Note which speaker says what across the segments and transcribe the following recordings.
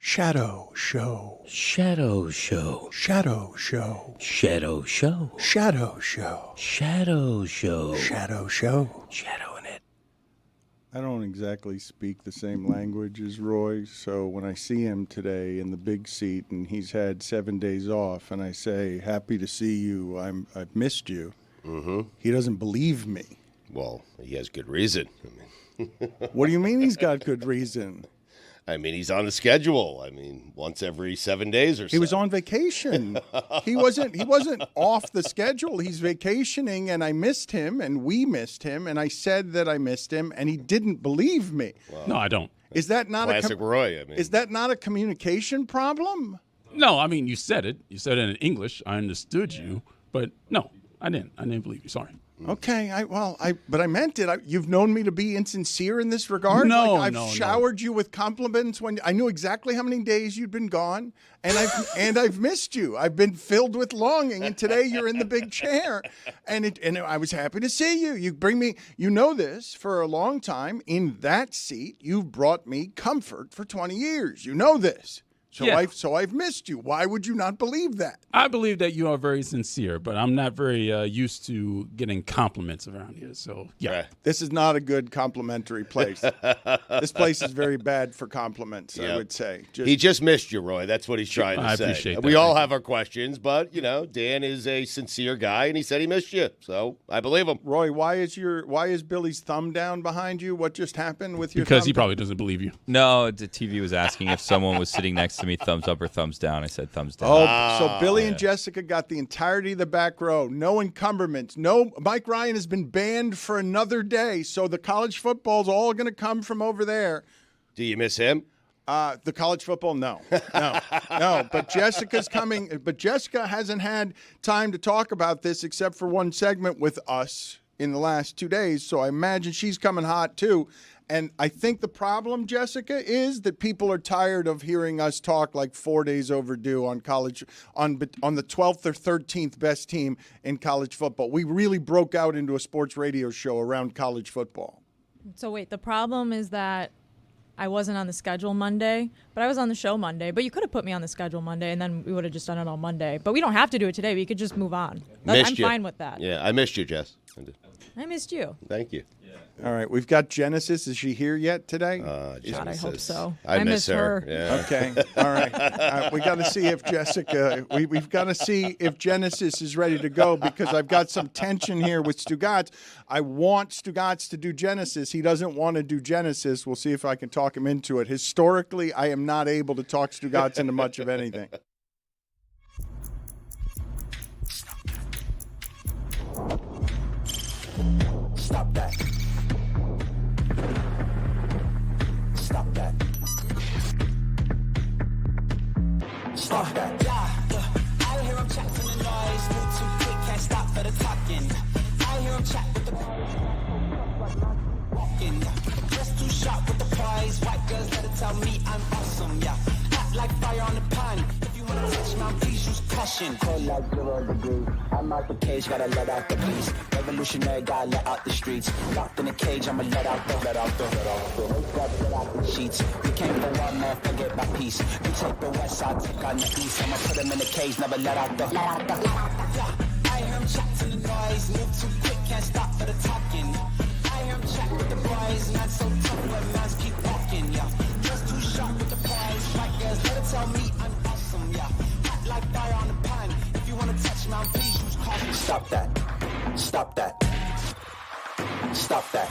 Speaker 1: Shadow Show.
Speaker 2: Shadow Show.
Speaker 1: Shadow Show.
Speaker 2: Shadow Show.
Speaker 1: Shadow Show.
Speaker 2: Shadow Show.
Speaker 1: Shadow Show.
Speaker 2: Shadowing it.
Speaker 3: I don't exactly speak the same language as Roy, so when I see him today in the big seat and he's had 7 days off, and I say, "Happy to see you. I've missed you," he doesn't believe me.
Speaker 4: Well, he has good reason.
Speaker 3: What do you mean he's got good reason?
Speaker 4: I mean, he's on the schedule. I mean, once every 7 days or so.
Speaker 3: He was on vacation. He wasn't off the schedule. He's vacationing, and I missed him, and we missed him, and I said that I missed him, and he didn't believe me.
Speaker 1: No, I don't.
Speaker 3: Is that not
Speaker 4: classic Roy? I mean,
Speaker 3: is that not a communication problem?
Speaker 1: No, I mean, you said it. You said it in English. I understood you. But no, I didn't. I didn't believe you. Sorry.
Speaker 3: Okay, but I meant it. You've known me to be insincere in this regard.
Speaker 1: No,
Speaker 3: I've showered you with compliments when I knew exactly how many days you'd been gone, and I've missed you. I've been filled with longing, and today you're in the big chair, and I was happy to see you. You bring me, you know this, for a long time in that seat. You've brought me comfort for 20 years. You know this. So
Speaker 1: Yeah.
Speaker 3: I've missed you. Why would you not believe that?
Speaker 1: I believe that you are very sincere, but I'm not very used to getting compliments around here. So, yeah.
Speaker 4: Right.
Speaker 3: This is not a good complimentary place. This place is very bad for compliments, I would say.
Speaker 4: he just missed you, Roy. That's what he's trying to
Speaker 1: I
Speaker 4: say.
Speaker 1: appreciate that.
Speaker 4: We all have our questions, but, Dan is a sincere guy, and he said he missed you. So I believe him.
Speaker 3: Roy, why is Billy's thumb down behind you? What just happened with your
Speaker 1: Because
Speaker 3: thumb?
Speaker 1: he probably doesn't believe you.
Speaker 5: No, the TV was asking if someone was sitting next to me, thumbs up or thumbs down. I said thumbs down.
Speaker 3: Oh, so Billy and Jessica got the entirety of the back row. No encumberments. No, Mike Ryan has been banned for another day. So the college football's all going to come from over there.
Speaker 4: Do you miss him?
Speaker 3: The college football, no. But Jessica's coming. But Jessica hasn't had time to talk about this except for one segment with us in the last 2 days. So I imagine she's coming hot too. And I think the problem, Jessica, is that people are tired of hearing us talk like 4 days overdue on college, on the 12th or 13th best team in college football. We really broke out into a sports radio show around college football.
Speaker 6: So wait, the problem is that I wasn't on the schedule Monday, but I was on the show Monday. But you could have put me on the schedule Monday, and then we would have just done it on Monday. But we don't have to do it today. We could just move on. I'm fine with that.
Speaker 4: Yeah, I missed you, Jess.
Speaker 6: I missed you.
Speaker 4: Thank you.
Speaker 3: All right, we've got Genesis. Is she here yet today?
Speaker 6: God, I hope so.
Speaker 4: I miss her. Yeah.
Speaker 3: Okay. All right. We got to see if Jessica. We've got to see if Genesis is ready to go because I've got some tension here with Stugotz. I want Stugotz to do Genesis. He doesn't want to do Genesis. We'll see if I can talk him into it. Historically, I am not able to talk Stugotz into much of anything.
Speaker 7: Stop that. Stop that. Stop that. Yeah. I hear him chat from the noise. Move too quick, can't stop for the talking. I hear him chat with the walking. Just too sharp with the prize. White girls let it tell me I'm awesome. Yeah. Hot like fire on the pan. If you wanna touch my please use caution. Cold like 0 degrees. I'm out the cage, gotta let out the beast. Revolutionary, gotta let out the streets. Locked in a cage, I'ma let out the sheets. We came for one man, forget my peace. You take the west side, take on the east. I'ma put him in the cage, never let out the. I hear him chat to the noise. Move too quick, can't stop for the talking. I hear him chat with the boys. Man so tough, but mans keep walking. Yeah, just too sharp with the prize. White girls, let it tell me I'm awesome. Yeah, hot like fire on the pan. If you wanna touch me, please use caution. Stop that. Stop that. Stop that.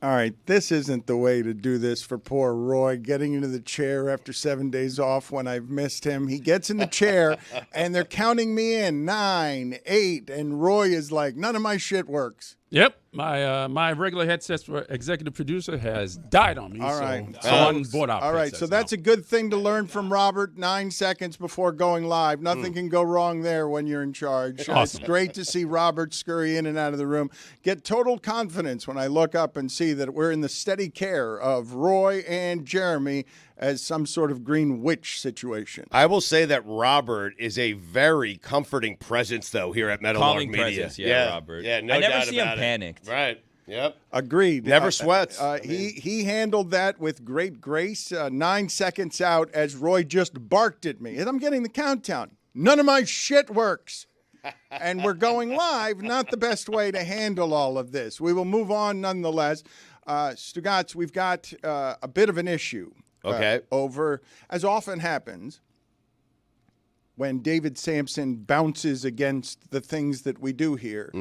Speaker 3: All right, this isn't the way to do this for poor Roy, getting into the chair after 7 days off when I've missed him. He gets in the chair, and they're counting me in, 9, 8, and Roy is like, none of my shit works.
Speaker 1: Yep. My regular headset for executive producer has died on me.
Speaker 3: All right.
Speaker 1: So I'm board out.
Speaker 3: All right, so that's a good thing to learn from Robert 9 seconds before going live. Nothing can go wrong there when you're in charge.
Speaker 1: Awesome.
Speaker 3: It's great to see Robert scurry in and out of the room. Get total confidence when I look up and see that we're in the steady care of Roy and Jeremy as some sort of green witch situation.
Speaker 4: I will say that Robert is a very comforting presence, though, here at Meadowlark
Speaker 5: Calming
Speaker 4: Media.
Speaker 5: presence, yeah, Robert.
Speaker 4: Yeah, no
Speaker 5: I never
Speaker 4: doubt
Speaker 5: see him
Speaker 4: about it.
Speaker 5: panicked.
Speaker 4: Right. Yep.
Speaker 3: Agreed.
Speaker 4: Never sweats.
Speaker 3: He handled that with great grace. 9 seconds out as Roy just barked at me. And I'm getting the countdown. None of my shit works. And we're going live. Not the best way to handle all of this. We will move on nonetheless. Stugotz, we've got a bit of an issue.
Speaker 4: Okay.
Speaker 3: Over, as often happens, when David Sampson bounces against the things that we do here.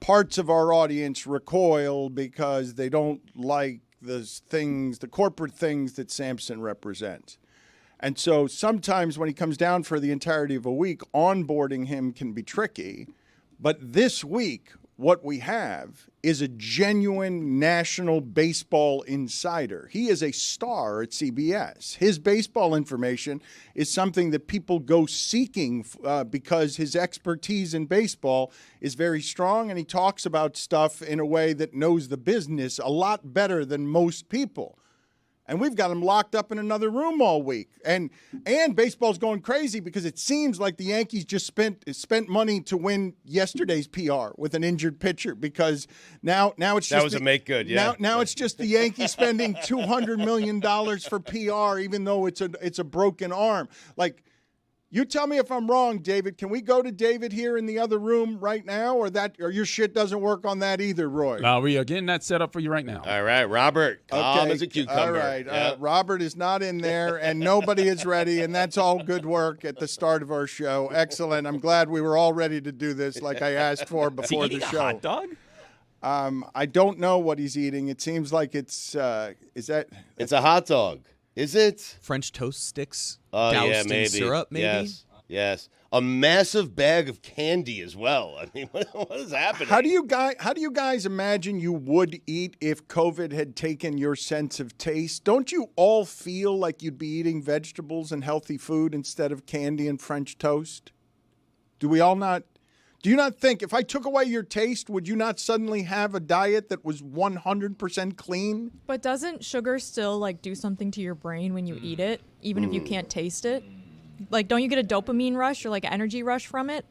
Speaker 3: Parts of our audience recoil because they don't like the corporate things that Sampson represents. And so sometimes when he comes down for the entirety of a week, onboarding him can be tricky. But this week, what we have is a genuine national baseball insider. He is a star at CBS. His baseball information is something that people go seeking because his expertise in baseball is very strong, and he talks about stuff in a way that knows the business a lot better than most people. And we've got him locked up in another room all week. And baseball's going crazy because it seems like the Yankees just spent money to win yesterday's PR with an injured pitcher, because now it's just
Speaker 4: that was a make good, yeah.
Speaker 3: Now it's just the Yankees spending $200 million for PR, even though it's a broken arm. Like, you tell me if I'm wrong, David. Can we go to David here in the other room right now, or your shit doesn't work on that either, Roy?
Speaker 1: We are getting that set up for you right now.
Speaker 4: All right, Robert. Calm as a cucumber.
Speaker 3: All right.
Speaker 4: Yep.
Speaker 3: Robert is not in there, and nobody is ready, and that's all good work at the start of our show. Excellent. I'm glad we were all ready to do this like I asked for before the show.
Speaker 5: A hot dog?
Speaker 3: I don't know what he's eating. It seems like it's
Speaker 4: It's a hot dog. Is it?
Speaker 8: French toast sticks
Speaker 4: doused
Speaker 8: in syrup, maybe?
Speaker 4: Yes. A massive bag of candy as well. I mean, what is happening?
Speaker 3: How do you guys imagine you would eat if COVID had taken your sense of taste? Don't you all feel like you'd be eating vegetables and healthy food instead of candy and French toast? Do we all not? Do you not think if I took away your taste, would you not suddenly have a diet that was 100% clean?
Speaker 6: But doesn't sugar still do something to your brain when you eat it, even if you can't taste it? Like, don't you get a dopamine rush or an energy rush from it?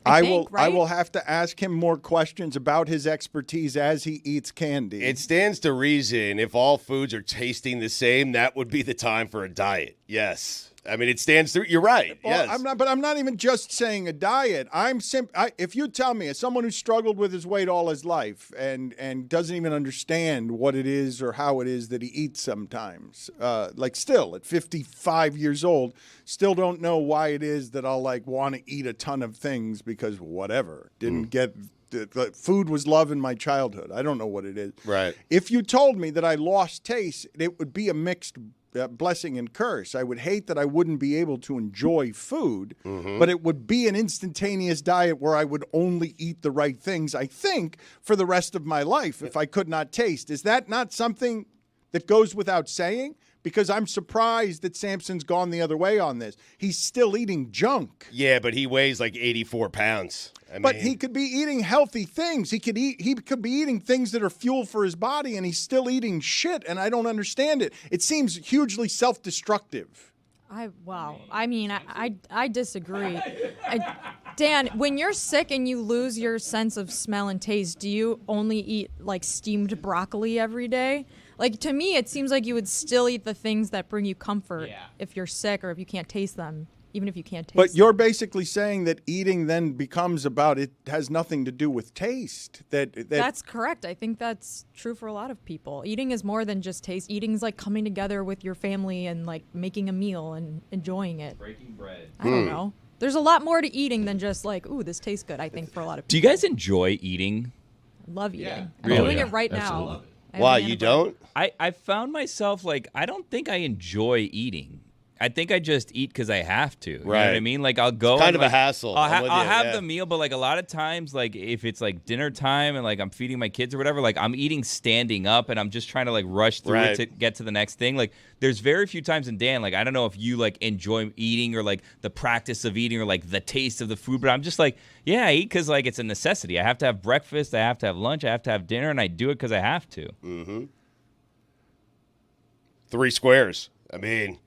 Speaker 6: I
Speaker 3: will have to ask him more questions about his expertise as he eats candy.
Speaker 4: It stands to reason if all foods are tasting the same, that would be the time for a diet. Yes. I mean, it stands to. You're right.
Speaker 3: Well,
Speaker 4: yes.
Speaker 3: I'm not even just saying a diet. If you tell me, as someone who struggled with his weight all his life and doesn't even understand what it is or how it is that he eats sometimes, still at 55 years old, still don't know why it is that I'll want to eat a ton of things because whatever didn't get. The food was love in my childhood. I don't know what it is.
Speaker 4: Right.
Speaker 3: If you told me that I lost taste, it would be a mixed blessing and curse. I would hate that I wouldn't be able to enjoy food, but it would be an instantaneous diet where I would only eat the right things, I think, for the rest of my life if I could not taste. Is that not something that goes without saying? Because I'm surprised that Sampson's gone the other way on this. He's still eating junk.
Speaker 4: Yeah, but he weighs 84 pounds.
Speaker 3: But he could be eating healthy things. He could be eating things that are fuel for his body, and he's still eating shit, and I don't understand it. It seems hugely self-destructive.
Speaker 6: I disagree. Dan, when you're sick and you lose your sense of smell and taste, do you only eat steamed broccoli every day? To me, it seems like you would still eat the things that bring you comfort if you're sick or if you can't taste them, even if you can't taste them.
Speaker 3: But you're basically saying that eating then becomes it has nothing to do with taste. That's
Speaker 6: correct. I think that's true for a lot of people. Eating is more than just taste. Eating is coming together with your family and making a meal and enjoying it.
Speaker 5: Breaking bread.
Speaker 6: I don't know. There's a lot more to eating than just ooh, this tastes good, I think, for a lot of people.
Speaker 5: Do you guys enjoy eating?
Speaker 6: Love eating.
Speaker 5: Yeah.
Speaker 6: I'm doing it right now.
Speaker 4: Why, you don't?
Speaker 5: I found myself I don't think I enjoy eating. I think I just eat because I have to. You know what I mean? I'll go.
Speaker 4: It's kind of a hassle.
Speaker 5: I'll have the meal, but a lot of times, if it's dinner time and I'm feeding my kids or whatever, I'm eating standing up and I'm just trying to rush through it to get to the next thing. There's very few times, and Dan, I don't know if you enjoy eating or the practice of eating or the taste of the food, but I'm just I eat because it's a necessity. I have to have breakfast, I have to have lunch, I have to have dinner, and I do it because I have to.
Speaker 4: 3 squares. I mean,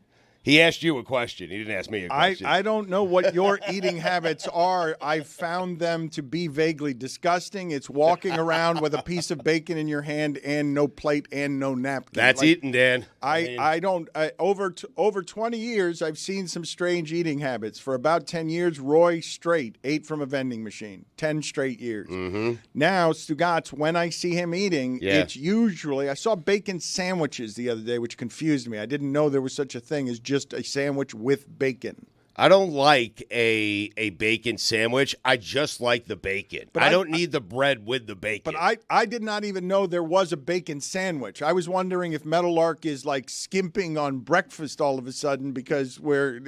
Speaker 4: He asked you a question. He didn't ask me a question.
Speaker 3: I don't know what your eating habits are. I found them to be vaguely disgusting. It's walking around with a piece of bacon in your hand and no plate and no napkin.
Speaker 4: That's eating, Dan.
Speaker 3: Over 20 years, I've seen some strange eating habits. For about 10 years, Roy straight ate from a vending machine. 10 straight years.
Speaker 4: Mm-hmm.
Speaker 3: Now, Stugotz, when I see him eating, it's usually, I saw bacon sandwiches the other day, which confused me. I didn't know there was such a thing as just a sandwich with bacon.
Speaker 4: I don't like a bacon sandwich. I just like the bacon. But I don't need the bread with the bacon.
Speaker 3: But I did not even know there was a bacon sandwich. I was wondering if Meadowlark is like skimping on breakfast all of a sudden because we're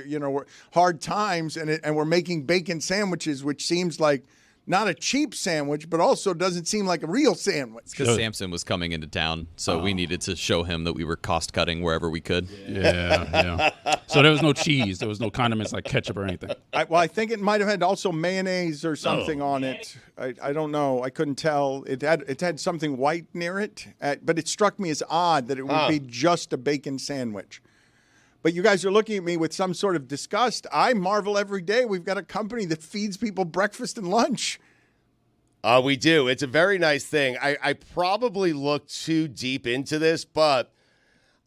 Speaker 3: hard times and we're making bacon sandwiches, which seems like not a cheap sandwich, but also doesn't seem like a real sandwich.
Speaker 8: Because Samson was coming into town, so we needed to show him that we were cost-cutting wherever we could.
Speaker 1: Yeah. So there was no cheese. There was no condiments like ketchup or anything.
Speaker 3: I think it might have had also mayonnaise or something on it. I don't know. I couldn't tell. It had something white near it, but it struck me as odd that it would be just a bacon sandwich. But you guys are looking at me with some sort of disgust. I marvel every day. We've got a company that feeds people breakfast and lunch.
Speaker 4: We do. It's a very nice thing. I probably look too deep into this, but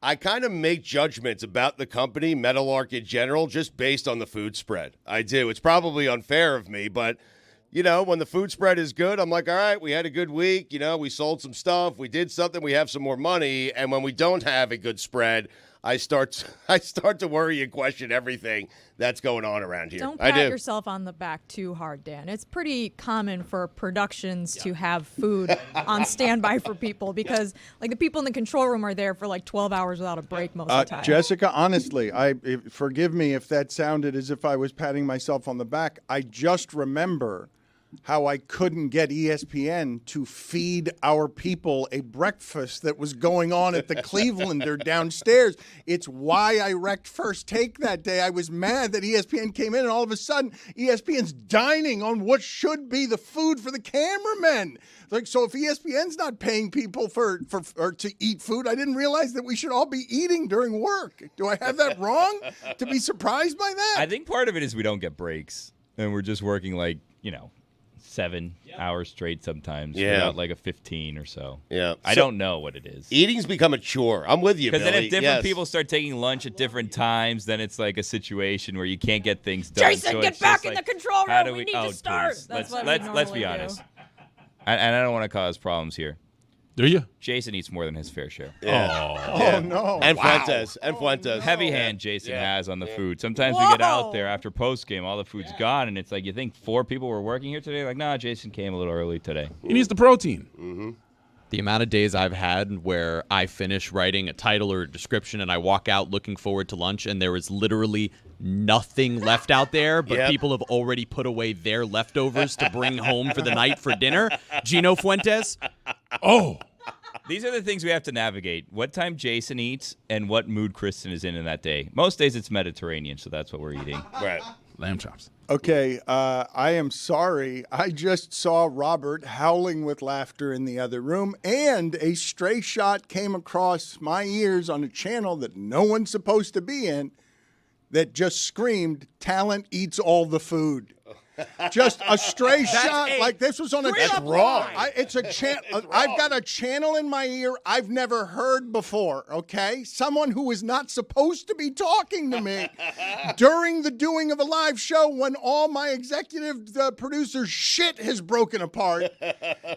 Speaker 4: I kind of make judgments about the company, Meadowlark in general, just based on the food spread. I do. It's probably unfair of me, but, when the food spread is good, I'm like, all right, we had a good week. We sold some stuff. We did something. We have some more money. And when we don't have a good spread, I start to worry and question everything that's going on around here.
Speaker 6: Don't pat yourself on the back too hard, Dan. It's pretty common for productions to have food on standby for people because, the people in the control room are there for 12 hours without a break most of the time.
Speaker 3: Jessica, honestly, forgive me if that sounded as if I was patting myself on the back. I just remember how I couldn't get ESPN to feed our people a breakfast that was going on at the Clevelander downstairs. It's why I wrecked First Take that day. I was mad that ESPN came in and all of a sudden ESPN's dining on what should be the food for the cameramen. So if ESPN's not paying people for to eat food, I didn't realize that we should all be eating during work. Do I have that wrong to be surprised by that?
Speaker 5: I think part of it is we don't get breaks and we're just working 7 hours straight sometimes without a 15 or so.
Speaker 4: Yeah.
Speaker 5: I don't know what it is.
Speaker 4: Eating's become a chore. I'm with you,
Speaker 5: Because
Speaker 4: Billy.
Speaker 5: then if different people start taking lunch at different times, then it's a situation where you can't get things done.
Speaker 6: Jason,
Speaker 5: so
Speaker 6: get back in the control room. We need to start.
Speaker 5: Please.
Speaker 6: That's what
Speaker 5: Let's be honest. And I don't want to cause problems here.
Speaker 1: Do you?
Speaker 5: Jason eats more than his fair share.
Speaker 4: Yeah.
Speaker 3: Oh, no.
Speaker 4: And Fuentes.
Speaker 5: Heavy hand Jason has on the food. Sometimes we get out there after post-game, all the food's gone, and it's you think 4 people were working here today? Nah, Jason came a little early today.
Speaker 1: He needs the protein.
Speaker 4: Mm-hmm.
Speaker 8: The amount of days I've had where I finish writing a title or a description and I walk out looking forward to lunch and there is literally nothing left out there, but people have already put away their leftovers to bring home for the night for dinner. Gino Fuentes.
Speaker 1: Oh.
Speaker 5: These are the things we have to navigate. What time Jason eats and what mood Kristen is in that day. Most days it's Mediterranean, so that's what we're eating.
Speaker 4: Right.
Speaker 1: Lamb chops.
Speaker 3: Okay, I am sorry. I just saw Robert howling with laughter in the other room, and a stray shot came across my ears on a channel that no one's supposed to be in that just screamed, "Talent eats all the food." Just a stray shot like this was on a.
Speaker 4: That's wrong.
Speaker 3: It's a I've got a channel in my ear I've never heard before. Okay, someone who is not supposed to be talking to me during the doing of a live show when all my executive producers' shit has broken apart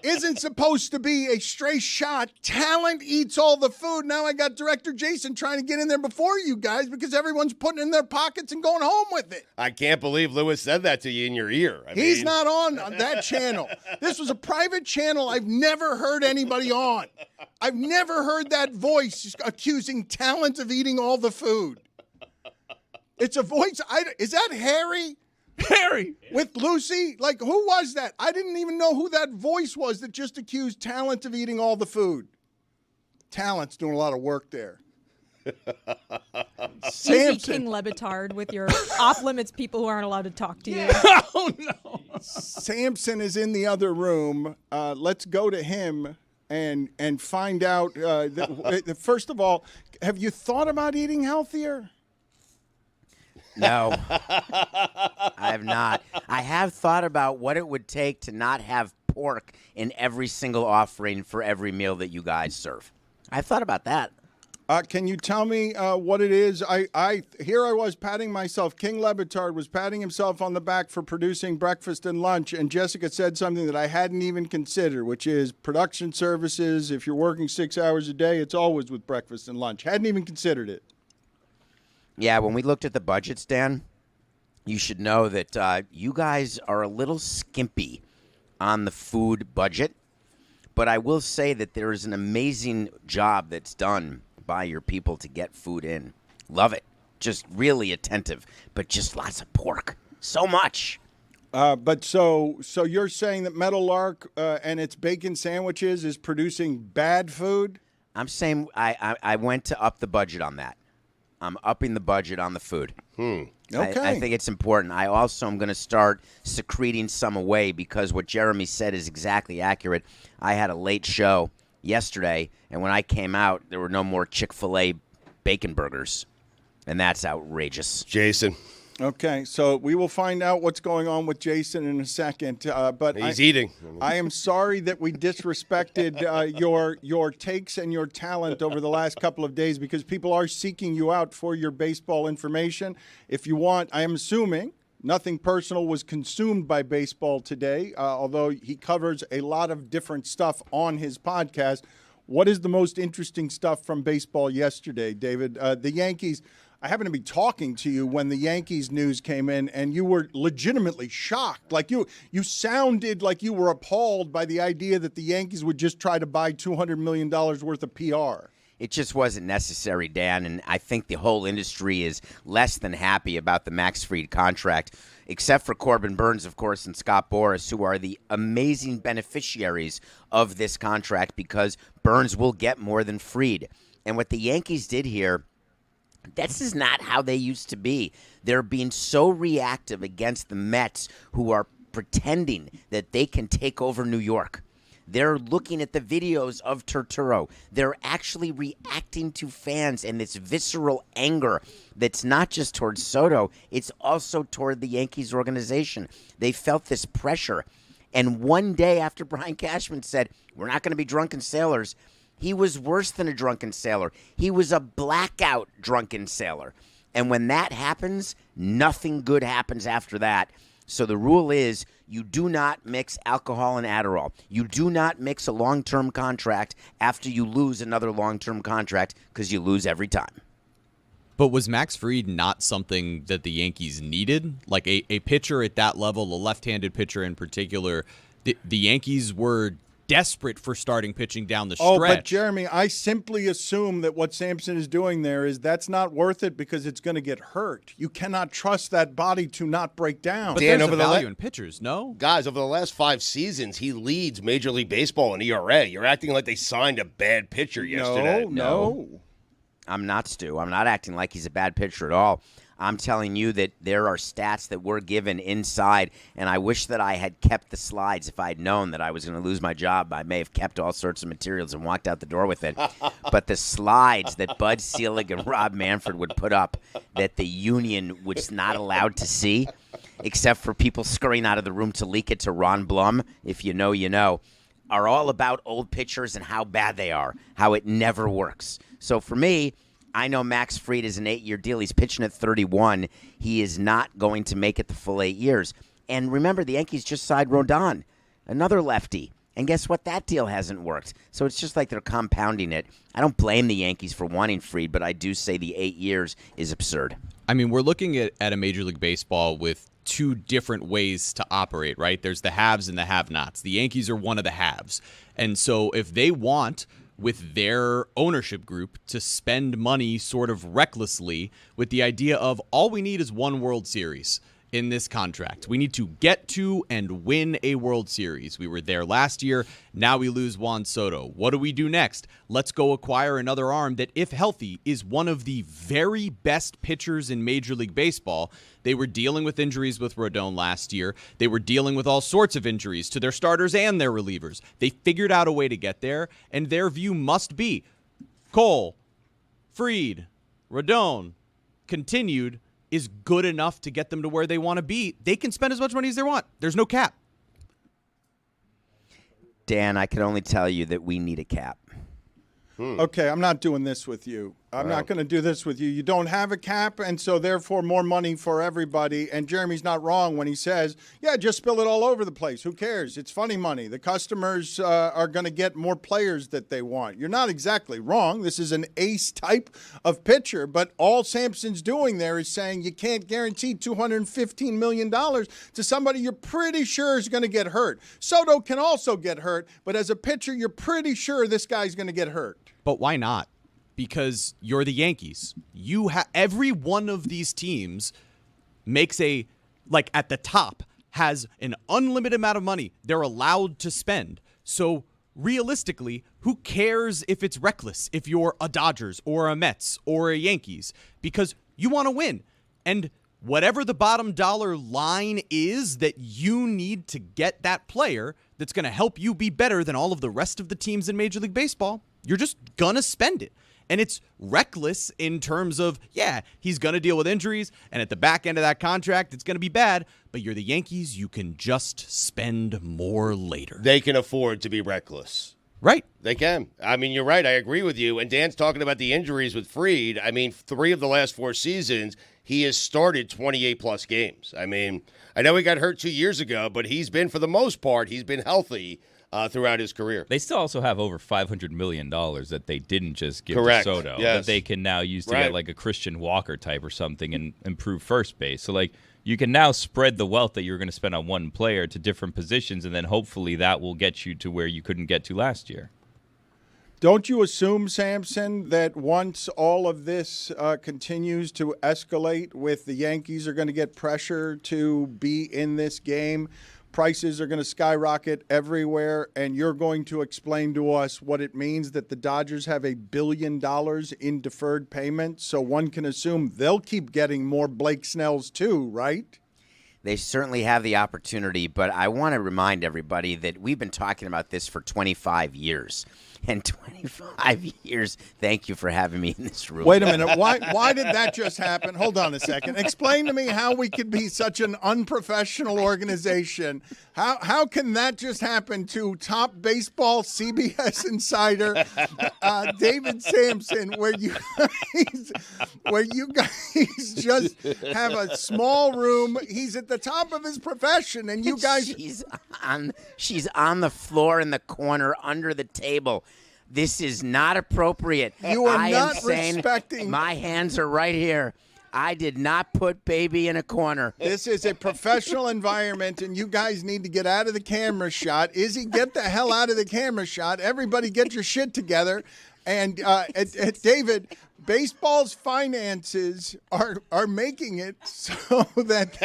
Speaker 3: isn't supposed to be a stray shot. Talent eats all the food. Now I got director Jason trying to get in there before you guys because everyone's putting it in their pockets and going home with it.
Speaker 4: I can't believe Lewis said that to you in your ear.
Speaker 3: He's not on that channel. This was a private channel I've never heard anybody on. I've never heard that voice accusing Talent of eating all the food. It's a voice. Is that Harry?
Speaker 1: Harry!
Speaker 3: With Lucy? Who was that? I didn't even know who that voice was that just accused Talent of eating all the food. Talent's doing a lot of work there.
Speaker 6: Easy King Le Batard with your off-limits people who aren't allowed to talk to you.
Speaker 1: Oh, no.
Speaker 3: Samson is in the other room. Let's go to him and find out. First of all, have you thought about eating healthier?
Speaker 9: No, I have not. I have thought about what it would take to not have pork in every single offering for every meal that you guys serve. I've thought about that.
Speaker 3: Can you tell me what it is? Here I was patting myself. King Le Batard was patting himself on the back for producing breakfast and lunch, and Jessica said something that I hadn't even considered, which is production services. If you're working 6 hours a day, it's always with breakfast and lunch. Hadn't even considered it.
Speaker 9: Yeah, when we looked at the budgets, Dan, you should know that you guys are a little skimpy on the food budget, but I will say that there is an amazing job that's done by your people to get food in. Love it. Just really attentive, but just lots of pork. So much.
Speaker 3: But so you're saying that Meadowlark and its bacon sandwiches is producing bad food?
Speaker 9: I'm saying I went to up the budget on that. I'm upping the budget on the food.
Speaker 3: Okay.
Speaker 9: I think it's important. I also am going to start secreting some away because what Jeremy said is exactly accurate. I had a late show yesterday, and when I came out, there were no more Chick-fil-A bacon burgers, and that's outrageous.
Speaker 4: Jason.
Speaker 3: Okay, so we will find out what's going on with Jason in a second. But
Speaker 4: he's eating.
Speaker 3: I am sorry that we disrespected your takes and your talent over the last couple of days because people are seeking you out for your baseball information. If you want, I am assuming nothing personal was consumed by baseball today, although he covers a lot of different stuff on his podcast. What is the most interesting stuff from baseball yesterday, David? The Yankees. I happened to be talking to you when the Yankees news came in, and you were legitimately shocked. Like you sounded like you were appalled by the idea that the Yankees would just try to buy $200 million worth of PR.
Speaker 9: It just wasn't necessary, Dan, and I think the whole industry is less than happy about the Max Fried contract, except for Corbin Burns, of course, and Scott Boras, who are the amazing beneficiaries of this contract because Burns will get more than Fried. And what the Yankees did here, this is not how they used to be. They're being so reactive against the Mets, who are pretending that they can take over New York. They're looking at the videos of Turturro. They're actually reacting to fans and this visceral anger that's not just towards Soto, it's also toward the Yankees organization. They felt this pressure. And one day after Brian Cashman said, we're not going to be drunken sailors, he was worse than a drunken sailor. He was a blackout drunken sailor. And when that happens, nothing good happens after that. So the rule is you do not mix alcohol and Adderall. You do not mix a long-term contract after you lose another long-term contract because you lose every time.
Speaker 8: But was Max Fried not something that the Yankees needed? Like a pitcher at that level, a left-handed pitcher in particular, the Yankees were desperate for starting pitching down the stretch.
Speaker 3: Oh, but Jeremy, I simply assume that what Sampson is doing there is that's not worth it because it's going to get hurt. You cannot trust that body to not break down.
Speaker 8: But there's a value in pitchers, no?
Speaker 4: Guys, over the last 5 seasons, he leads Major League Baseball in ERA. You're acting like they signed a bad pitcher yesterday.
Speaker 3: No.
Speaker 9: I'm not, Stu. I'm not acting like he's a bad pitcher at all. I'm telling you that there are stats that were given inside, and I wish that I had kept the slides. If I had known that I was going to lose my job, I may have kept all sorts of materials and walked out the door with it. But the slides that Bud Selig and Rob Manfred would put up that the union was not allowed to see, except for people scurrying out of the room to leak it to Ron Blum, if you know, you know, are all about old pitchers and how bad they are, how it never works. So for me, I know Max Fried is an 8-year deal. He's pitching at 31. He is not going to make it the full 8 years. And remember, the Yankees just signed Rodon, another lefty. And guess what? That deal hasn't worked. So it's just like they're compounding it. I don't blame the Yankees for wanting Fried, but I do say the 8 years is absurd.
Speaker 8: I mean, we're looking at a Major League Baseball with two different ways to operate, right? There's the haves and the have-nots. The Yankees are one of the haves. And so if they want, with their ownership group, to spend money sort of recklessly with the idea of all we need is one World Series in this contract. We need to get to and win a World Series. We were there last year. Now we lose Juan Soto. What do we do next? Let's go acquire another arm that, if healthy, is one of the very best pitchers in Major League Baseball. They were dealing with injuries with Rodon last year. They were dealing with all sorts of injuries to their starters and their relievers. They figured out a way to get there, and their view must be Cole, Fried, Rodon, continued, is good enough to get them to where they want to be, they can spend as much money as they want. There's no cap.
Speaker 9: Dan, I can only tell you that we need a cap.
Speaker 3: Okay, I'm not doing this with you. I'm not going to do this with you. You don't have a cap, and so therefore more money for everybody. And Jeremy's not wrong when he says, yeah, just spill it all over the place. Who cares? It's funny money. The customers are going to get more players that they want. You're not exactly wrong. This is an ace type of pitcher, but all Sampson's doing there is saying you can't guarantee $215 million to somebody you're pretty sure is going to get hurt. Soto can also get hurt, but as a pitcher, you're pretty sure this guy's going to get hurt.
Speaker 8: But why not? Because you're the Yankees. Every one of these teams makes at the top, has an unlimited amount of money they're allowed to spend. So realistically, who cares if it's reckless if you're a Dodgers or a Mets or a Yankees? Because you want to win. And whatever the bottom dollar line is that you need to get that player that's going to help you be better than all of the rest of the teams in Major League Baseball, you're just going to spend it. And it's reckless in terms of, he's going to deal with injuries, and at the back end of that contract, it's going to be bad, but you're the Yankees. You can just spend more later.
Speaker 4: They can afford to be reckless.
Speaker 8: Right.
Speaker 4: They can. I mean, you're right. I agree with you. And Dan's talking about the injuries with Fried. I mean, 3 of the last 4 seasons, he has started 28-plus games. I mean, I know he got hurt 2 years ago, but he's been, for the most part, he's been healthy throughout his career.
Speaker 5: They still also have over $500 million that they didn't just give
Speaker 4: Correct.
Speaker 5: to Soto.
Speaker 4: Yes.
Speaker 5: That they can now use to get like a Christian Walker type or something and improve first base. So, like, you can now spread the wealth that you're going to spend on one player to different positions, and then hopefully that will get you to where you couldn't get to last year.
Speaker 3: Don't you assume, Sampson, that once all of this continues to escalate with the Yankees are going to get pressure to be in this game, prices are going to skyrocket everywhere, and you're going to explain to us what it means that the Dodgers have $1 billion in deferred payments, so one can assume they'll keep getting more Blake Snells too, right?
Speaker 9: They certainly have the opportunity, but I want to remind everybody that we've been talking about this for 25 years. And 25 years, thank you for having me in this room.
Speaker 3: Wait a minute. Why did that just happen? Hold on a second. Explain to me how we could be such an unprofessional organization. How can that just happen to top baseball CBS insider David Sampson, where you guys just have a small room? He's at the top of his profession, and you guys.
Speaker 9: She's on the floor in the corner under the table. This is not appropriate.
Speaker 3: You are not respecting.
Speaker 9: My hands are right here. I did not put baby in a corner.
Speaker 3: This is a professional environment, and you guys need to get out of the camera shot. Izzy, get the hell out of the camera shot. Everybody get your shit together. And David, baseball's finances are making it so that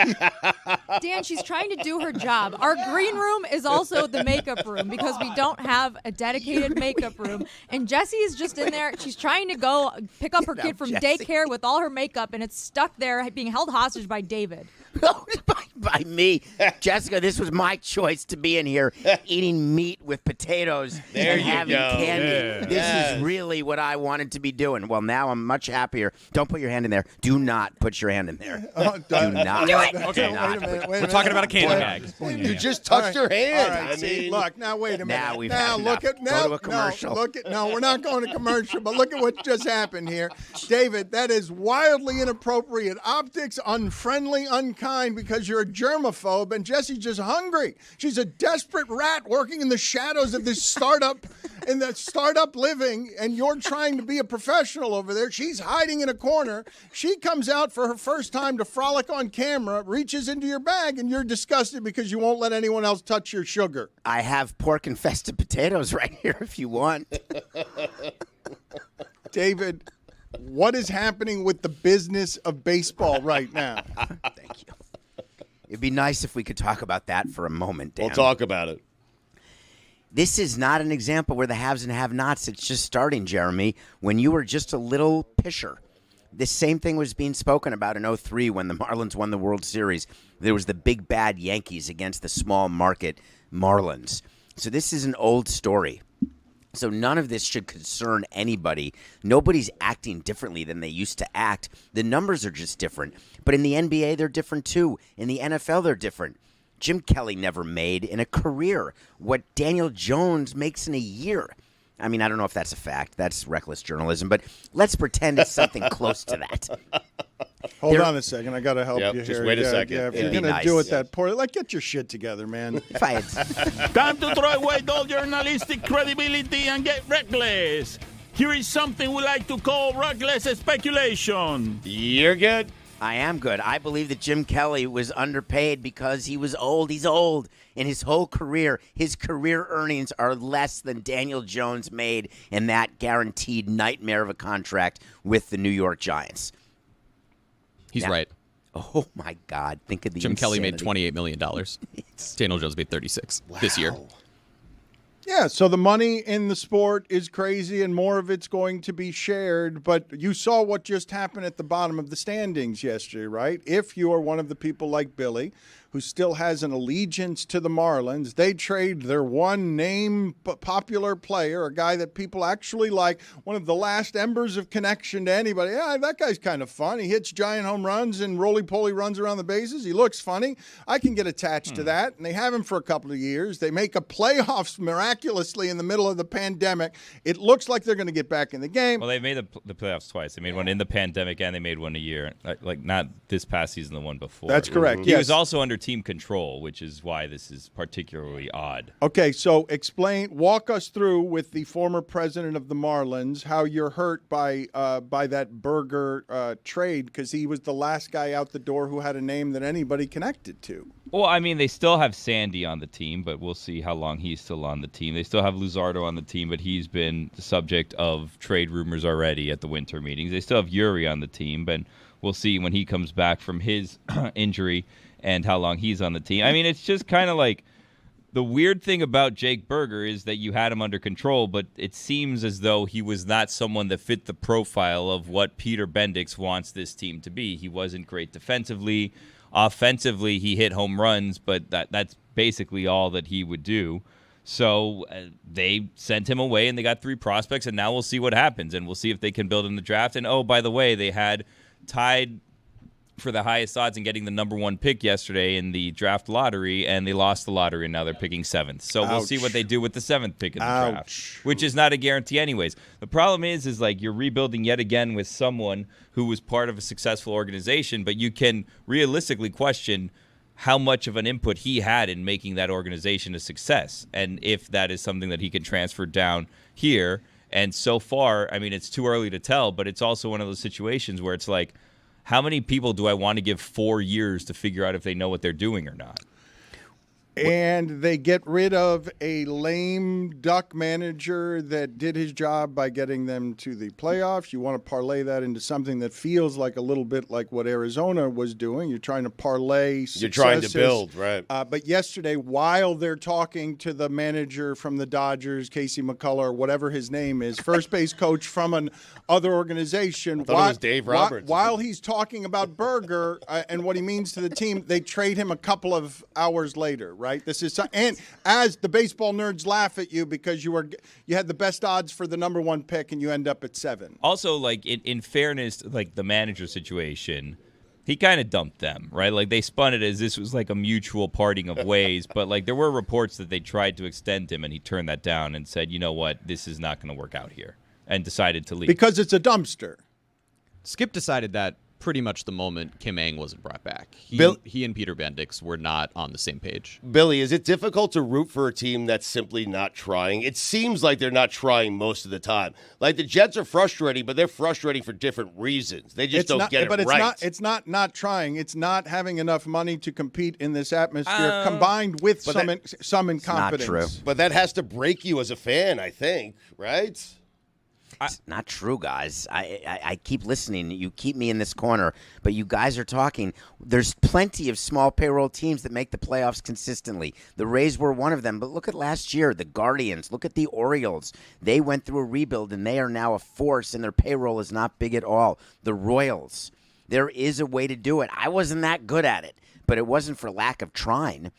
Speaker 6: Dan, she's trying to do her job. Our green room is also the makeup room because we don't have a dedicated makeup room. And Jessie is just in there. She's trying to go pick up her kid from daycare with all her makeup, and it's stuck there being held hostage by David.
Speaker 9: by me. Jessica, this was my choice to be in here eating meat with potatoes and having candy.
Speaker 4: Yeah.
Speaker 9: This is really what I wanted to be doing. Well, now I'm much happier. Don't put your hand in there. Do not put your hand in there. Do not.
Speaker 8: Do it. Okay. We're talking about a candy bag.
Speaker 4: You just touched your hand.
Speaker 3: All right, see, look, now wait a minute.
Speaker 9: Now
Speaker 3: look at
Speaker 9: Go to a commercial.
Speaker 3: No, we're not going to commercial, but look at what just happened here. David, that is wildly inappropriate optics, unfriendly, unkind, because you're a germaphobe, and Jessie's just hungry. She's a desperate rat working in the shadows of this startup, in the startup living, and you're trying to be a professional over there. She's hiding in a corner. She comes out for her first time to frolic on camera, reaches into your bag, and you're disgusted because you won't let anyone else touch your sugar.
Speaker 9: I have pork-infested potatoes right here if you want.
Speaker 3: David, what is happening with the business of baseball right now?
Speaker 9: Thank you. It'd be nice if we could talk about that for a moment, Dan.
Speaker 4: We'll talk about it.
Speaker 9: This is not an example where the haves and have-nots. It's just starting, Jeremy, when you were just a little pisher. This same thing was being spoken about in 2003 when the Marlins won the World Series. There was the big bad Yankees against the small market Marlins. So this is an old story. So none of this should concern anybody. Nobody's acting differently than they used to act. The numbers are just different. But in the NBA, they're different too. In the NFL, they're different. Jim Kelly never made in a career what Daniel Jones makes in a year. I mean, I don't know if that's a fact. That's reckless journalism. But let's pretend it's something close to that.
Speaker 3: Hold on a second. I got to help you here.
Speaker 4: Just wait a second.
Speaker 3: Yeah, if you're going to do it that poorly, get your shit together, man.
Speaker 9: If I had...
Speaker 10: Time to throw away all journalistic credibility and get reckless. Here is something we like to call reckless speculation.
Speaker 4: You're good.
Speaker 9: I am good. I believe that Jim Kelly was underpaid because he was old. He's old. In his whole career, his career earnings are less than Daniel Jones made in that guaranteed nightmare of a contract with the New York Giants.
Speaker 8: He's right.
Speaker 9: Oh, my God. Think of the
Speaker 8: Jim Kelly made
Speaker 9: insanity.
Speaker 8: $28 million. Daniel Jones made 36 this year.
Speaker 3: Yeah, so the money in the sport is crazy, and more of it's going to be shared. But you saw what just happened at the bottom of the standings yesterday, right? If you are one of the people like Billy, who still has an allegiance to the Marlins, they trade their one name popular player, a guy that people actually like, one of the last embers of connection to anybody. Yeah, that guy's kind of fun. He hits giant home runs and roly-poly runs around the bases. He looks funny. I can get attached to that. And they have him for a couple of years. They make a playoffs miraculously in the middle of the pandemic. It looks like they're going to get back in the game.
Speaker 5: Well, they made the playoffs twice. They made one in the pandemic, and they made one a year. Like not this past season, the one before.
Speaker 3: That's correct.
Speaker 5: He
Speaker 3: Yes.
Speaker 5: was also under team control, which is why this is particularly odd.
Speaker 3: Okay, so walk us through with the former president of the Marlins how you're hurt by that Berger trade, because he was the last guy out the door who had a name that anybody connected to.
Speaker 5: Well, I mean, they still have Sandy on the team, but we'll see how long he's still on the team. They still have Luzardo on the team, but he's been the subject of trade rumors already at the winter meetings. They still have Yuri on the team, but we'll see when he comes back from his injury and how long he's on the team. I mean, it's just kind of like the weird thing about Jake Berger is that you had him under control, but it seems as though he was not someone that fit the profile of what Peter Bendix wants this team to be. He wasn't great defensively. Offensively, he hit home runs, but that's basically all that he would do. So they sent him away, and they got 3 prospects, and now we'll see what happens, and we'll see if they can build in the draft. And, oh, by the way, they had tied for the highest odds in getting the number 1 pick yesterday in the draft lottery, and they lost the lottery, and now they're picking 7th. So we'll see what they do with the 7th pick in the draft, which is not a guarantee anyways. The problem is like you're rebuilding yet again with someone who was part of a successful organization, but you can realistically question how much of an input he had in making that organization a success, and if that is something that he can transfer down here. And so far, I mean, it's too early to tell, but it's also one of those situations where it's like, how many people do I want to give 4 years to figure out if they know what they're doing or not?
Speaker 3: And they get rid of a lame duck manager that did his job by getting them to the playoffs. You want to parlay that into something that feels like a little bit like what Arizona was doing. You're trying to parlay successes.
Speaker 4: You're trying to build, right.
Speaker 3: But yesterday, while they're talking to the manager from the Dodgers, Casey McCullough, or whatever his name is, first base coach from an other organization.
Speaker 4: I thought it was Dave Roberts.
Speaker 3: While he's talking about Berger and what he means to the team, they trade him a couple of hours later, right? This is, and as the baseball nerds laugh at you because you had the best odds for the number 1 pick and you end up at 7.
Speaker 5: Also, like in fairness, like the manager situation, he kind of dumped them, right? Like they spun it as this was like a mutual parting of ways, but like there were reports that they tried to extend him and he turned that down and said, you know what, this is not going to work out here, and decided to leave.
Speaker 3: Because it's a dumpster.
Speaker 8: Skip decided that pretty much the moment Kim Ng wasn't brought back. He and Peter Bendix were not on the same page.
Speaker 4: Billy, is it difficult to root for a team that's simply not trying? It seems like they're not trying most of the time. Like the Jets are frustrating, but they're frustrating for different reasons. They just don't get it right.
Speaker 3: But it's not trying. It's not having enough money to compete in this atmosphere, combined with some incompetence.
Speaker 9: Not true.
Speaker 4: But that has to break you as a fan, I think, right?
Speaker 9: It's not true, guys. I keep listening. You keep me in this corner, but you guys are talking. There's plenty of small payroll teams that make the playoffs consistently. The Rays were one of them, but look at last year. The Guardians, look at the Orioles. They went through a rebuild, and they are now a force, and their payroll is not big at all. The Royals, there is a way to do it. I wasn't that good at it, but it wasn't for lack of trying.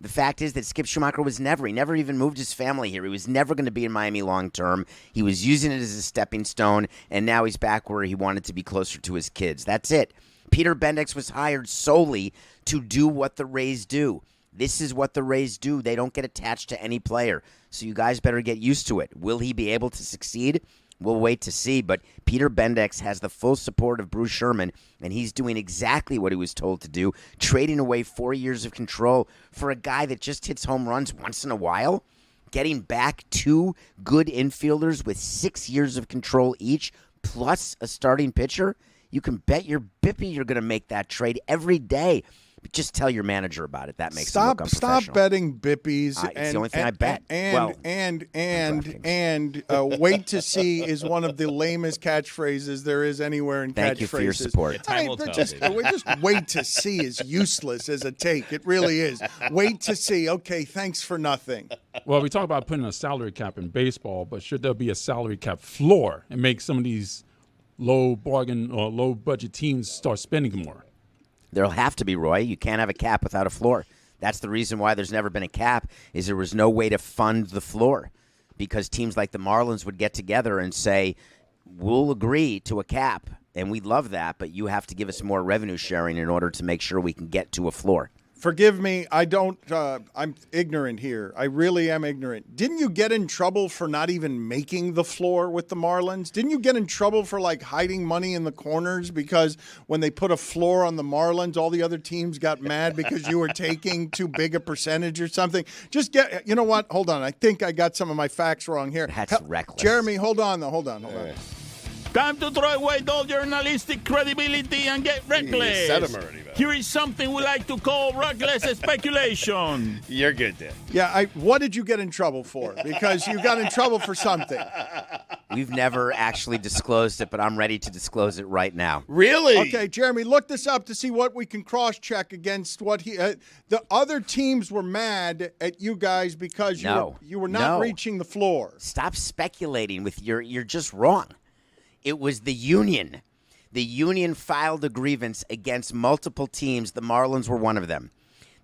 Speaker 9: The fact is that Skip Schumacher he never even moved his family here. He was never going to be in Miami long term. He was using it as a stepping stone, and now he's back where he wanted to be closer to his kids. That's it. Peter Bendix was hired solely to do what the Rays do. This is what the Rays do. They don't get attached to any player. So you guys better get used to it. Will he be able to succeed? We'll wait to see. But Peter Bendix has the full support of Bruce Sherman, and he's doing exactly what he was told to do, trading away 4 years of control for a guy that just hits home runs once in a while, getting back 2 good infielders with 6 years of control each, plus a starting pitcher. You can bet your bippy you're going to make that trade every day. But just tell your manager about it. That makes it look unprofessional.
Speaker 3: Stop betting bippies.
Speaker 9: It's the only thing I bet.
Speaker 3: And wait to see is one of the lamest catchphrases there is anywhere in catchphrases.
Speaker 9: Thank you for your support.
Speaker 3: Just wait to see is useless as a take. It really is. Wait to see. Okay, thanks for nothing.
Speaker 1: Well, we talk about putting a salary cap in baseball, but should there be a salary cap floor and make some of these low bargain or low budget teams start spending more?
Speaker 9: There'll have to be, Roy. You can't have a cap without a floor. That's the reason why there's never been a cap, is there was no way to fund the floor, because teams like the Marlins would get together and say, we'll agree to a cap, and we'd love that, but you have to give us more revenue sharing in order to make sure we can get to a floor.
Speaker 3: Forgive me, I'm ignorant here. I really am ignorant. Didn't you get in trouble for not even making the floor with the Marlins? Didn't you get in trouble for hiding money in the corners because when they put a floor on the Marlins, all the other teams got mad because you were taking too big a percentage or something? You know what? Hold on. I think I got some of my facts wrong here.
Speaker 9: That's reckless.
Speaker 3: Jeremy, hold on. Hold on.
Speaker 10: Time to throw away all journalistic credibility and get reckless.
Speaker 4: You said 'em already, man.
Speaker 10: Here is something we like to call reckless speculation.
Speaker 4: You're good, Dan.
Speaker 3: Yeah, what did you get in trouble for? Because you got in trouble for something.
Speaker 9: We've never actually disclosed it, but I'm ready to disclose it right now.
Speaker 4: Really?
Speaker 3: Okay, Jeremy, look this up to see what we can cross-check against what the other teams were mad at you guys because you were not reaching the floor.
Speaker 9: Stop speculating with you're just wrong. It was the union. The union filed a grievance against multiple teams. The Marlins were one of them.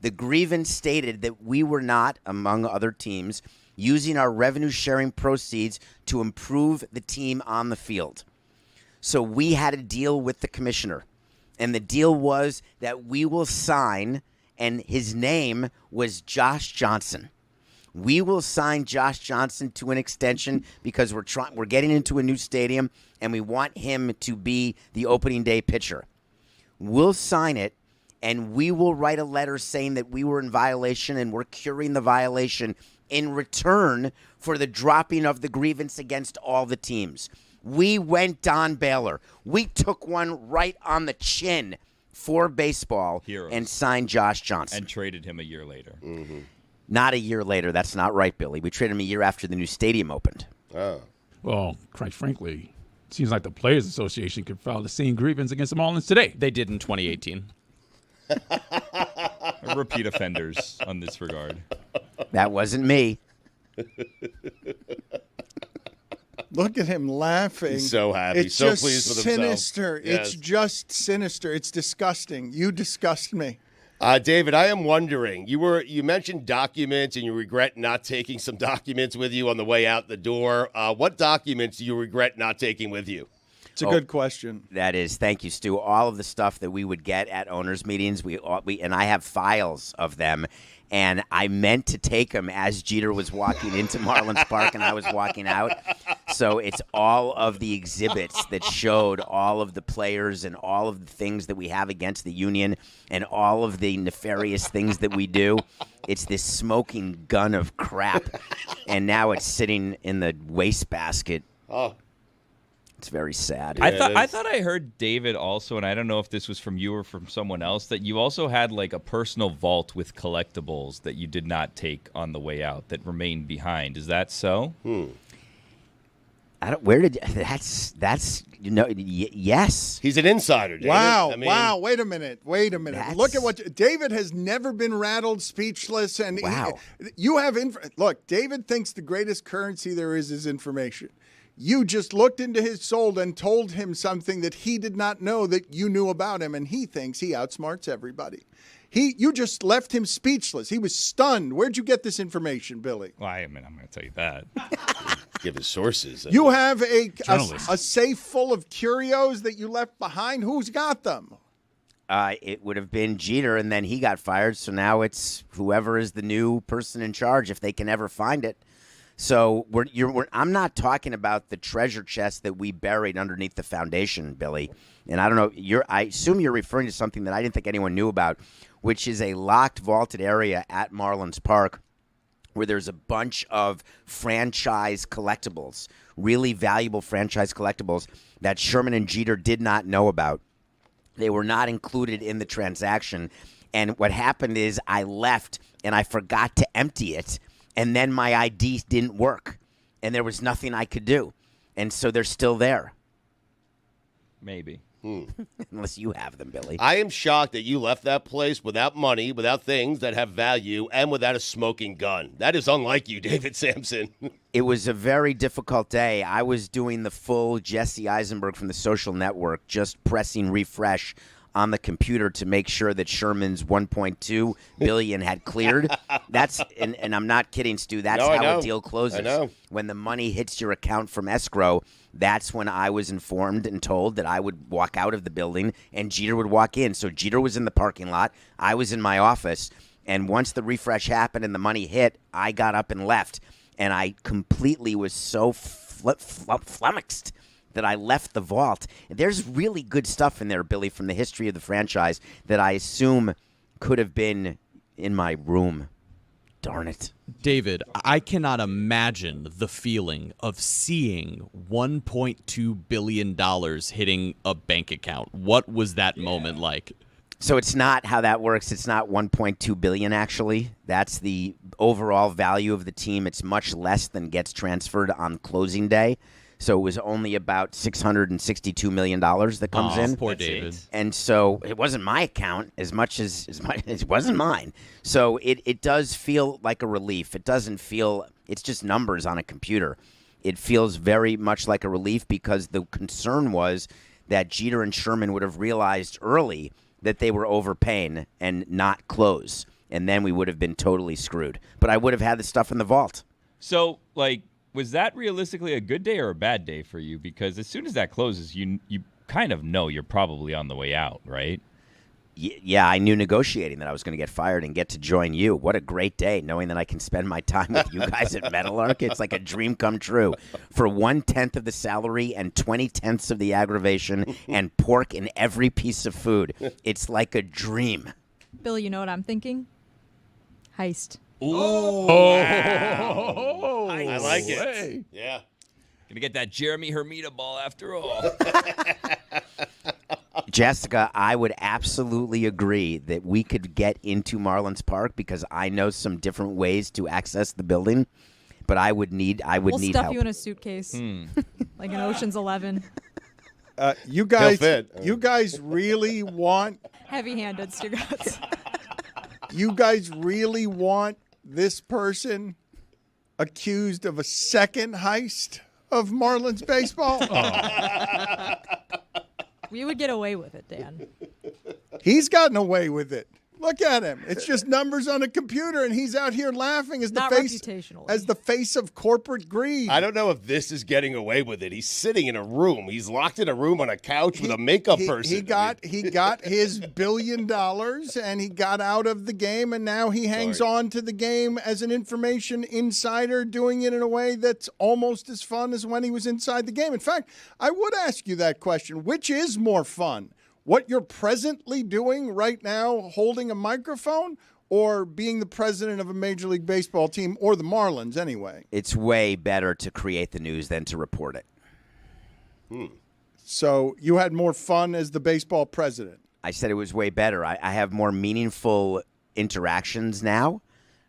Speaker 9: The grievance stated that we were not, among other teams, using our revenue-sharing proceeds to improve the team on the field. So we had a deal with the commissioner, and the deal was that we will sign, and his name was Josh Johnson. We will sign Josh Johnson to an extension because we're getting into a new stadium, and we want him to be the opening day pitcher. We'll sign it, and we will write a letter saying that we were in violation and we're curing the violation in return for the dropping of the grievance against all the teams. We went Don Baylor. We took one right on the chin for baseball and signed Josh Johnson.
Speaker 5: And traded him a year later.
Speaker 4: Mm-hmm.
Speaker 9: Not a year later. That's not right, Billy. We traded him a year after the new stadium opened.
Speaker 4: Oh.
Speaker 1: Well, quite frankly, it seems like the Players Association could file the same grievance against the Marlins today.
Speaker 8: They did in 2018.
Speaker 5: Repeat offenders on this regard.
Speaker 9: That wasn't me.
Speaker 3: Look at him laughing.
Speaker 4: He's so happy.
Speaker 3: It's
Speaker 4: so
Speaker 3: just
Speaker 4: pleased with
Speaker 3: sinister.
Speaker 4: himself. Yes.
Speaker 3: It's just sinister. It's disgusting. You disgust me.
Speaker 4: David, I am wondering, you mentioned documents and you regret not taking some documents with you on the way out the door. What documents do you regret not taking with you?
Speaker 3: It's a good question.
Speaker 9: That is. Thank you, Stu. All of the stuff that we would get at owners' meetings, we and I have files of them, and I meant to take them as Jeter was walking into Marlins Park and I was walking out. So it's all of the exhibits that showed all of the players and all of the things that we have against the union and all of the nefarious things that we do. It's this smoking gun of crap, and now it's sitting in the wastebasket.
Speaker 4: Oh.
Speaker 9: It's very sad.
Speaker 5: Yeah, I thought I heard David also, and I don't know if this was from you or from someone else, that you also had like a personal vault with collectibles that you did not take on the way out that remained behind. Is that so?
Speaker 9: That's yes.
Speaker 4: He's an insider, David.
Speaker 3: Wow. Wait a minute. Look at what David has never been rattled, speechless, and you have look, David thinks the greatest currency there is information. You just looked into his soul and told him something that he did not know that you knew about him, and he thinks he outsmarts everybody. You just left him speechless. He was stunned. Where'd you get this information, Billy?
Speaker 5: Well, I'm going to tell you that.
Speaker 4: Give his sources.
Speaker 3: You have a safe full of curios that you left behind. Who's got them?
Speaker 9: It would have been Jeter, and then he got fired. So now it's whoever is the new person in charge, if they can ever find it. So I'm not talking about the treasure chest that we buried underneath the foundation, Billy. And I don't know. I assume you're referring to something that I didn't think anyone knew about, which is a locked, vaulted area at Marlins Park, where there's a bunch of franchise collectibles, really valuable franchise collectibles that Sherman and Jeter did not know about. They were not included in the transaction. And what happened is I left and I forgot to empty it. And then my ID didn't work, and there was nothing I could do. And so they're still there.
Speaker 5: Maybe.
Speaker 9: Unless you have them, Billy.
Speaker 4: I am shocked that you left that place without money, without things that have value, and without a smoking gun. That is unlike you, David Sampson.
Speaker 9: It was a very difficult day. I was doing the full Jesse Eisenberg from the Social Network, just pressing refresh on the computer to make sure that Sherman's $1.2 billion had cleared. And I'm not kidding, Stu. That's how a deal closes.
Speaker 4: I know.
Speaker 9: When the money hits your account from escrow, that's when I was informed and told that I would walk out of the building and Jeter would walk in. So Jeter was in the parking lot. I was in my office. And once the refresh happened and the money hit, I got up and left. And I completely was so flummoxed that I left the vault. There's really good stuff in there, Billy, from the history of the franchise that I assume could have been in my room. Darn it.
Speaker 8: David, I cannot imagine the feeling of seeing $1.2 billion hitting a bank account. What was that moment like?
Speaker 9: So it's not how that works. It's not $1.2 billion, actually. That's the overall value of the team. It's much less than gets transferred on closing day. So it was only about $662 million that comes in.
Speaker 8: Poor David.
Speaker 9: And so it wasn't my account as much as it wasn't mine. So it does feel like a relief. It doesn't feel – it's just numbers on a computer. It feels very much like a relief because the concern was that Jeter and Sherman would have realized early that they were overpaying and not close. And then we would have been totally screwed. But I would have had the stuff in the vault.
Speaker 5: So, was that realistically a good day or a bad day for you? Because as soon as that closes, you kind of know you're probably on the way out, right?
Speaker 9: Yeah, I knew negotiating that I was going to get fired and get to join you. What a great day, knowing that I can spend my time with you guys at Meadowlark. It's like a dream come true. For 1/10 of the salary and 20/10 of the aggravation and pork in every piece of food, it's like a dream.
Speaker 6: Billy, you know what I'm thinking? Heist.
Speaker 4: Wow. I like it. Hey. Yeah.
Speaker 5: Gonna get that Jeremy Hermida ball after all.
Speaker 9: Jessica, I would absolutely agree that we could get into Marlins Park because I know some different ways to access the building, but I would need help.
Speaker 6: We'll stuff you in a suitcase, like an Ocean's 11.
Speaker 3: You guys really want
Speaker 6: heavy-handed, Stugotz.
Speaker 3: You guys really want this person accused of a second heist of Marlins baseball?
Speaker 6: We would get away with it, Dan.
Speaker 3: He's gotten away with it. Look at him. It's just numbers on a computer, and he's out here laughing as the face of corporate greed.
Speaker 4: I don't know if this is getting away with it. He's sitting in a room. He's locked in a room on a couch with a makeup person.
Speaker 3: He got his $1 billion, and he got out of the game, and now he hangs on to the game as an information insider, doing it in a way that's almost as fun as when he was inside the game. In fact, I would ask you that question. Which is more fun? What you're presently doing right now, holding a microphone, or being the president of a Major League Baseball team, or the Marlins anyway?
Speaker 9: It's way better to create the news than to report it.
Speaker 3: So you had more fun as the baseball president?
Speaker 9: I said it was way better. I have more meaningful interactions now,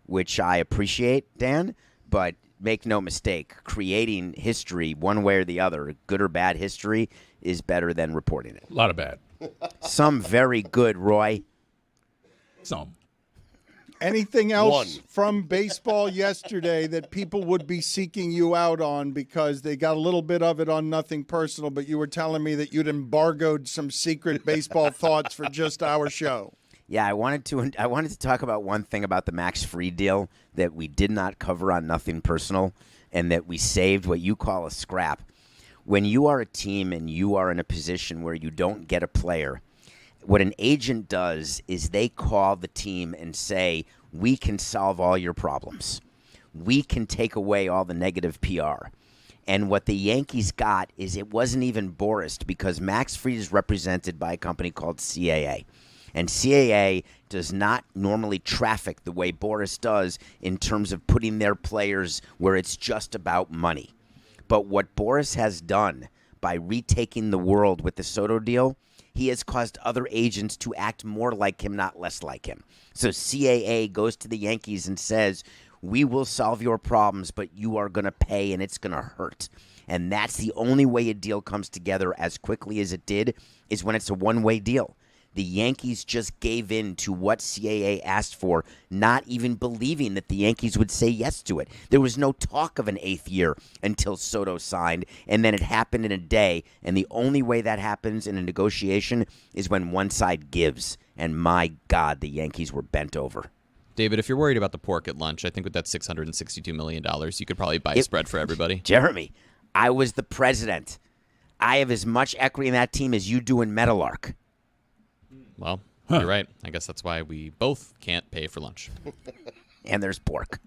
Speaker 9: which I appreciate, Dan, but make no mistake, creating history one way or the other, good or bad history, is better than reporting it.
Speaker 1: A lot of bad.
Speaker 9: Some very good, Roy.
Speaker 1: Some.
Speaker 3: Anything else from baseball yesterday that people would be seeking you out on because they got a little bit of it on Nothing Personal, but you were telling me that you'd embargoed some secret baseball thoughts for just our show?
Speaker 9: Yeah, I wanted to talk about one thing about the Max Fried deal that we did not cover on Nothing Personal, and that we saved what you call a scrap. When you are a team and you are in a position where you don't get a player, what an agent does is they call the team and say, we can solve all your problems. We can take away all the negative PR. And what the Yankees got is it wasn't even Boris, because Max Fried is represented by a company called CAA. And CAA does not normally traffic the way Boris does in terms of putting their players where it's just about money. But what Boris has done by retaking the world with the Soto deal, he has caused other agents to act more like him, not less like him. So CAA goes to the Yankees and says, we will solve your problems, but you are going to pay, and it's going to hurt. And that's the only way a deal comes together as quickly as it did, is when it's a one-way deal. The Yankees just gave in to what CAA asked for, not even believing that the Yankees would say yes to it. There was no talk of an 8th year until Soto signed, and then it happened in a day. And the only way that happens in a negotiation is when one side gives. And my God, the Yankees were bent over.
Speaker 8: David, if you're worried about the pork at lunch, I think with that $662 million, you could probably buy a spread for everybody.
Speaker 9: Jeremy, I was the president. I have as much equity in that team as you do in Meadowlark.
Speaker 8: Well, you're right. I guess that's why we both can't pay for lunch.
Speaker 9: And there's pork.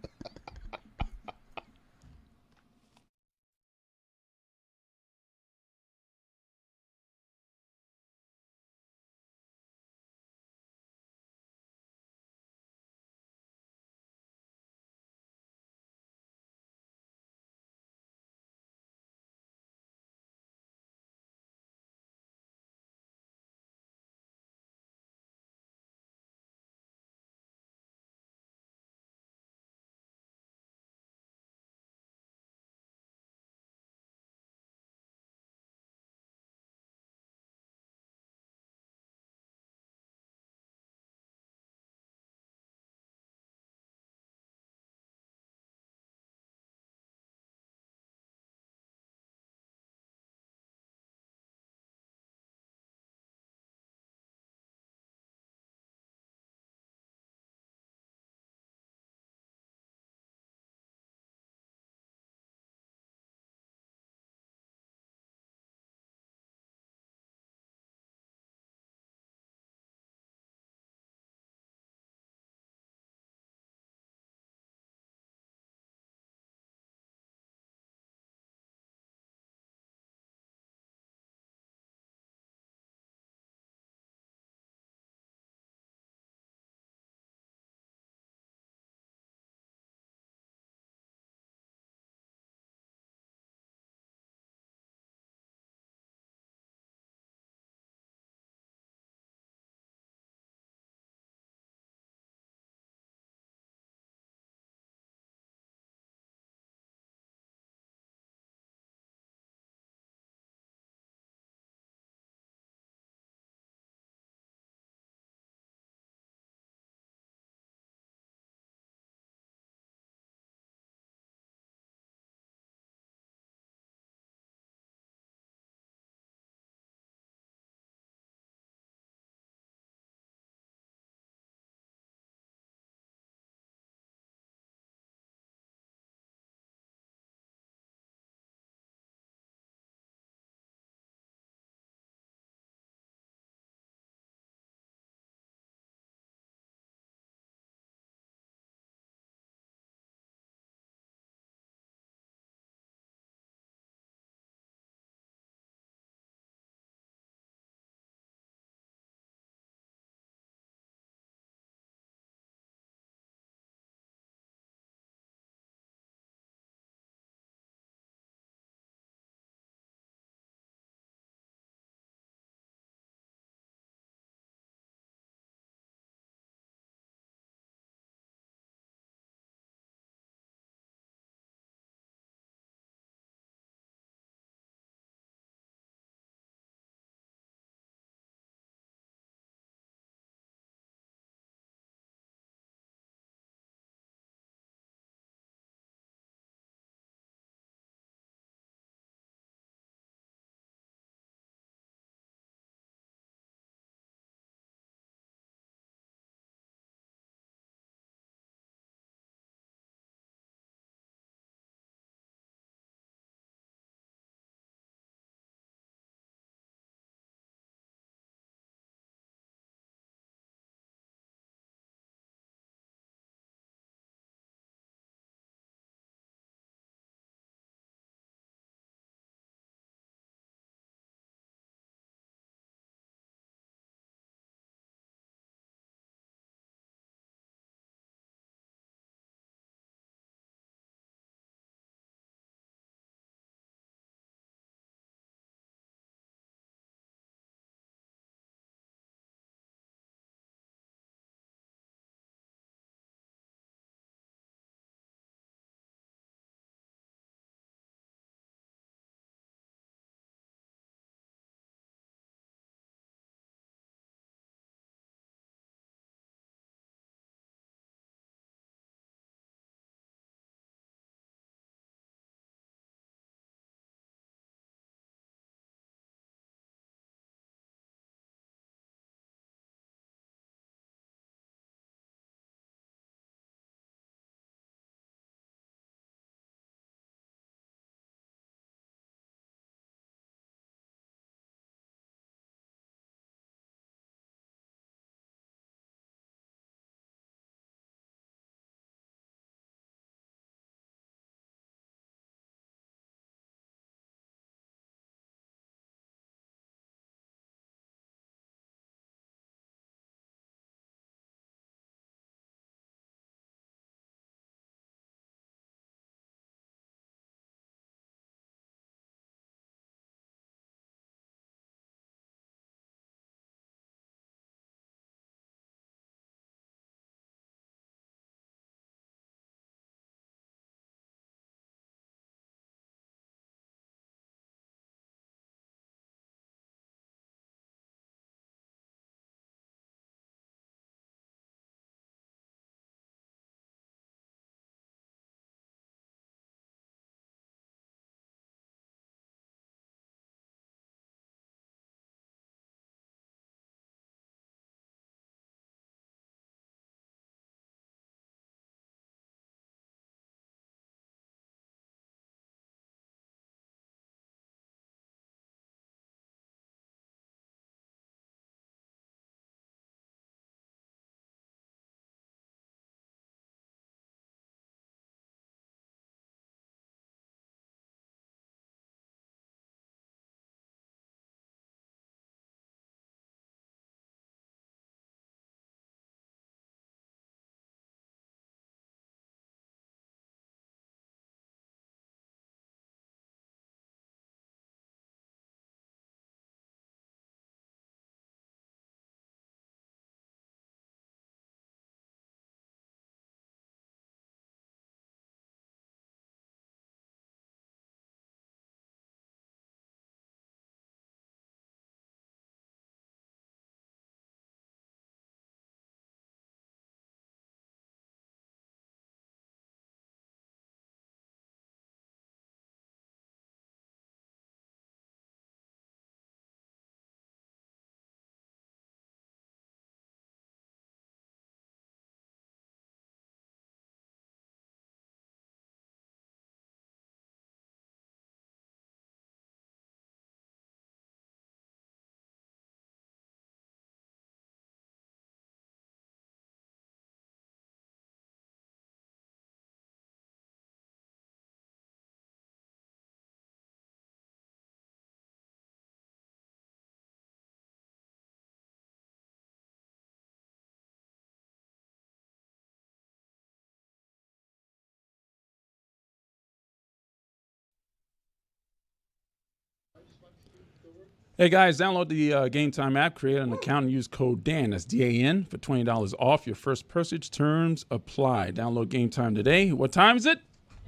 Speaker 1: Hey guys, download the Game Time app, create an account, and use code DAN, that's DAN, for $20 off your first purchase. Terms apply. Download Game Time today. What time is it?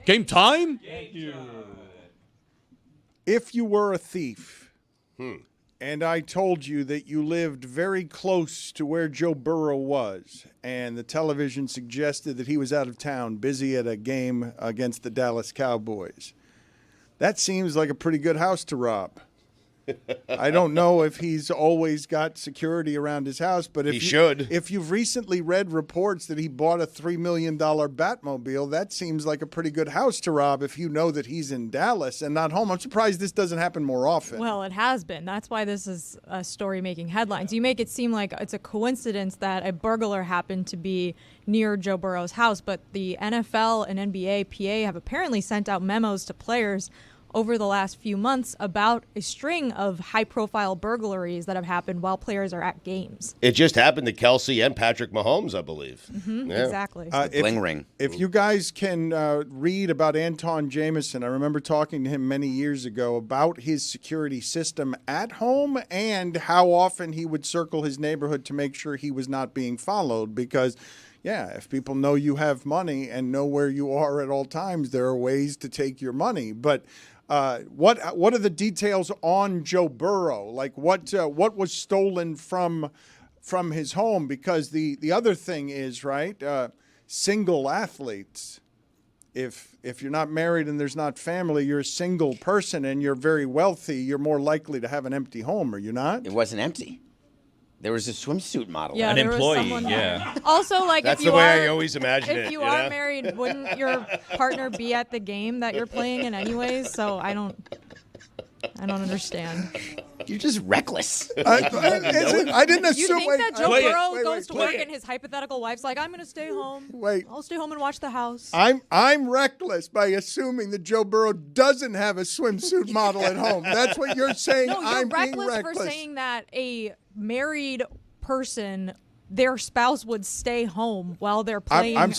Speaker 1: Game time?
Speaker 3: Thank you. If you were a thief, and I told you that you lived very close to where Joe Burrow was, and the television suggested that he was out of town, busy at a game against the Dallas Cowboys, that seems like a pretty good house to rob. I don't know if he's always got security around his house, but if you've recently read reports that he bought a $3 million Batmobile, that seems like a pretty good house to rob if you know that he's in Dallas and not home. I'm surprised this doesn't happen more often.
Speaker 6: Well, it has been. That's why this is a story making headlines. You make it seem like it's a coincidence that a burglar happened to be near Joe Burrow's house, but the NFL and NBA PA have apparently sent out memos to players over the last few months about a string of high-profile burglaries that have happened while players are at games.
Speaker 4: It just happened to Kelsey and Patrick Mahomes, I believe.
Speaker 6: Mm-hmm, yeah. Exactly.
Speaker 9: Bling ring.
Speaker 3: If you guys can read about Anton Jameson, I remember talking to him many years ago about his security system at home and how often he would circle his neighborhood to make sure he was not being followed because if people know you have money and know where you are at all times, there are ways to take your money. But what are the details on Joe Burrow? Like what was stolen from his home? Because the other thing is, right, single athletes. If you're not married and there's not family, you're a single person and you're very wealthy, you're more likely to have an empty home, are you not?
Speaker 9: It wasn't empty. There was a swimsuit model.
Speaker 5: An employee,
Speaker 6: Also, like,
Speaker 4: that's
Speaker 6: if you
Speaker 4: the way
Speaker 6: are,
Speaker 4: I always imagine it.
Speaker 6: If you are married, wouldn't your partner be at the game that you're playing in anyways? So I don't understand.
Speaker 9: You're just reckless.
Speaker 3: I didn't assume.
Speaker 6: You think that Joe Burrow goes to work and his hypothetical wife's like, I'm going to stay home. I'll stay home and watch the house.
Speaker 3: I'm reckless by assuming that Joe Burrow doesn't have a swimsuit model at home. That's what you're saying.
Speaker 6: No, you're reckless for saying that a married person, their spouse would stay home while they're playing.
Speaker 3: I'm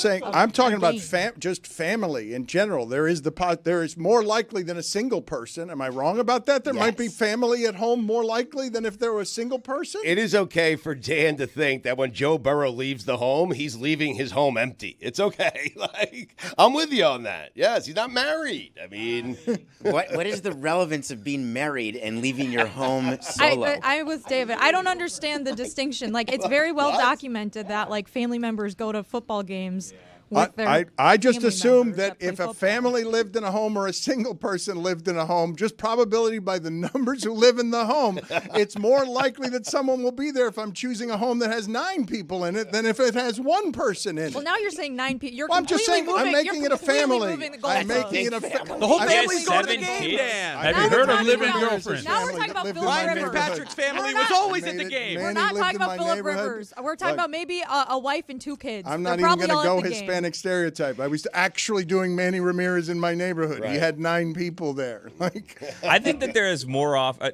Speaker 3: talking about just family in general. There is more likely than a single person. Am I wrong about that? There might be family at home more likely than if there were a single person.
Speaker 4: It is okay for Dan to think that when Joe Burrow leaves the home, he's leaving his home empty. It's okay. Like, I'm with you on that. Yes, he's not married. I mean,
Speaker 9: what is the relevance of being married and leaving your home solo?
Speaker 6: I was David. I don't understand the distinction. Like, it's very well documented that like family members go to football games with their
Speaker 3: I just assumed that if a family lived in a home or a single person lived in a home, just probability by the numbers who live in the home, it's more likely that someone will be there if I'm choosing a home that has 9 people in it than if it has 1 person in it.
Speaker 6: Well, now you're saying 9 people.
Speaker 3: I'm just saying I'm making it a family.
Speaker 6: I'm making
Speaker 3: it a family.
Speaker 8: The whole family's going to the game, Dan.
Speaker 1: Have you heard of living girlfriend?
Speaker 6: Now we're talking about Philip
Speaker 8: Ryan
Speaker 6: Rivers.
Speaker 8: Fitzpatrick's family was always at the game.
Speaker 6: We're not talking about Philip Rivers. We're talking about maybe a wife and 2 kids.
Speaker 3: I'm not even going to go Hispanic stereotype. I was actually doing Manny Ramirez in my neighborhood. Right. He had 9 people there.
Speaker 5: I think that there is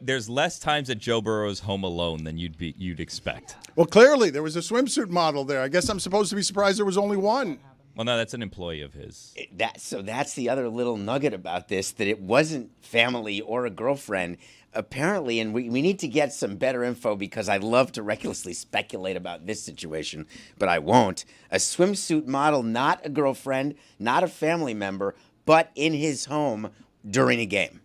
Speaker 5: there's less times at Joe Burrow's home alone than you'd expect.
Speaker 3: Well, clearly there was a swimsuit model there. I guess I'm supposed to be surprised there was only 1.
Speaker 5: Well, no, that's an employee of his.
Speaker 9: So that's the other little nugget about this, that it wasn't family or a girlfriend. Apparently, and we need to get some better info because I love to recklessly speculate about this situation, but I won't. A swimsuit model, not a girlfriend, not a family member, but in his home during a game.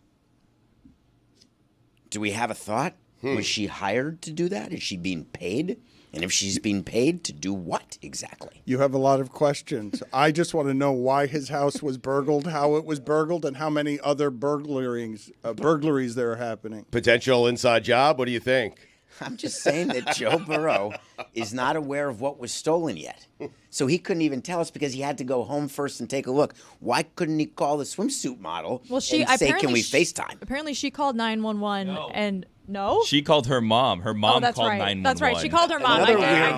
Speaker 9: Do we have a thought? Was she hired to do that? Is she being paid? And if she's being paid, to do what exactly?
Speaker 3: You have a lot of questions. I just want to know why his house was burgled, how it was burgled, and how many other burglaries there are happening.
Speaker 4: Potential inside job? What do you think?
Speaker 9: I'm just saying that Joe Burrow is not aware of what was stolen yet. So he couldn't even tell us because he had to go home first and take a look. Why couldn't he call the swimsuit model and say, can we FaceTime?
Speaker 6: Apparently she called 911 and... No?
Speaker 5: She called her mom. Her mom called 911.
Speaker 6: That's right. She called her mom. I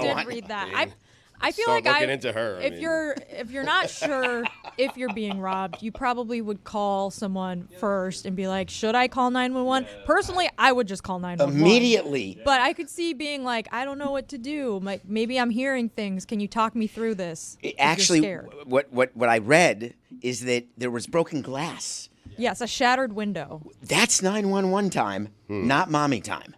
Speaker 6: did read that. I feel like
Speaker 4: into her.
Speaker 6: If you're not sure if you're being robbed, you probably would call someone first and be like, should I call 911? Personally, I would just call 911
Speaker 9: immediately.
Speaker 6: But I could see being like, I don't know what to do. Like, maybe I'm hearing things. Can you talk me through this?
Speaker 9: Actually, what I read is that there was broken glass
Speaker 6: Yes, a shattered window.
Speaker 9: That's 911 time, not mommy time.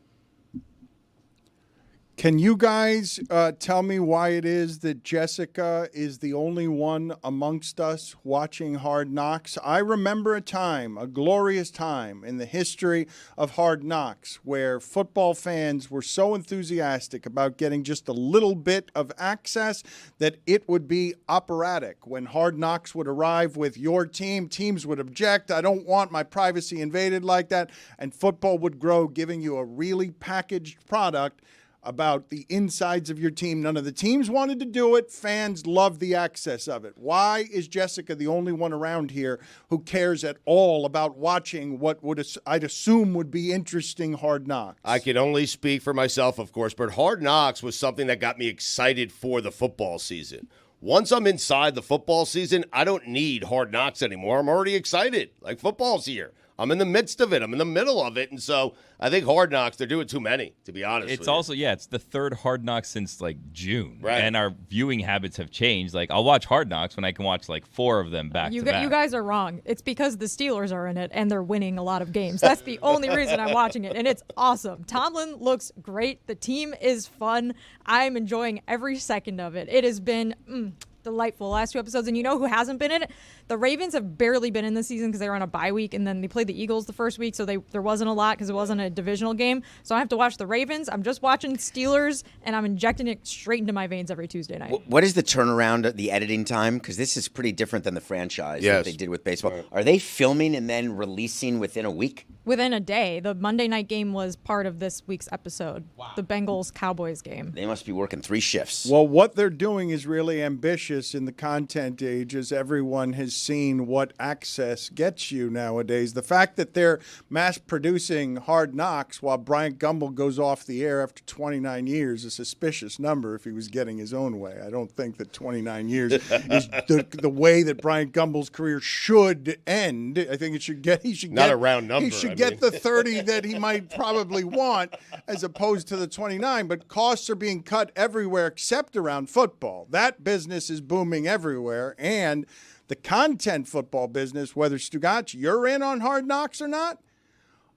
Speaker 3: Can you guys tell me why it is that Jessica is the only one amongst us watching Hard Knocks? I remember a glorious time in the history of Hard Knocks where football fans were so enthusiastic about getting just a little bit of access that it would be operatic. When Hard Knocks would arrive with your team, teams would object. I don't want my privacy invaded like that. And football would grow, giving you a really packaged product about the insides of your team. None of the teams wanted to do it. Fans loved the access of it. Why is Jessica the only one around here who cares at all about watching what I'd assume would be interesting Hard Knocks?
Speaker 4: I can only speak for myself, of course, but Hard Knocks was something that got me excited for the football season. Once I'm inside the football season, I don't need Hard Knocks anymore. I'm already excited. Like, football's here. I'm in the midst of it. I'm in the middle of it. And so I think Hard Knocks, they're doing too many, to be honest with you.
Speaker 5: It's also, it's the third Hard Knocks since, like, June.
Speaker 4: Right.
Speaker 5: And our viewing habits have changed. Like, I'll watch Hard Knocks when I can watch, like, 4 of them back to back.
Speaker 6: You guys are wrong. It's because the Steelers are in it, and they're winning a lot of games. That's the only reason I'm watching it, and it's awesome. Tomlin looks great. The team is fun. I'm enjoying every second of it. It has been delightful last 2 episodes. And you know who hasn't been in it? The Ravens have barely been in the season because they were on a bye week, and then they played the Eagles the first week, so there wasn't a lot because it wasn't a divisional game. So I have to watch the Ravens. I'm just watching Steelers, and I'm injecting it straight into my veins every Tuesday night.
Speaker 9: What is the turnaround, the editing time? Because this is pretty different than the franchise that they did with baseball. Right. Are they filming and then releasing within a week?
Speaker 6: Within a day. The Monday night game was part of this week's episode. Wow. The Bengals-Cowboys game.
Speaker 9: They must be working 3 shifts.
Speaker 3: Well, what they're doing is really ambitious in the content age, as everyone has seen what access gets you nowadays. The fact that they're mass-producing Hard Knocks while Bryant Gumbel goes off the air after 29 years is a suspicious number if he was getting his own way. I don't think that 29 years is the way that Bryant Gumbel's career should end. I think he should get
Speaker 4: a round number.
Speaker 3: He should get the 30 that he might probably want as opposed to the 29. But costs are being cut everywhere except around football. That business is booming everywhere. And the content football business, whether Stugotz, you're in on Hard Knocks or not,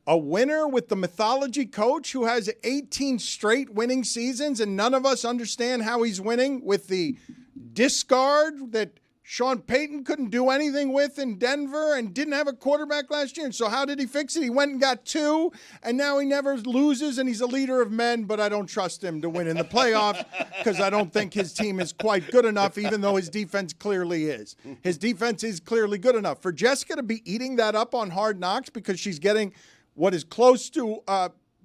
Speaker 3: a winner with the mythology coach who has 18 straight winning seasons and none of us understand how he's winning, with the discard that Sean Payton couldn't do anything with in Denver and didn't have a quarterback last year. And so how did he fix it? He went and got 2, and now he never loses, and he's a leader of men, but I don't trust him to win in the playoffs because I don't think his team is quite good enough, even though his defense clearly is. His defense is clearly good enough. For Jessica to be eating that up on Hard Knocks because she's getting what is close to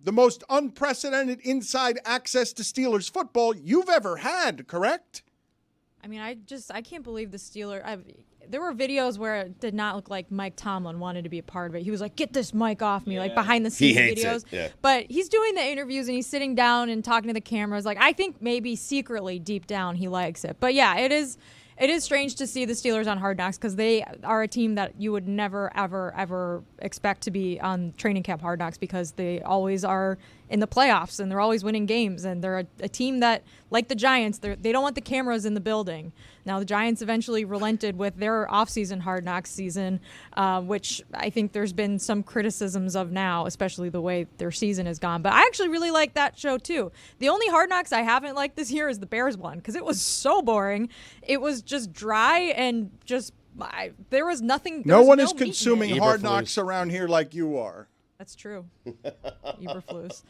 Speaker 3: the most unprecedented inside access to Steelers football you've ever had, correct?
Speaker 6: I mean, I can't believe the Steelers. There were videos where it did not look like Mike Tomlin wanted to be a part of it. He was like, "Get this mic off me!" Like behind the scenes videos.
Speaker 4: Yeah.
Speaker 6: But he's doing the interviews and he's sitting down and talking to the cameras. Like, I think maybe secretly deep down he likes it. But yeah, it is strange to see the Steelers on Hard Knocks because they are a team that you would never, ever, ever expect to be on training camp Hard Knocks because they always are in the playoffs and they're always winning games. And they're a team that, like the Giants, they don't want the cameras in the building. Now, the Giants eventually relented with their offseason Hard Knocks season, which I think there's been some criticisms of now, especially the way their season has gone. But I actually really like that show, too. The only Hard Knocks I haven't liked this year is the Bears one because it was so boring. It was just dry and just there was nothing.
Speaker 3: No one is consuming Hard Knocks around here like you are.
Speaker 6: That's true. Eberflus.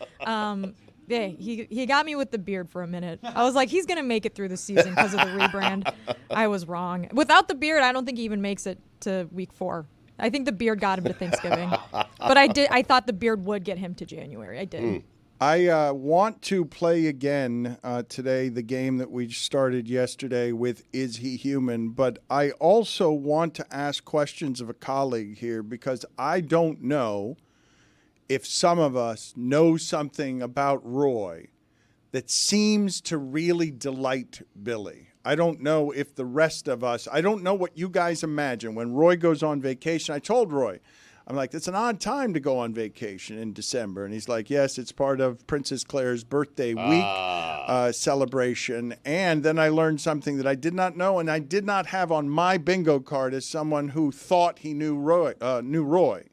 Speaker 6: Yeah, he got me with the beard for a minute. I was like, he's going to make it through the season because of the rebrand. I was wrong. Without the beard, I don't think he even makes it to week 4. I think the beard got him to Thanksgiving. But I thought the beard would get him to January. I did.
Speaker 3: I want to play again today the game that we started yesterday with Is He Human? But I also want to ask questions of a colleague here because I don't know if some of us know something about Roy that seems to really delight Billy. I don't know if the rest of us, I don't know what you guys imagine. When Roy goes on vacation, I told Roy, I'm like, it's an odd time to go on vacation in December. And he's like, yes, it's part of Princess Claire's birthday week celebration. And then I learned something that I did not know and I did not have on my bingo card as someone who thought he knew Roy.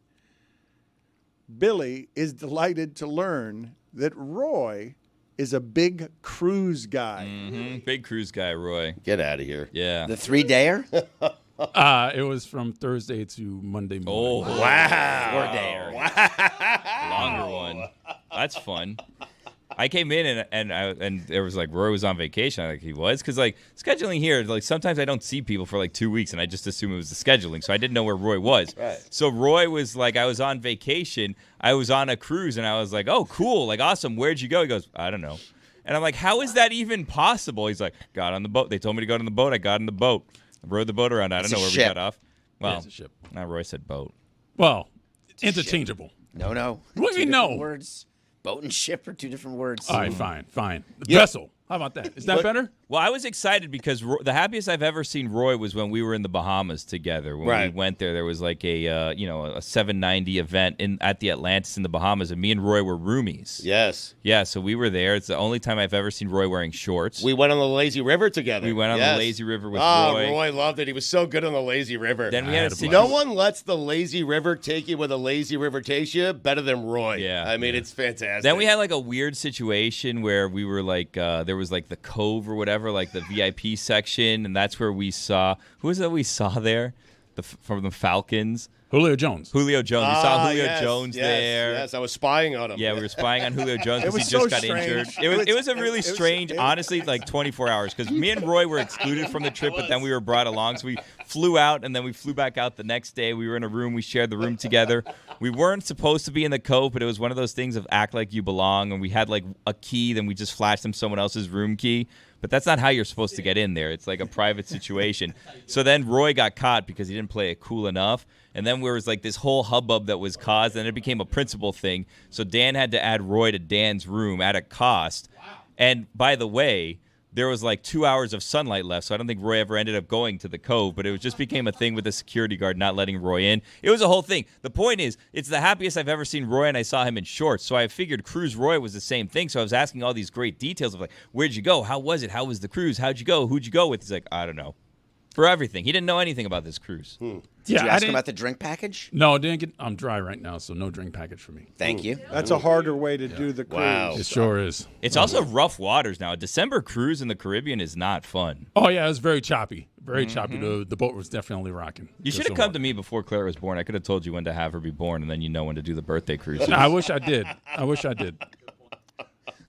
Speaker 3: Billy is delighted to learn that Roy is a big cruise guy.
Speaker 5: Mm-hmm. Big cruise guy, Roy.
Speaker 4: Get out of here.
Speaker 5: Yeah.
Speaker 9: The 3-dayer?
Speaker 1: It was from Thursday to Monday morning.
Speaker 5: Oh,
Speaker 4: wow.
Speaker 5: 4-dayer.
Speaker 4: Wow.
Speaker 5: Longer one. That's fun. I came in and there was like Roy was on vacation. I like he was because like scheduling here, like sometimes I don't see people for like 2 weeks and I just assume it was the scheduling, so I didn't know where Roy was.
Speaker 4: Right.
Speaker 5: So Roy was like, I was on vacation, I was on a cruise, and I was like, oh cool, like awesome. Where'd you go? He goes, I don't know. And I'm like, how is that even possible? He's like, got on the boat. They told me to go on the boat. I got on the boat. I rode the boat around. I don't know where we got off. Well,
Speaker 1: it's a ship.
Speaker 5: Now Roy said boat.
Speaker 1: Well, interchangeable.
Speaker 9: No.
Speaker 1: What do you
Speaker 9: Two
Speaker 1: know?
Speaker 9: different words. Boat and ship are two different words.
Speaker 1: All right, fine. Vessel. How about that? Is that better?
Speaker 5: Well, I was excited because the happiest I've ever seen Roy was when we were in the Bahamas together. When we went there was like a 790 event at the Atlantis in the Bahamas, and me and Roy were roomies.
Speaker 4: Yes.
Speaker 5: Yeah, so we were there. It's the only time I've ever seen Roy wearing shorts.
Speaker 4: We went on the lazy river together.
Speaker 5: We went on the lazy river with Roy.
Speaker 4: Roy loved it. He was so good on the lazy river.
Speaker 5: Then we had a
Speaker 4: No one lets the lazy river take you where the lazy river takes you better than Roy.
Speaker 5: Yeah.
Speaker 4: I mean, it's fantastic.
Speaker 5: Then we had like a weird situation where we were like, there was like the Cove or whatever, like the VIP section, and that's where we saw, who was that we saw there? From the Falcons.
Speaker 1: Julio Jones.
Speaker 5: We saw Julio Jones there.
Speaker 4: Yes, I was spying on him.
Speaker 5: Yeah, we were spying on Julio Jones because he just
Speaker 3: so
Speaker 5: got
Speaker 3: strange.
Speaker 5: injured. It was a really strange, honestly, like 24 hours because me and Roy were excluded from the trip, but then we were brought along. So we flew out, and then we flew back out the next day. We were in a room. We shared the room together. We weren't supposed to be in the Cove, but it was one of those things of act like you belong, and we had like a key. Then we just flashed him someone else's room key. But that's not how you're supposed to get in there. It's like a private situation. So then Roy got caught because he didn't play it cool enough. And then there was like this whole hubbub that was caused, and it became a principal thing. So Dan had to add Roy to Dan's room at a cost. And by the way, there was like 2 hours of sunlight left, so I don't think Roy ever ended up going to the Cove, but it just became a thing with the security guard not letting Roy in. It was a whole thing. The point is, it's the happiest I've ever seen Roy, and I saw him in shorts, so I figured Cruise Roy was the same thing, so I was asking all these great details of like, where'd you go? How was it? How was the cruise? How'd you go? Who'd you go with? He's like, I don't know. For everything. He didn't know anything about this cruise.
Speaker 9: Did you ask him about the drink package?
Speaker 1: No, I didn't get. I'm dry right now, so no drink package for me.
Speaker 9: Thank you.
Speaker 3: That's a harder way to do the cruise.
Speaker 4: Wow.
Speaker 1: It sure is.
Speaker 5: It's also rough waters now. A December cruise in the Caribbean is not fun.
Speaker 1: Oh, yeah, it was very choppy. Very choppy. The boat was definitely rocking.
Speaker 5: You should have come to me before Claire was born. I could have told you when to have her be born, and then you know when to do the birthday cruise.
Speaker 1: I wish I did.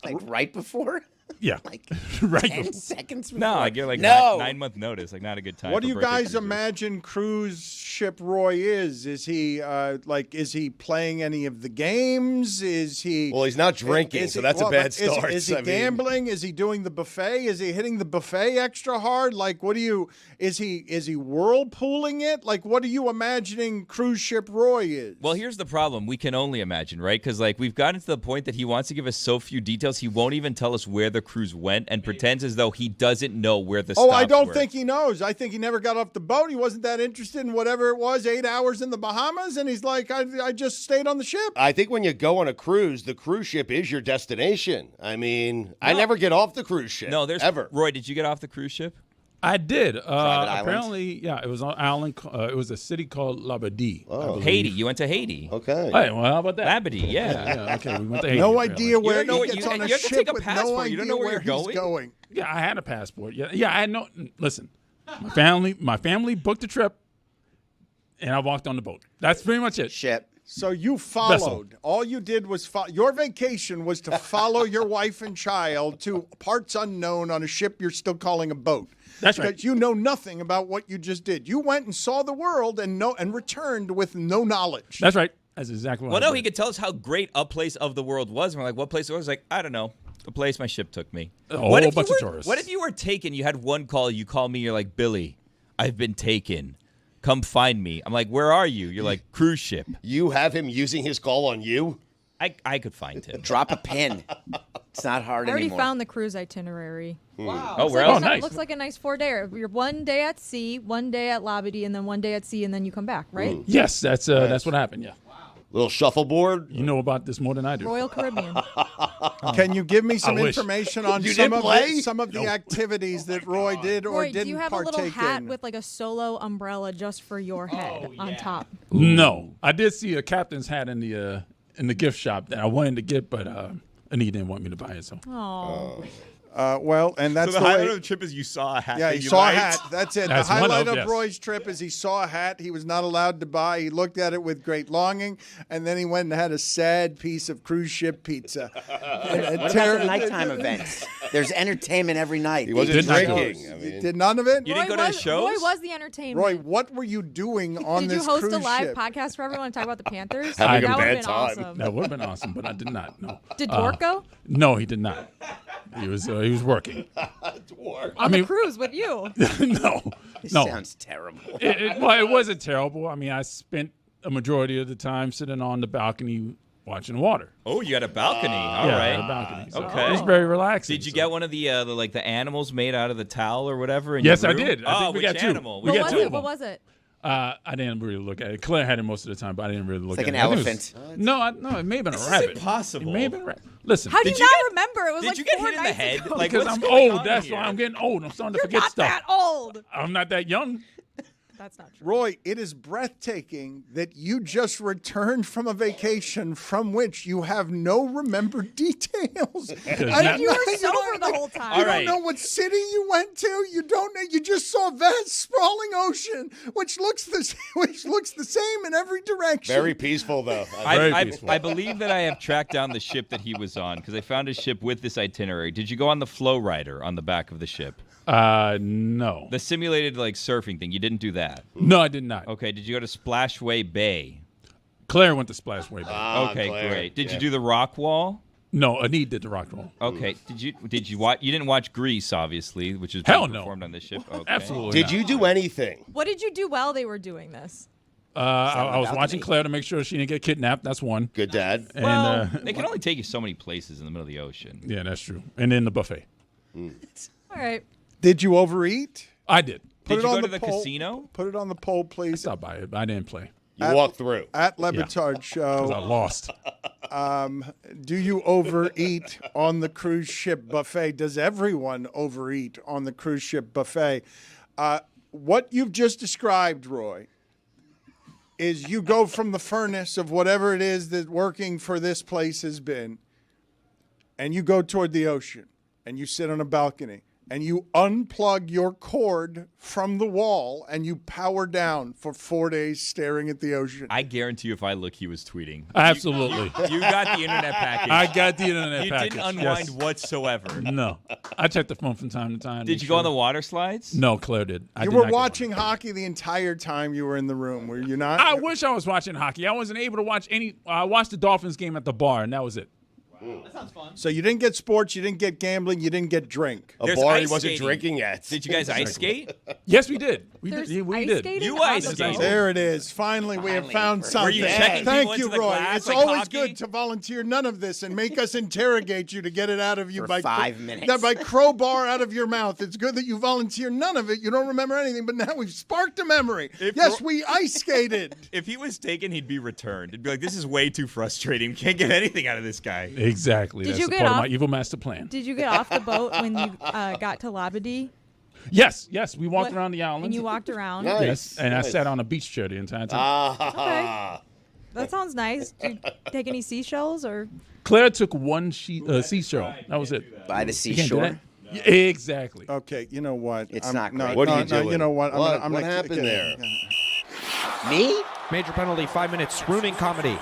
Speaker 9: Like right before?
Speaker 1: Yeah.
Speaker 9: Like
Speaker 1: right
Speaker 9: 10
Speaker 1: before.
Speaker 9: seconds before?
Speaker 5: No, I get like
Speaker 9: no.
Speaker 5: 9-month notice. Like, not a good time.
Speaker 3: What
Speaker 5: for
Speaker 3: do you
Speaker 5: birthday
Speaker 3: guys
Speaker 5: cruises.
Speaker 3: imagine cruise ship Roy is? Is he is he playing any of the games? Is he?
Speaker 4: Well, he's not drinking, so that's a bad start.
Speaker 3: Is he gambling? Is he doing the buffet? Is he hitting the buffet extra hard? Like, what do you? Is he whirlpooling it? Like, what are you imagining cruise ship Roy is?
Speaker 5: Well, here's the problem. We can only imagine, right? Because like we've gotten to the point that he wants to give us so few details, he won't even tell us where the cruise went and pretends as though he doesn't know where the stops
Speaker 3: I don't
Speaker 5: were.
Speaker 3: think he knows. I think he never got off the boat. He wasn't that interested in whatever it was, 8 hours in the Bahamas, and he's like, I just stayed on the ship.
Speaker 4: I think when you go on a cruise, the cruise ship is your destination. I mean, I never get off the cruise ship.
Speaker 5: No, there's
Speaker 4: ever.
Speaker 5: Roy, did you get off the cruise ship?
Speaker 1: I did.
Speaker 9: island?
Speaker 1: Apparently, yeah, it was on island. It was a city called Labadee.
Speaker 4: Oh.
Speaker 5: Haiti. You went to Haiti.
Speaker 4: Okay.
Speaker 1: Hey, well, how about that?
Speaker 5: Labadee, yeah.
Speaker 1: Yeah, okay, we went to Haiti.
Speaker 3: No
Speaker 1: apparently.
Speaker 3: idea where
Speaker 5: know
Speaker 3: he
Speaker 5: what
Speaker 3: gets
Speaker 5: you-
Speaker 3: on a
Speaker 5: you have to
Speaker 3: ship
Speaker 5: take a
Speaker 3: with no
Speaker 5: passport.
Speaker 3: idea
Speaker 5: You don't know where you're
Speaker 3: he's going.
Speaker 1: Yeah, I had a passport. Yeah, I had no. Listen, my family booked a trip, and I walked on the boat. That's pretty much it.
Speaker 9: Ship.
Speaker 3: So you followed. All you did was your vacation was to follow your wife and child to parts unknown on a ship you're still calling a boat.
Speaker 1: That's right.
Speaker 3: Because you know nothing about what you just did. You went and saw the world and returned with no knowledge.
Speaker 1: That's right. That's exactly what.
Speaker 5: Well,
Speaker 1: I
Speaker 5: no,
Speaker 1: did.
Speaker 5: he could tell us how great a place of the world was. And we're like, what place it was? Like, I don't know. The place my ship took me.
Speaker 1: A whole bunch of tourists.
Speaker 5: What if you were taken? You had one call. You call me. You're like, Billy, I've been taken. Come find me. I'm like, where are you? You're like, cruise ship.
Speaker 4: You have him using his call on you?
Speaker 5: I could find him.
Speaker 9: Drop a pin. It's not hard
Speaker 6: I already
Speaker 9: anymore.
Speaker 6: found the cruise itinerary.
Speaker 5: Wow. Oh,
Speaker 6: where
Speaker 5: else?
Speaker 6: else?
Speaker 1: Nice.
Speaker 6: Looks like a nice 4-day. You're 1 day at sea, 1 day at Labadee, and then 1 day at sea, and then you come back, right?
Speaker 1: Yes, that's what happened. Yeah.
Speaker 4: Little shuffleboard.
Speaker 1: You know about this more than I do.
Speaker 6: Royal Caribbean.
Speaker 3: Can you give me some
Speaker 1: I wish.
Speaker 3: information on
Speaker 4: You
Speaker 3: some
Speaker 4: didn't
Speaker 3: of
Speaker 4: play?
Speaker 3: the activities that Roy did or
Speaker 6: Roy,
Speaker 3: didn't
Speaker 6: do you have a little
Speaker 3: partake
Speaker 6: hat
Speaker 3: in?
Speaker 6: with like a solo umbrella just for your head on top?
Speaker 1: No, I did see a captain's hat in the gift shop that I wanted to get, but Anita didn't want me to buy it. So
Speaker 6: Oh.
Speaker 3: Well, and that's
Speaker 11: So the
Speaker 3: the
Speaker 11: highlight
Speaker 3: way.
Speaker 11: of the trip is you saw a hat.
Speaker 3: Yeah,
Speaker 11: that
Speaker 3: he
Speaker 11: you
Speaker 3: saw a
Speaker 11: liked?
Speaker 3: hat. That's it.
Speaker 1: That's
Speaker 3: the
Speaker 1: one
Speaker 3: highlight
Speaker 1: of,
Speaker 3: of
Speaker 1: yes.
Speaker 3: Roy's trip is he saw a hat he was not allowed to buy. He looked at it with great longing, and then he went and had a sad piece of cruise ship pizza.
Speaker 9: What about the nighttime events? There's entertainment every night.
Speaker 4: He wasn't drinking. I
Speaker 3: You
Speaker 4: mean,
Speaker 3: did none of it?
Speaker 5: You didn't go to the shows?
Speaker 6: Roy was the entertainment.
Speaker 3: Roy, what were you doing on
Speaker 6: Did
Speaker 3: this
Speaker 6: you host
Speaker 3: cruise
Speaker 6: a live
Speaker 3: ship?
Speaker 6: podcast for everyone and talk about the Panthers?
Speaker 4: Having a
Speaker 6: that would
Speaker 4: bad
Speaker 6: have been
Speaker 4: time.
Speaker 6: awesome.
Speaker 1: that would have been awesome, but I did not. No.
Speaker 6: Did Dork go?
Speaker 1: No, he did not. He was working.
Speaker 6: On the cruise with you?
Speaker 1: No.
Speaker 9: This
Speaker 1: No.
Speaker 9: sounds terrible.
Speaker 1: Well, it wasn't terrible. I mean, I spent a majority of the time sitting on the balcony watching water.
Speaker 5: Oh, you got a balcony. All right.
Speaker 1: The balcony. So
Speaker 5: Okay.
Speaker 1: It was very relaxing.
Speaker 5: Did you get one of the animals made out of the towel or whatever? in
Speaker 1: Yes,
Speaker 5: your
Speaker 1: I
Speaker 5: room?
Speaker 1: did. I think we
Speaker 5: which
Speaker 1: got two.
Speaker 5: animal?
Speaker 1: We
Speaker 6: What
Speaker 1: got
Speaker 6: was
Speaker 1: two
Speaker 6: it?
Speaker 1: of
Speaker 6: What
Speaker 1: them.
Speaker 6: was it?
Speaker 1: I didn't really look at it. Claire had it most of the time, but I didn't really look
Speaker 9: like
Speaker 1: at
Speaker 9: an
Speaker 1: it. I think it
Speaker 9: elephant.
Speaker 1: was- no, it may have been a rabbit.
Speaker 5: impossible.
Speaker 1: It may have been a rabbit. Listen,
Speaker 6: How do
Speaker 5: Did
Speaker 6: you
Speaker 5: you
Speaker 6: not
Speaker 5: get-
Speaker 6: remember? It was
Speaker 5: Did
Speaker 6: like
Speaker 5: you get
Speaker 6: 4
Speaker 5: hit in the
Speaker 6: nights
Speaker 5: head?
Speaker 6: ago.
Speaker 5: Like,
Speaker 1: because
Speaker 5: what's
Speaker 1: I'm
Speaker 5: going
Speaker 1: old.
Speaker 5: on
Speaker 1: That's
Speaker 5: here?
Speaker 1: why I'm getting old. I'm starting to
Speaker 6: You're
Speaker 1: forget
Speaker 6: not
Speaker 1: stuff.
Speaker 6: that old.
Speaker 1: I'm not that young.
Speaker 6: That's not true.
Speaker 3: Roy, it is breathtaking that you just returned from a vacation from which you have no remembered details.
Speaker 1: now-
Speaker 6: You were sober the whole time.
Speaker 3: You
Speaker 5: All right.
Speaker 3: don't know what city you went to. You don't know. You just saw a vast, sprawling ocean, which looks the same in every direction.
Speaker 4: very peaceful though.
Speaker 1: Very
Speaker 5: I
Speaker 1: peaceful.
Speaker 5: believe that I have tracked down the ship that he was on because I found a ship with this itinerary. Did you go on the flow rider on the back of the ship?
Speaker 1: No.
Speaker 5: The simulated surfing thing. You didn't do that.
Speaker 1: No, I did not.
Speaker 5: Okay. Did you go to Splashway Bay?
Speaker 1: Claire went to Splashway Bay.
Speaker 5: Okay,
Speaker 4: Claire.
Speaker 5: great. Did
Speaker 4: Yeah.
Speaker 5: you do the rock wall?
Speaker 1: No, Anita did the rock roll.
Speaker 5: Okay. Did you watch? You didn't watch Grease, obviously, which is
Speaker 1: Hell
Speaker 5: being
Speaker 1: no.
Speaker 5: performed on this ship. Okay.
Speaker 1: Absolutely.
Speaker 4: Did
Speaker 1: not.
Speaker 4: you do anything?
Speaker 6: What did you do while they were doing this?
Speaker 1: I was
Speaker 9: balcony.
Speaker 1: watching Claire to make sure she didn't get kidnapped. That's one.
Speaker 4: Good dad.
Speaker 1: And
Speaker 5: Well, they can only take you so many places in the middle of the ocean.
Speaker 1: yeah, that's true. And then the buffet.
Speaker 6: All right.
Speaker 3: Did you overeat?
Speaker 1: I did.
Speaker 5: Did
Speaker 3: it
Speaker 5: you
Speaker 3: on
Speaker 5: go to
Speaker 3: the
Speaker 5: the
Speaker 3: poll.
Speaker 5: casino?
Speaker 3: Put it on the poll,
Speaker 1: I
Speaker 3: please.
Speaker 1: stopped by it, but I didn't play
Speaker 4: You walked through.
Speaker 3: At Le Batard
Speaker 1: because I
Speaker 3: Show,
Speaker 1: lost.
Speaker 3: do you overeat on the cruise ship buffet? Does everyone overeat on the cruise ship buffet? What you've just described, Roy, is you go from the furnace of whatever it is that working for this place has been, and you go toward the ocean, and you sit on a balcony, and you unplug your cord from the wall, and you power down for 4 days staring at the ocean.
Speaker 5: I guarantee you, if I look, he was tweeting.
Speaker 1: Absolutely.
Speaker 5: You got the internet package.
Speaker 1: I got the internet
Speaker 5: You
Speaker 1: package.
Speaker 5: didn't unwind
Speaker 1: yes.
Speaker 5: whatsoever.
Speaker 1: No. I checked the phone from time to time.
Speaker 5: Did you go on the water slides?
Speaker 1: No, Claire did. I
Speaker 3: You
Speaker 1: did
Speaker 3: were
Speaker 1: not go on
Speaker 3: watching hockey the entire time you were in the room, were you not?
Speaker 1: I wish I was watching hockey. I wasn't able to watch any. I watched the Dolphins game at the bar, and that was it.
Speaker 3: So you didn't get sports, you didn't get gambling, you didn't get drink.
Speaker 4: A
Speaker 5: There's
Speaker 4: bar he
Speaker 5: ice
Speaker 4: wasn't
Speaker 5: skating.
Speaker 4: drinking yet.
Speaker 5: Did you guys ice skate?
Speaker 1: Yes, we did. We
Speaker 6: There's
Speaker 1: did. We
Speaker 6: ice
Speaker 1: did.
Speaker 6: skating
Speaker 5: You
Speaker 6: on
Speaker 5: ice
Speaker 6: the
Speaker 5: skated.
Speaker 6: boat?
Speaker 3: There it is. Finally, we have found something.
Speaker 5: Were you checking
Speaker 3: Thank
Speaker 5: people
Speaker 3: you,
Speaker 5: into the
Speaker 3: Roy.
Speaker 5: glass
Speaker 3: It's
Speaker 5: like
Speaker 3: always
Speaker 5: hockey?
Speaker 3: good to volunteer none of this and make us interrogate you to get it out of you
Speaker 9: For
Speaker 3: by
Speaker 9: 5 minutes.
Speaker 3: By crowbar out of your mouth. It's good that you volunteer none of it. You don't remember anything, but now we've sparked a memory. Yes, we ice skated.
Speaker 5: If he was taken, he'd be returned. It'd be like, this is way too frustrating. We can't get anything out of this guy.
Speaker 1: Exactly.
Speaker 6: Did
Speaker 1: That's
Speaker 6: you
Speaker 1: the
Speaker 6: get
Speaker 1: part of
Speaker 6: off-
Speaker 1: my evil master plan.
Speaker 6: Did you get off the boat when you got to Labadee?
Speaker 1: Yes. We walked
Speaker 6: What-
Speaker 1: around the island.
Speaker 6: And you walked around?
Speaker 4: Nice.
Speaker 1: Yes. And I
Speaker 4: Nice.
Speaker 1: sat on a beach chair the entire time.
Speaker 6: Okay. That sounds nice. Did you take any seashells or?
Speaker 1: Claire took one seashell. That was it.
Speaker 9: By the
Speaker 1: You can't do
Speaker 9: seashore.
Speaker 1: that? Yeah, exactly.
Speaker 3: Okay, you know what?
Speaker 9: It's not
Speaker 3: no,
Speaker 9: great.
Speaker 4: What are
Speaker 3: no,
Speaker 4: you
Speaker 3: no,
Speaker 4: doing?
Speaker 3: You know what?
Speaker 4: What?
Speaker 3: I'm
Speaker 4: What
Speaker 3: gonna-
Speaker 4: happened there?
Speaker 9: Me?
Speaker 12: Major penalty, 5 minutes, swooning comedy.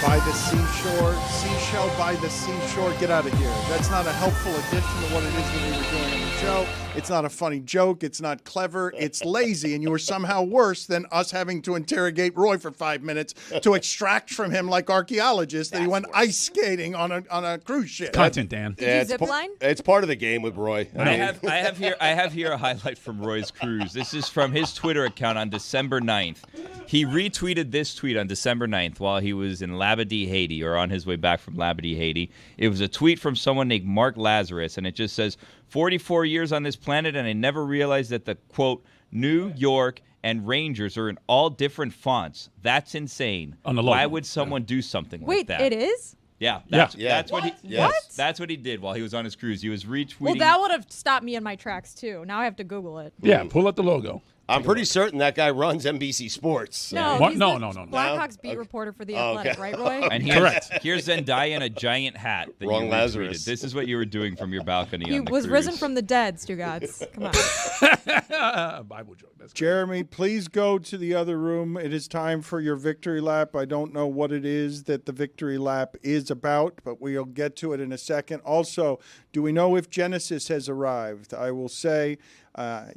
Speaker 3: By the seashore, seashell by the seashore. Get out of here. That's not a helpful addition to what it is that we were doing on the show. It's not a funny joke. It's not clever. It's lazy. And you were somehow worse than us having to interrogate Roy for 5 minutes to extract from him, like archaeologists, that he went ice skating on a cruise ship.
Speaker 1: Content, Dan.
Speaker 6: Did you zip line?
Speaker 4: It's part of the game with Roy.
Speaker 5: I have here a highlight from Roy's cruise. This is from his Twitter account on December 9th. He retweeted this tweet on December 9th while he was in Labadee, Haiti, or on his way back from Labadee, Haiti. It was a tweet from someone named Mark Lazarus, and it just says, 44 years on this planet, and I never realized that the, quote, New York and Rangers are in all different fonts. That's insane.
Speaker 1: On the logo.
Speaker 5: Why would someone do something like that?
Speaker 6: Wait, it is?
Speaker 5: Yeah, that's
Speaker 6: what?
Speaker 5: what he.
Speaker 6: Yes.
Speaker 5: What? That's what he did while he was on his cruise. He was retweeting.
Speaker 6: Well, that would have stopped me in my tracks too. Now I have to Google it.
Speaker 1: Yeah, pull up the logo.
Speaker 4: I'm pretty certain that guy runs NBC Sports.
Speaker 6: No,
Speaker 1: What?
Speaker 6: he's
Speaker 1: No.
Speaker 6: the Blackhawks beat reporter for The Athletic, right, Roy?
Speaker 5: And here's Zendaya in a giant hat. That
Speaker 4: Wrong
Speaker 5: you
Speaker 4: Lazarus.
Speaker 5: retweeted. This is what you were doing from your balcony.
Speaker 6: He
Speaker 5: on the
Speaker 6: was
Speaker 5: cruise.
Speaker 6: risen from the dead, Stugotz. Come on.
Speaker 1: Bible joke. That's great.
Speaker 3: Jeremy, please go to the other room. It is time for your victory lap. I don't know what it is that the victory lap is about, but we'll get to it in a second. Also, do we know if Genesis has arrived? I will say,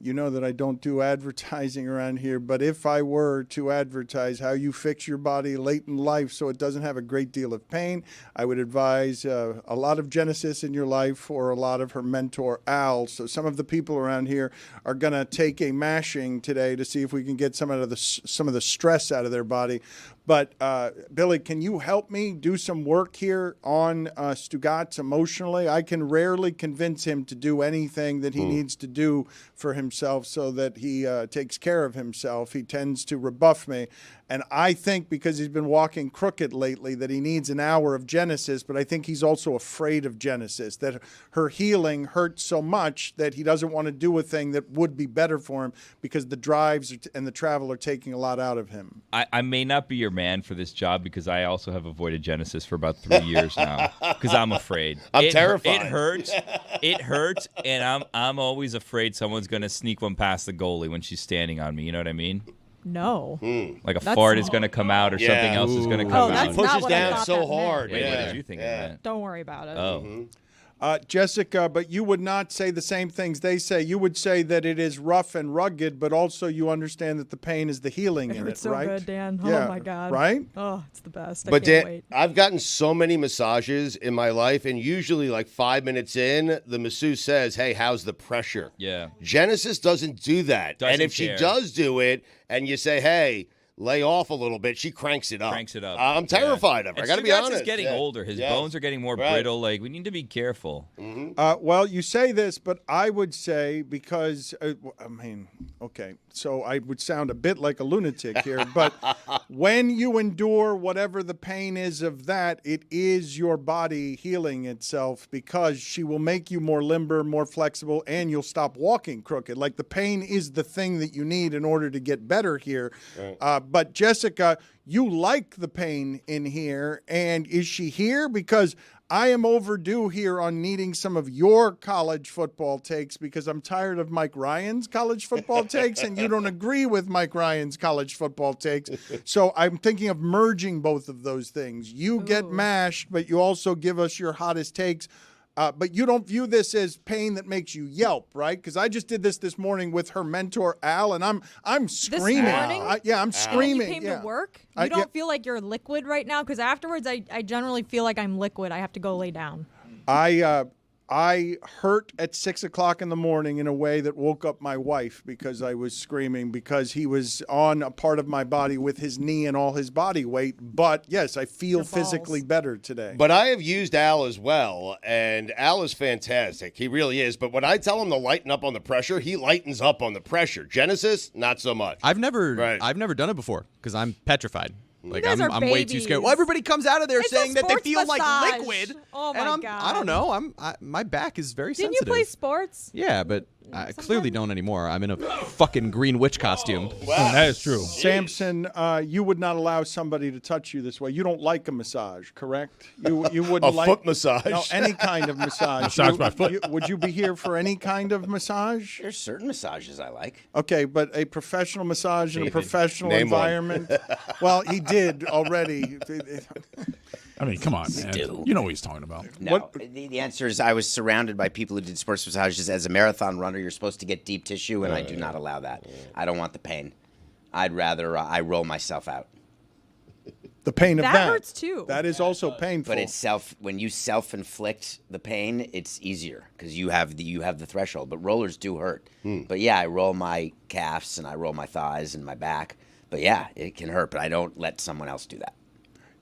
Speaker 3: you know that I don't do advertising around here, but if I were to advertise how you fix your body late in life so it doesn't have a great deal of pain, I would advise a lot of Genesis in your life or a lot of her mentor, Al. So some of the people around here are going to take a mashing today to see if we can get some of the stress out of their body. But, Billy, can you help me do some work here on Stugotz emotionally? I can rarely convince him to do anything that he needs to do for himself so that he takes care of himself. He tends to rebuff me. And I think because he's been walking crooked lately that he needs an hour of Genesis, but I think he's also afraid of Genesis, that her healing hurts so much that he doesn't want to do a thing that would be better for him because the drives and the travel are taking a lot out of him.
Speaker 5: I may not be your man for this job because I also have avoided Genesis for about 3 years now because I'm afraid.
Speaker 4: I'm terrified.
Speaker 5: It hurts, and I'm always afraid someone's going to sneak one past the goalie when she's standing on me. You know what I mean?
Speaker 6: No.
Speaker 5: Like that's fart is going to come out or something else is going to come out.
Speaker 6: That's
Speaker 4: He pushes
Speaker 6: not what I
Speaker 4: down
Speaker 6: thought
Speaker 4: so
Speaker 6: that
Speaker 4: hard.
Speaker 6: meant.
Speaker 5: Wait, what did you think of that?
Speaker 6: Don't worry about it.
Speaker 5: Oh.
Speaker 3: Jessica, but you would not say the same things they say. You would say that it is rough and rugged, but also you understand that the pain is the healing in it,
Speaker 6: It's so
Speaker 3: right?
Speaker 6: good, Dan.
Speaker 3: Yeah,
Speaker 6: Oh, my God.
Speaker 3: Right?
Speaker 6: Oh, it's the best.
Speaker 4: But
Speaker 6: I can't
Speaker 4: Dan,
Speaker 6: wait.
Speaker 4: I've gotten so many massages in my life, and usually like 5 minutes in, the masseuse says, hey, how's the pressure?
Speaker 5: Yeah.
Speaker 4: Genesis doesn't do that.
Speaker 5: Doesn't
Speaker 4: and if
Speaker 5: care.
Speaker 4: she does do it and you say, hey, lay off a little bit, she cranks it up. I'm terrified of her. I got to be honest.
Speaker 5: He's getting older. His bones are getting more brittle. Like, we need to be careful.
Speaker 3: Well, you say this, but I would say because, okay, so I would sound a bit like a lunatic here, but when you endure whatever the pain is of that, it is your body healing itself because she will make you more limber, more flexible, and you'll stop walking crooked. Like the pain is the thing that you need in order to get better here. Right. But Jessica, you like the pain in here, and is she here? Because I am overdue here on needing some of your college football takes because I'm tired of Mike Ryan's college football takes, and you don't agree with Mike Ryan's college football takes. So I'm thinking of merging both of those things. You get mashed, but you also give us your hottest takes. But you don't view this as pain that makes you yelp, right? Because I just did this morning with her mentor, Al, and I'm screaming.
Speaker 6: This morning?
Speaker 3: I'm screaming.
Speaker 6: When you came to work? You don't feel like you're liquid right now? Because afterwards, I generally feel like I'm liquid. I have to go lay down.
Speaker 3: I hurt at 6 o'clock in the morning in a way that woke up my wife because I was screaming because he was on a part of my body with his knee and all his body weight. But yes, I feel physically better today.
Speaker 4: But I have used Al as well, and Al is fantastic. He really is. But when I tell him to lighten up on the pressure, he lightens up on the pressure. Genesis, not so much.
Speaker 8: I've never done it before because I'm petrified. Like I'm way too scared.
Speaker 6: babies.
Speaker 8: Well, everybody comes out of there
Speaker 6: It's a
Speaker 8: saying that they
Speaker 6: sports
Speaker 8: feel like
Speaker 6: massage.
Speaker 8: liquid.
Speaker 6: Oh, my
Speaker 8: and
Speaker 6: God.
Speaker 8: I don't know. My back is very
Speaker 6: Didn't
Speaker 8: sensitive.
Speaker 6: you play sports?
Speaker 8: Yeah, but I clearly don't anymore. I'm in a fucking green witch costume.
Speaker 1: Wow. That is true.
Speaker 3: Samson, you would not allow somebody to touch you this way. You don't like a massage, correct? You wouldn't
Speaker 4: A
Speaker 3: like
Speaker 4: foot massage?
Speaker 3: No, any kind of massage.
Speaker 1: Massage by foot.
Speaker 3: Would you be here for any kind of massage?
Speaker 9: There's certain massages I like.
Speaker 3: Okay, but a professional massage in a professional
Speaker 4: Name one.
Speaker 3: environment. Well, he did already.
Speaker 1: I mean, come on, man. You know what he's talking about.
Speaker 9: No, the answer is I was surrounded by people who did sports massages. As a marathon runner, you're supposed to get deep tissue, and I do not allow that. I don't want the pain. I'd rather I roll myself out.
Speaker 3: The pain of that
Speaker 6: hurts too.
Speaker 3: That is also painful.
Speaker 9: But it's when you self-inflict the pain, it's easier because you have the threshold. But rollers do hurt. But yeah, I roll my calves and I roll my thighs and my back. But yeah, it can hurt. But I don't let someone else do that.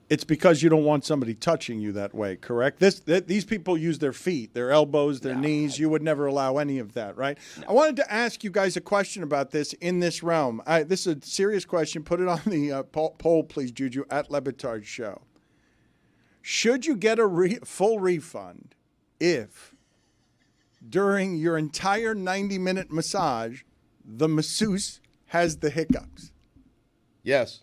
Speaker 3: It's because you don't want somebody touching you that way, correct? These people use their feet, their elbows, their knees. You would never allow any of that, right? No. I wanted to ask you guys a question about this in this realm. This is a serious question. Put it on the poll, please, Juju, at Le Batard Show. Should you get a full refund if during your entire 90-minute massage, the masseuse has the hiccups?
Speaker 4: Yes.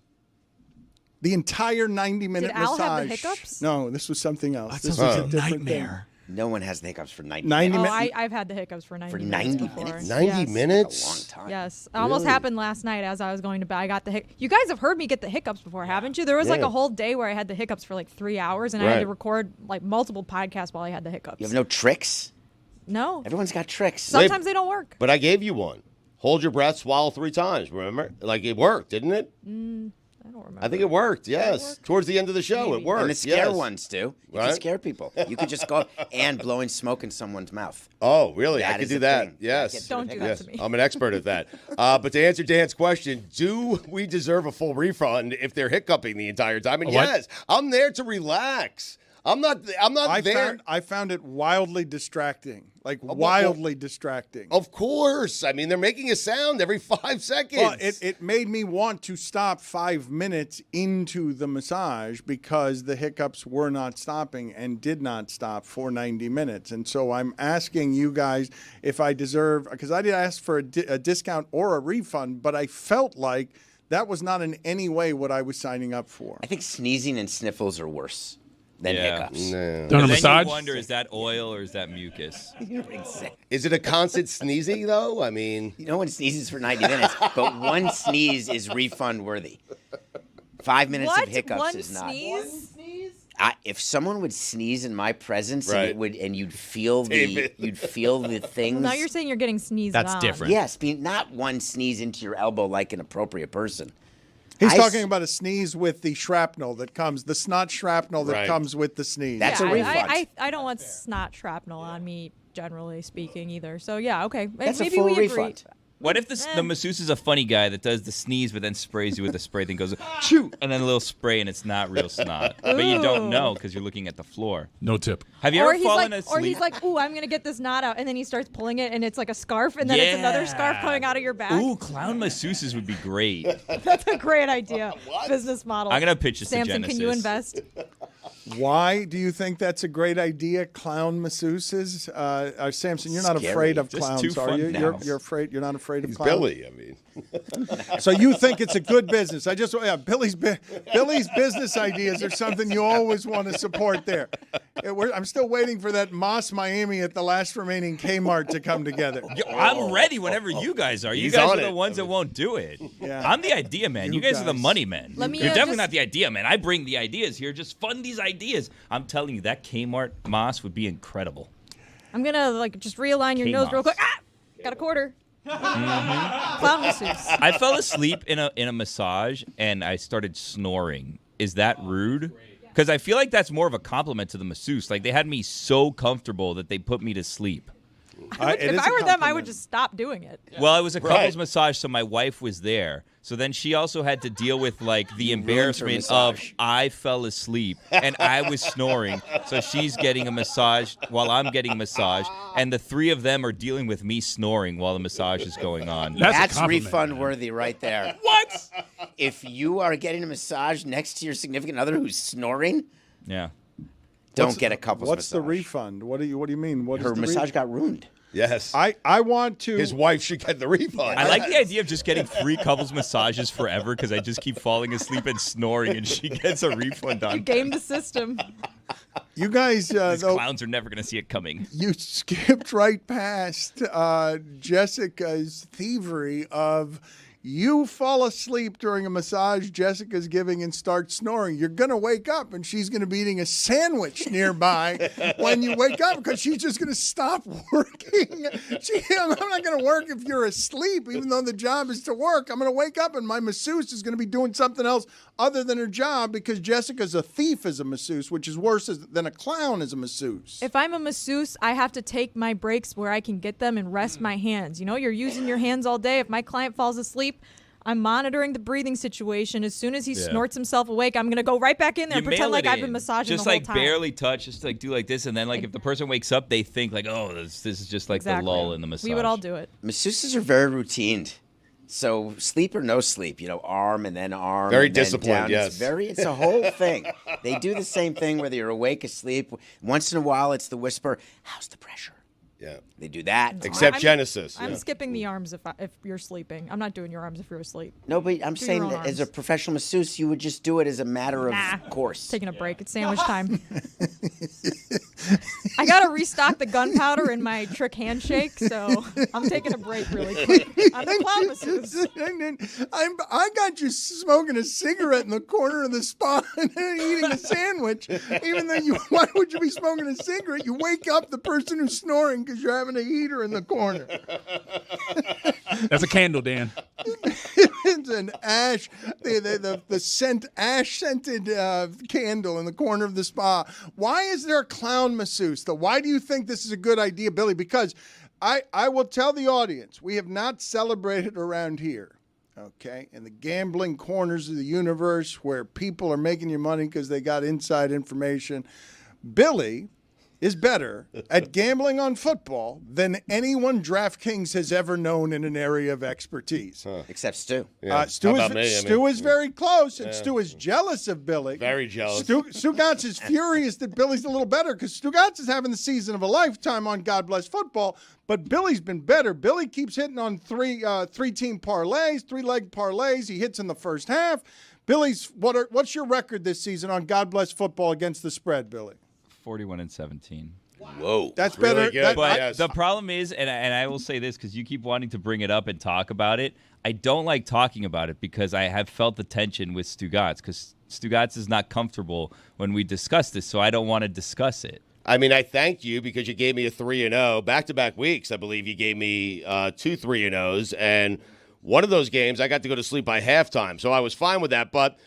Speaker 3: The entire 90-minute massage.
Speaker 6: Did Al have the hiccups?
Speaker 3: No, this was something else.
Speaker 8: That sounds like a nightmare.
Speaker 9: No one has the hiccups for 90
Speaker 3: minutes.
Speaker 6: I've had the hiccups for 90 minutes.
Speaker 9: For 90
Speaker 6: before.
Speaker 9: minutes?
Speaker 4: 90 minutes?
Speaker 9: A long time.
Speaker 6: Yes. It almost happened last night as I was going to bed. I got the hiccups. You guys have heard me get the hiccups before, haven't you? There was like a whole day where I had the hiccups for like 3 hours, and I had to record like multiple podcasts while I had the hiccups.
Speaker 9: You have no tricks?
Speaker 6: No.
Speaker 9: Everyone's got tricks.
Speaker 6: Sometimes they don't work.
Speaker 4: But I gave you one. Hold your breath, swallow 3 times, remember? Like it worked, didn't it?
Speaker 6: I don't remember.
Speaker 4: I think it worked, yes. Towards the end of the show, it worked.
Speaker 9: And the scare ones, too. You can scare people. You could just go and blowing smoke in someone's mouth.
Speaker 4: Oh, really?
Speaker 9: That
Speaker 4: I could
Speaker 9: is
Speaker 4: do
Speaker 9: a
Speaker 4: that.
Speaker 9: thing.
Speaker 4: Yes.
Speaker 6: Don't do that to me.
Speaker 4: I'm an expert at that. But to answer Dan's question, do we deserve a full refund if they're hiccuping the entire time? And yes, I'm there to relax. I'm not there.
Speaker 3: I found it wildly distracting. Like wildly distracting.
Speaker 4: Of course. I mean, they're making a sound every 5 seconds.
Speaker 3: Well, it made me want to stop 5 minutes into the massage because the hiccups were not stopping and did not stop for 90 minutes. And so I'm asking you guys if I deserve, because I didn't ask for a discount or a refund, but I felt like that was not in any way what I was signing up for.
Speaker 9: I think sneezing and sniffles are worse than hiccups.
Speaker 4: No.
Speaker 1: Done a
Speaker 5: Then
Speaker 1: massage?
Speaker 5: you wonder, is that oil or is that mucus?
Speaker 4: Is it a constant sneezing, though? I mean,
Speaker 9: No one sneezes for 90 minutes, but one sneeze is refund worthy. 5 minutes
Speaker 6: What?
Speaker 9: of hiccups
Speaker 6: One
Speaker 9: is not.
Speaker 6: sneeze?
Speaker 9: If someone would sneeze in my presence,
Speaker 4: Right.
Speaker 9: and you'd feel the things.
Speaker 6: Now you're saying you're getting sneezed on.
Speaker 8: That's different.
Speaker 9: Yes, not one sneeze into your elbow like an appropriate person.
Speaker 3: He's talking about a sneeze with the shrapnel that comes, the snot shrapnel that comes with the sneeze.
Speaker 9: That's a refund.
Speaker 6: I don't want snot shrapnel on me, generally speaking, either. So, yeah, okay.
Speaker 9: That's
Speaker 6: Maybe
Speaker 9: a full
Speaker 6: we agree.
Speaker 9: refund.
Speaker 5: What if the masseuse is a funny guy that does the sneeze but then sprays you with a spray thing, goes, chew, and then a little spray and it's not real snot. But you don't know because you're looking at the floor.
Speaker 1: No tip.
Speaker 5: Have you
Speaker 6: Or
Speaker 5: ever
Speaker 6: he's
Speaker 5: fallen
Speaker 6: like,
Speaker 5: asleep?
Speaker 6: or he's like, ooh, I'm gonna get this knot out, and then he starts pulling it, and it's like a scarf, and then it's another scarf coming out of your back.
Speaker 5: Ooh, clown masseuses would be great.
Speaker 6: That's a great idea. Business model.
Speaker 5: I'm gonna pitch this to
Speaker 6: Samson,
Speaker 5: Genesis.
Speaker 6: can you invest?
Speaker 3: Why do you think that's a great idea, clown masseuses? Samson, you're not
Speaker 9: Scary.
Speaker 3: afraid of
Speaker 5: Just
Speaker 3: clowns,
Speaker 5: too
Speaker 3: are
Speaker 5: fun
Speaker 3: you?
Speaker 5: now.
Speaker 3: You're afraid. You're not afraid of
Speaker 4: he's
Speaker 3: clowns.
Speaker 4: Billy, I mean.
Speaker 3: So you think it's a good business? Billy's business ideas are something you always want to support. There, I'm still waiting for that Moss Miami at the last remaining Kmart to come together.
Speaker 5: I'm ready whenever you guys are. You
Speaker 4: He's
Speaker 5: guys
Speaker 4: on
Speaker 5: are the
Speaker 4: it.
Speaker 5: ones that won't do it.
Speaker 3: Yeah.
Speaker 5: I'm the idea man. You guys are the
Speaker 3: guys.
Speaker 5: money men.
Speaker 6: Let me,
Speaker 5: You're definitely
Speaker 6: just-
Speaker 5: not the idea man. I bring the ideas here. Just fund these ideas. I'm telling you, that Kmart Moss would be incredible.
Speaker 6: I'm gonna just realign your nose real quick. Ah, got a quarter. Clown masseuse.
Speaker 5: I fell asleep in a massage and I started snoring. Is that rude? Because I feel like that's more of a compliment to the masseuse. Like they had me so comfortable that they put me to sleep.
Speaker 6: If I were them, I would just stop doing it.
Speaker 5: Well, it was a couples massage, so my wife was there. So then she also had to deal with like the embarrassment of I fell asleep and I was snoring. So she's getting a massage while I'm getting a massage, and the three of them are dealing with me snoring while the massage is going on.
Speaker 9: That's refund worthy right there.
Speaker 5: What?
Speaker 9: If you are getting a massage next to your significant other who's snoring,
Speaker 5: Yeah.
Speaker 9: don't get a couples
Speaker 3: What's
Speaker 9: massage.
Speaker 3: the refund? What do you mean? What
Speaker 9: Her
Speaker 3: is the
Speaker 9: massage got ruined.
Speaker 4: Yes.
Speaker 3: I want to.
Speaker 4: His wife should get the refund.
Speaker 5: I like the idea of just getting free couples massages forever because I just keep falling asleep and snoring, and she gets a refund on.
Speaker 6: You game the system.
Speaker 3: You guys,
Speaker 5: These
Speaker 3: though,
Speaker 5: clowns are never going to see it coming.
Speaker 3: you skipped right past Jessica's thievery of you fall asleep during a massage Jessica's giving and start snoring, you're going to wake up and she's going to be eating a sandwich nearby when you wake up because she's just going to stop working. I'm not going to work if you're asleep, even though the job is to work. I'm going to wake up and my masseuse is going to be doing something else other than her job because Jessica's a thief as a masseuse, which is worse than a clown as a masseuse.
Speaker 6: If I'm a masseuse, I have to take my breaks where I can get them and rest my hands. You know, you're using your hands all day. If my client falls asleep, I'm monitoring the breathing situation. As soon as he snorts himself awake, I'm going to go right back in there and pretend like I've been massaging the whole time.
Speaker 5: Just like barely touch, just like do like this. And then like if the person wakes up, they think like, oh, this is just like the lull in the massage.
Speaker 6: We would all do it.
Speaker 9: Masseuses are very routined. So sleep or no sleep, arm and then arm.
Speaker 4: Very
Speaker 9: and then
Speaker 4: disciplined,
Speaker 9: down.
Speaker 4: yes.
Speaker 9: It's a whole thing. They do the same thing whether you're awake, asleep. Once in a while, it's the whisper, how's the pressure?
Speaker 4: Yeah.
Speaker 9: They do that.
Speaker 4: Except Genesis.
Speaker 6: I'm skipping the arms if you're sleeping. I'm not doing your arms if you're asleep.
Speaker 9: No, but I'm saying that as a professional masseuse, you would just do it as a matter of course.
Speaker 6: Taking a break. It's sandwich time. I got to restock the gunpowder in my trick handshake, so I'm taking a break really quick. I'm the clown masseuse.
Speaker 3: I got you smoking a cigarette in the corner of the spa and eating a sandwich. Even though why would you be smoking a cigarette? You wake up the person who's snoring because you're having a heater in the corner.
Speaker 1: That's a candle, Dan.
Speaker 3: It's an ash, the ash-scented candle in the corner of the spa. Why is there a clown masseuse, though? Why do you think this is a good idea, Billy? Because I will tell the audience, we have not celebrated around here, okay, in the gambling corners of the universe where people are making you money because they got inside information. Billy is better at gambling on football than anyone DraftKings has ever known in an area of expertise.
Speaker 9: Except Stu.
Speaker 3: Yeah. Stu is very close, and Stu is jealous of Billy.
Speaker 4: Very jealous.
Speaker 3: Stugotz is furious that Billy's a little better because Stugotz is having the season of a lifetime on God Bless Football, but Billy's been better. Billy keeps hitting on three-team parlays, three-leg parlays. He hits in the first half. Billy's what's your record this season on God Bless Football against the spread, Billy?
Speaker 5: 41-17.
Speaker 4: Whoa,
Speaker 3: that's
Speaker 4: really
Speaker 3: better.
Speaker 5: But the problem is, and I will say this because you keep wanting to bring it up and talk about it. I don't like talking about it because I have felt the tension with Stugotz because Stugotz is not comfortable when we discuss this, so I don't want to discuss it.
Speaker 4: I mean, I thank you because you gave me a 3-0 back-to-back weeks. I believe you gave me 2 3-0s, and one of those games I got to go to sleep by halftime, so I was fine with that. But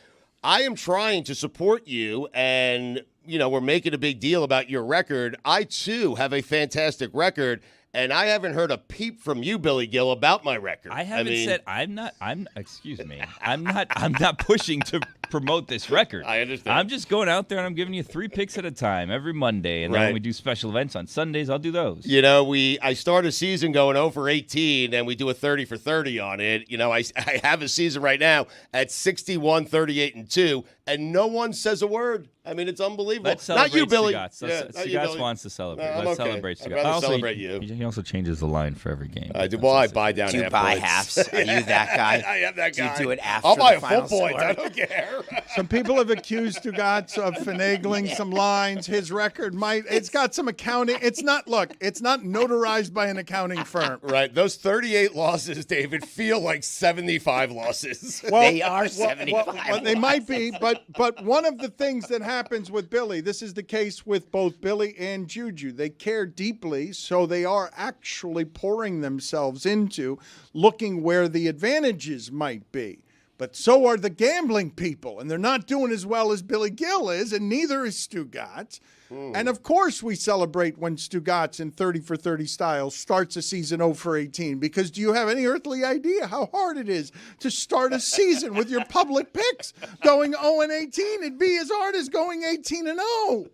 Speaker 4: I am trying to support you, and we're making a big deal about your record. I, too, have a fantastic record, and I haven't heard a peep from you, Billy Gill, about my record.
Speaker 5: I haven't said I'm not pushing to promote this record.
Speaker 4: I understand.
Speaker 5: I'm just going out there and I'm giving you 3 picks at a time every Monday, and then when we do special events on Sundays, I'll do those.
Speaker 4: I start a season going 0-18, and we do a 30 for 30 on it. I have a season right now at 61, 38-2, and no one says a word. I mean, it's unbelievable.
Speaker 5: Not
Speaker 4: you, Billy.
Speaker 5: Stugotz wants to celebrate.
Speaker 4: No,
Speaker 5: Let's
Speaker 4: okay.
Speaker 5: celebrate Stugotz.
Speaker 4: I'd rather celebrate you.
Speaker 5: He also changes the line for every game.
Speaker 4: I do. Well, I buy down half.
Speaker 9: Do you buy halves? Are you that guy?
Speaker 4: I am that guy.
Speaker 9: Do you do it after
Speaker 4: I'll buy
Speaker 9: the
Speaker 4: a
Speaker 9: final
Speaker 4: full point.
Speaker 9: score?
Speaker 4: I don't care.
Speaker 3: Some people have accused Stugotz of finagling some lines. His record it's got some accounting. It's not notarized by an accounting firm.
Speaker 4: Right. Those 38 losses, David, feel like 75 losses.
Speaker 3: Well,
Speaker 9: they are 75.
Speaker 3: They might be, but one of the things that happens with Billy, this is the case with both Billy and Juju. They care deeply, so they are actually pouring themselves into looking where the advantages might be. But so are the gambling people, and they're not doing as well as Billy Gill is, and neither is Stugotz. And, of course, we celebrate when Stugotz in 30 for 30 style starts a season 0-18, because do you have any earthly idea how hard it is to start a season with your public picks going 0-18? It'd be as hard as going 18-0.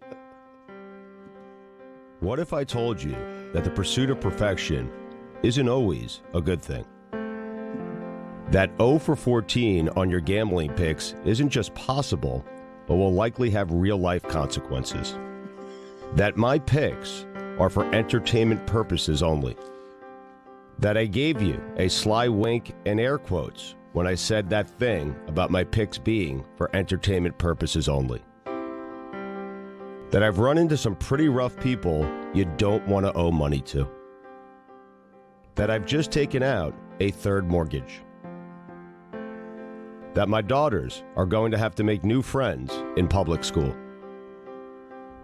Speaker 11: What if I told you that the pursuit of perfection isn't always a good thing? That 0 for 14 on your gambling picks isn't just possible, but will likely have real-life consequences. That my picks are for entertainment purposes only. That I gave you a sly wink and air quotes when I said that thing about my picks being for entertainment purposes only. That I've run into some pretty rough people you don't want to owe money to. That I've just taken out a third mortgage. that my daughters are going to have to make new friends in public school,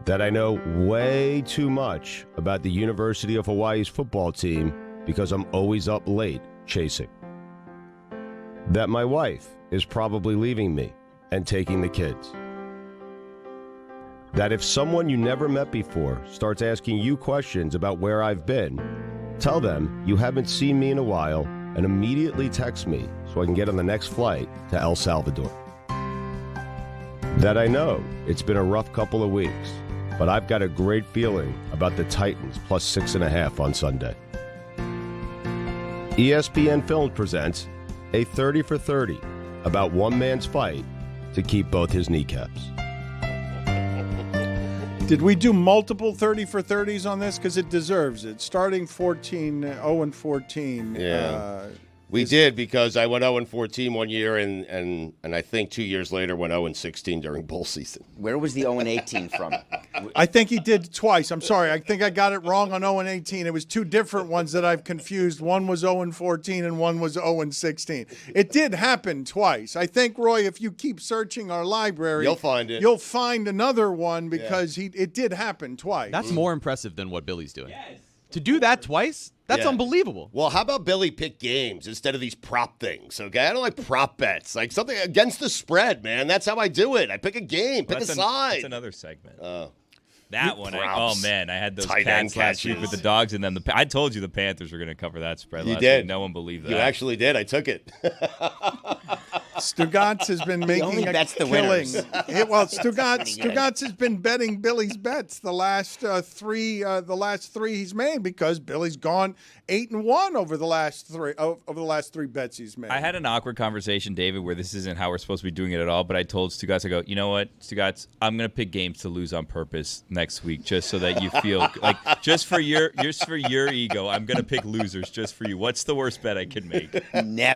Speaker 11: that I know way too much about the University of Hawaii's football team because I'm always up late chasing, that my wife is probably leaving me and taking the kids, that if someone you never met before starts asking you questions about where I've been, tell them you haven't seen me in a while and immediately text me so I can get on the next flight to El Salvador. That I know it's been a rough couple of weeks, but I've got a great feeling about the Titans plus 6.5 on Sunday. ESPN Films presents a 30 for 30 about one man's fight to keep both his kneecaps.
Speaker 3: Did we do multiple 30 for 30s on this? Because it deserves it. Starting 0-14.
Speaker 4: Yeah. We did, because I went 0-14 one year, and I think 2 years later went 0-16 during bowl season.
Speaker 9: Where was the 0-18 from?
Speaker 3: I think he did twice. I'm sorry. I think I got it wrong on 0-18. It was two different ones that I've confused. One was 0-14 and one was 0-16. It did happen twice. I think, Roy, if you keep searching our library,
Speaker 4: you'll find it.
Speaker 3: You'll find another one, because it did happen twice.
Speaker 8: That's more impressive than what Billy's doing. Yes. To do that twice? That's unbelievable.
Speaker 4: Well, how about Billy pick games instead of these prop things, okay? I don't like prop bets. Like something against the spread, man. That's how I do it. I pick a game, pick a side.
Speaker 5: That's another segment.
Speaker 4: That
Speaker 5: one,
Speaker 4: I
Speaker 5: had those
Speaker 4: tight
Speaker 5: cats
Speaker 4: end
Speaker 5: last week
Speaker 4: catches.
Speaker 5: with the dogs, and then I told you the Panthers were going to cover that spread.
Speaker 4: You
Speaker 5: last
Speaker 4: did.
Speaker 5: week. No one believed that.
Speaker 4: You actually did. I took it.
Speaker 3: Stugotz has been making a killing. Stugotz has been betting Billy's bets the last three he's made, because Billy's gone 8-1 over the last three bets he's made.
Speaker 5: I had an awkward conversation, David, where this isn't how we're supposed to be doing it at all, but I told Stugotz, I go, you know what, Stugotz, I'm going to pick games to lose on purpose next week, just so that you feel like, just for your ego, I'm going to pick losers just for you. What's the worst bet I can make?
Speaker 9: Never.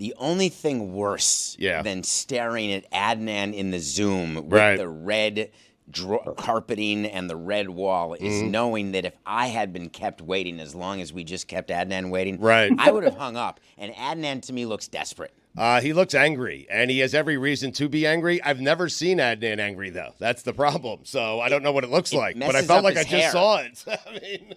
Speaker 9: The only thing worse than staring at Adnan in the Zoom with
Speaker 4: Right.
Speaker 9: the red carpeting and the red wall is knowing that if I had been kept waiting as long as we just kept Adnan waiting, I would have hung up. And Adnan, to me, looks desperate.
Speaker 4: He looks angry, and he has every reason to be angry. I've never seen Adnan angry, though. That's the problem. So I don't know what it looks like, but I felt like I just saw it. I mean,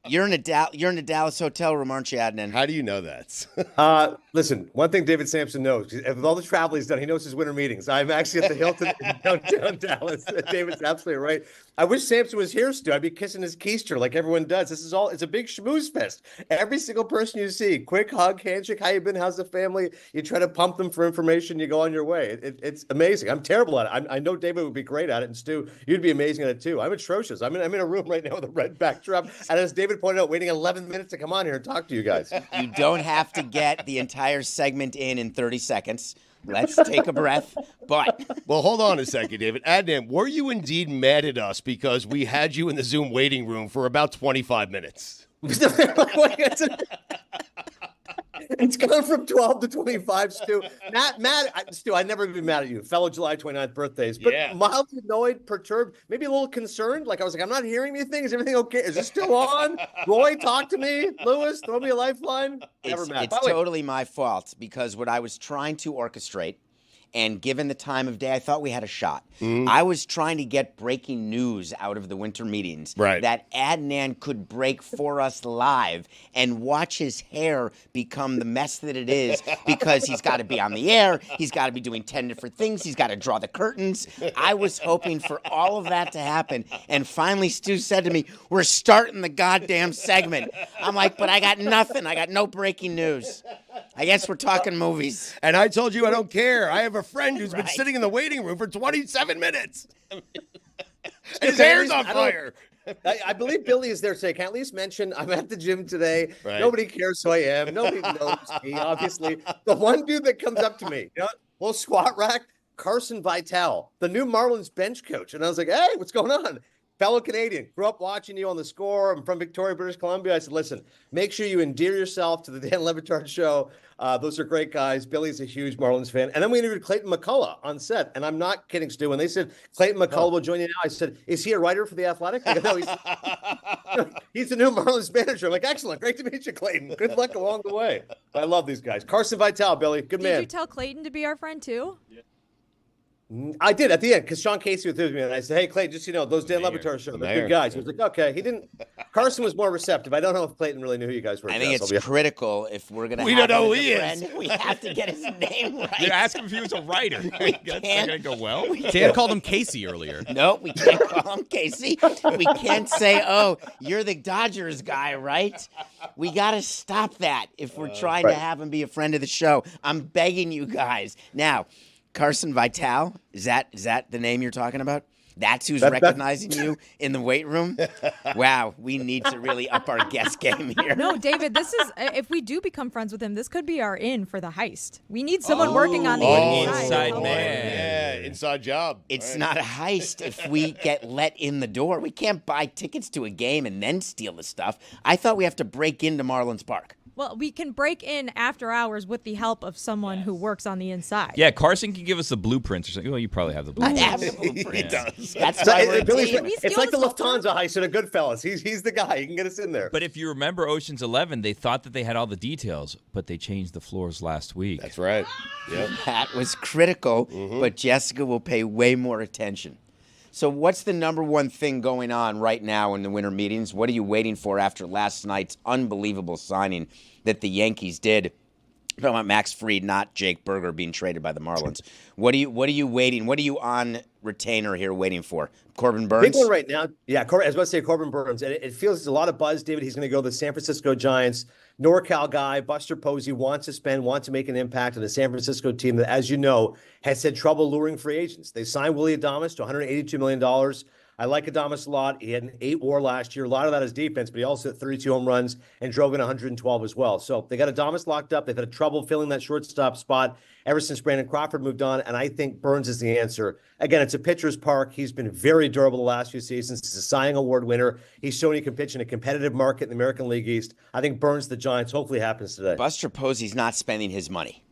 Speaker 9: you're in a Dallas hotel room, aren't you, Adnan?
Speaker 4: How do you know that?
Speaker 13: Listen, one thing David Sampson knows, with all the travel he's done, he knows his winter meetings. I'm actually at the Hilton in downtown Dallas. David's absolutely right. I wish Sampson was here, Stu. I'd be kissing his keister like everyone does. It's a big schmooze fest. Every single person you see, quick hug, handshake, how you been, how's the family? You try to pump them for information, you go on your way. It's amazing. I'm terrible at it. I know David would be great at it, and Stu, you'd be amazing at it too. I'm atrocious. I'm in a room right now with a red backdrop, and as David pointed out, waiting 11 minutes to come on here and talk to you guys.
Speaker 9: You don't have to get the entire segment in 30 seconds. Let's take a breath. But
Speaker 4: well, hold on a second, David. Adnan, were you indeed mad at us because we had you in the Zoom waiting room for about 25 minutes?
Speaker 13: It's gone from 12 to 25, Stu. Stu, I'd never be mad at you. Fellow July 29th birthdays. But mildly annoyed, perturbed, maybe a little concerned. Like I was like, I'm not hearing anything. Is everything okay? Is this still on? Roy, talk to me. Lewis, throw me a lifeline. Never mad.
Speaker 9: It's totally my fault because what I was trying to orchestrate, and given the time of day, I thought we had a shot. I was trying to get breaking news out of the winter meetings that Adnan could break for us live and watch his hair become the mess that it is because he's got to be on the air. He's got to be doing 10 different things. He's got to draw the curtains. I was hoping for all of that to happen. And finally, Stu said to me, we're starting the goddamn segment. I'm like, but I got nothing. I got no breaking news. I guess we're talking movies.
Speaker 4: And I told you I don't care. I have a friend who's been sitting in the waiting room for 27 minutes. His hair's on fire.
Speaker 13: I believe Billy is there today. Can I at least mention I'm at the gym today. Nobody cares who I am. Nobody knows me, obviously. The one dude that comes up to me, little squat rack, Carson Vitale, the new Marlins bench coach. And I was like, hey, what's going on? Fellow Canadian, grew up watching you on the Score. I'm from Victoria, British Columbia. I said, listen, make sure you endear yourself to the Dan Le Batard Show. Those are great guys. Billy's a huge Marlins fan. And then we interviewed Clayton McCullough on set. And I'm not kidding, Stu. When they said Clayton McCullough will join you now, I said, is he a writer for The Athletic? They go, no, he's the new Marlins manager. I'm like, excellent. Great to meet you, Clayton. Good luck along the way. I love these guys. Carson Vitale, Billy. Good man.
Speaker 6: Did you tell Clayton to be our friend too? Yeah.
Speaker 13: I did at the end because Sean Casey was with me, and I said, "Hey, Clayton, just so you know, those Dan Le Batard Show, they're good guys." He was like, "Okay." He didn't. Carson was more receptive. I don't know if Clayton really knew who you guys were.
Speaker 9: I think it's critical if we're gonna.
Speaker 4: We don't know who he is.
Speaker 9: We have to get his name right.
Speaker 5: You ask him if he was a writer. That's not gonna go well.
Speaker 8: Dan called him Casey earlier.
Speaker 9: No, we can't call him Casey. We can't say, "Oh, you're the Dodgers guy, right?" We got to stop that if we're trying to have him be a friend of the show. I'm begging you guys now. Carson Vitale, is that the name you're talking about? That's who's recognizing you in the weight room? Wow, we need to really up our guest game here.
Speaker 6: No, David, this is, if we do become friends with him, this could be our in for the heist. We need someone working on the
Speaker 5: inside man.
Speaker 4: Yeah, inside job.
Speaker 9: It's not a heist if we get let in the door. We can't buy tickets to a game and then steal the stuff. I thought we have to break into Marlins Park.
Speaker 6: Well, we can break in after hours with the help of someone who works on the inside.
Speaker 5: Yeah, Carson can give us the blueprints or something. Well, you probably have the blueprints.
Speaker 9: I have the blueprints.
Speaker 4: He does.
Speaker 9: That's why we're
Speaker 13: it's like the Lufthansa heist in a Goodfellas. He's the guy. He can get us in there.
Speaker 5: But if you remember Ocean's 11, they thought that they had all the details, but they changed the floors last week.
Speaker 4: That's right. Yep.
Speaker 9: That was critical, but Jessica will pay way more attention. So what's the number one thing going on right now in the winter meetings? What are you waiting for after last night's unbelievable signing that the Yankees did? I'm talking about Max Fried, not Jake Berger being traded by the Marlins. What are you waiting? What are you on retainer here waiting for? Corbin Burns?
Speaker 13: Big one right now. Yeah, I was about to say Corbin Burns. And it feels there's a lot of buzz, David. He's going to go to the San Francisco Giants. NorCal guy, Buster Posey, wants to make an impact on the San Francisco team that, as you know, has had trouble luring free agents. They signed Willie Adames to $182 million. I like Adames a lot. He had an 8 WAR last year. A lot of that is defense, but he also hit 32 home runs and drove in 112 as well. So they got Adames locked up. They've had trouble filling that shortstop spot ever since Brandon Crawford moved on, and I think Burns is the answer. Again, it's a pitcher's park. He's been very durable the last few seasons. He's a Cy Young Award winner. He's shown he can pitch in a competitive market in the American League East. I think Burns the Giants hopefully happens today.
Speaker 9: Buster Posey's not spending his money.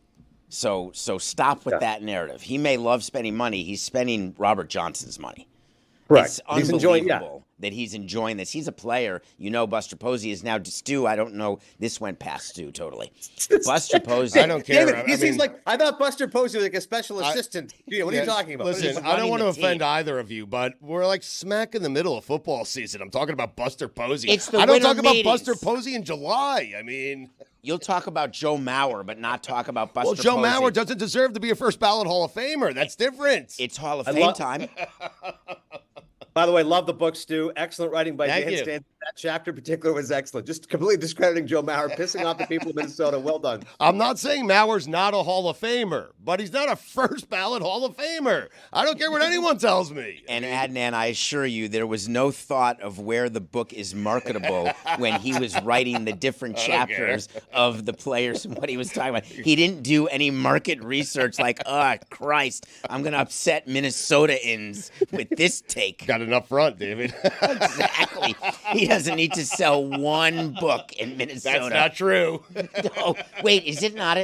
Speaker 9: So stop with that narrative. He may love spending money. He's spending Robert Johnson's money.
Speaker 13: Correct.
Speaker 9: It's unbelievable that he's enjoying this. He's a player. You know, Buster Posey is now Stu. I don't know. This went past Stu totally. Buster Posey.
Speaker 13: I don't care. David, he's like, I thought Buster Posey was like a special assistant. What are you talking about?
Speaker 4: Listen, I don't want to offend either of you, but we're like smack in the middle of football season. I'm talking about Buster Posey. I don't talk about Buster Posey in July. I mean...
Speaker 9: You'll talk about Joe Mauer, but not talk about Buster Posey.
Speaker 4: Well, Joe Mauer doesn't deserve to be a first ballot Hall of Famer. That's different.
Speaker 9: It's Hall of Fame time.
Speaker 13: By the way, love the book, Stu. Excellent writing by
Speaker 4: Thank
Speaker 13: Dan
Speaker 4: you.
Speaker 13: Stanton. That chapter in particular was excellent. Just completely discrediting Joe Mauer, pissing off the people of Minnesota. Well done.
Speaker 4: I'm not saying Mauer's not a Hall of Famer, but he's not a first ballot Hall of Famer. I don't care what anyone tells me.
Speaker 9: And Adnan, I assure you, there was no thought of where the book is marketable when he was writing the different chapters of the players and what he was talking about. He didn't do any market research like, oh, Christ, I'm going to upset Minnesotans with this take.
Speaker 4: Got it up front, David.
Speaker 9: Exactly. He doesn't need to sell one book in Minnesota.
Speaker 4: That's not true.
Speaker 9: No. Wait, is it not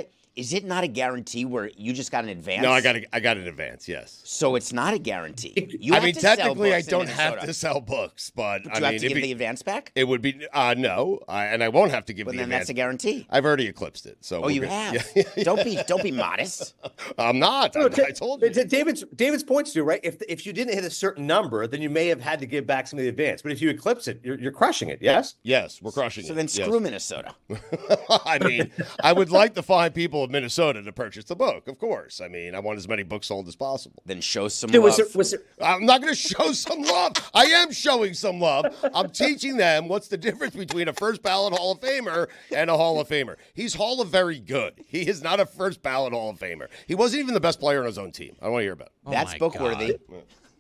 Speaker 9: a guarantee where you just got an advance?
Speaker 4: No, I got an advance, yes.
Speaker 9: So it's not a guarantee.
Speaker 4: I mean, technically, I don't have to sell books, but
Speaker 9: Do you have to give the advance back?
Speaker 4: It would be no, and I won't have to give the advance.
Speaker 9: Then that's a guarantee.
Speaker 4: I've already eclipsed it. So
Speaker 9: you have. Yeah. Don't be modest.
Speaker 4: I'm not. I told you.
Speaker 13: David's points to right. If you didn't hit a certain number, then you may have had to give back some of the advance. But if you eclipse it, you're crushing it. Yes.
Speaker 4: Yes, we're crushing it.
Speaker 9: So then screw Minnesota.
Speaker 4: I mean, I would like the fine people of Minnesota to purchase the book, of course. I mean, I want as many books sold as possible.
Speaker 9: Then show some love.
Speaker 4: I'm not going to show some love. I am showing some love. I'm teaching them what's the difference between a first ballot Hall of Famer and a Hall of Famer. He's Hall of Very Good. He is not a first ballot Hall of Famer. He wasn't even the best player on his own team. I don't want to hear about it.
Speaker 9: That's book worthy.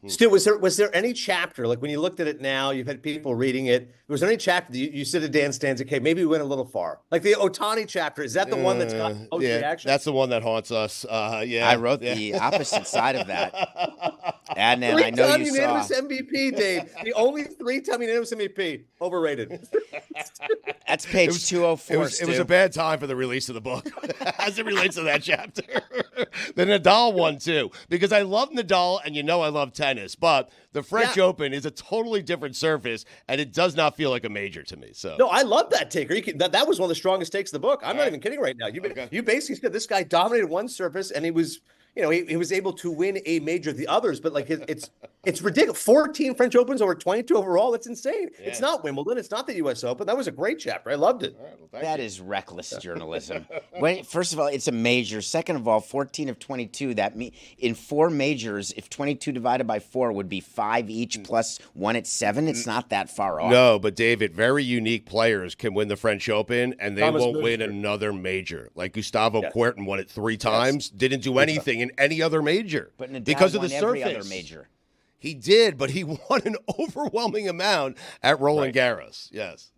Speaker 13: Stu, was there any chapter, like when you looked at it now, you've had people reading it, was there any chapter that you said to Dan Stan's, okay, maybe we went a little far? Like the Ohtani chapter, is that the one that's got most reaction?
Speaker 4: That's the one that haunts us. Yeah,
Speaker 9: I wrote the opposite side of that. And then I know you saw.
Speaker 13: Unanimous MVP, Dave. The only 3-time unanimous MVP. Overrated.
Speaker 9: That's page 204.
Speaker 4: It was a bad time for the release of the book as it relates to that chapter. The Nadal one, too, because I love Nadal and I love tennis, but the French Open is a totally different surface, and it does not feel like a major to me. So
Speaker 13: no, I love that take. That was one of the strongest takes of the book. I'm not even kidding right now. You basically said this guy dominated one surface, and he was he was able to win a major of the others, but like it's ridiculous. 14 French Opens over 22 overall. That's insane. Yeah. It's not Wimbledon. It's not the U.S. Open. That was a great chapter. I loved it.
Speaker 4: Right, well,
Speaker 9: that is reckless journalism. First of all, it's a major. Second of all, 14 of 22. In 4 majors, if 22 divided by 4 would be 5 each plus 1 at 7, it's not that far off.
Speaker 4: No, but David, very unique players can win the French Open, and they won't win another major. Like Gustavo Kuerten won it 3 times, didn't do anything in any other major because of the surface.
Speaker 9: Every other major.
Speaker 4: He did, but he won an overwhelming amount at Roland Garros. Yes.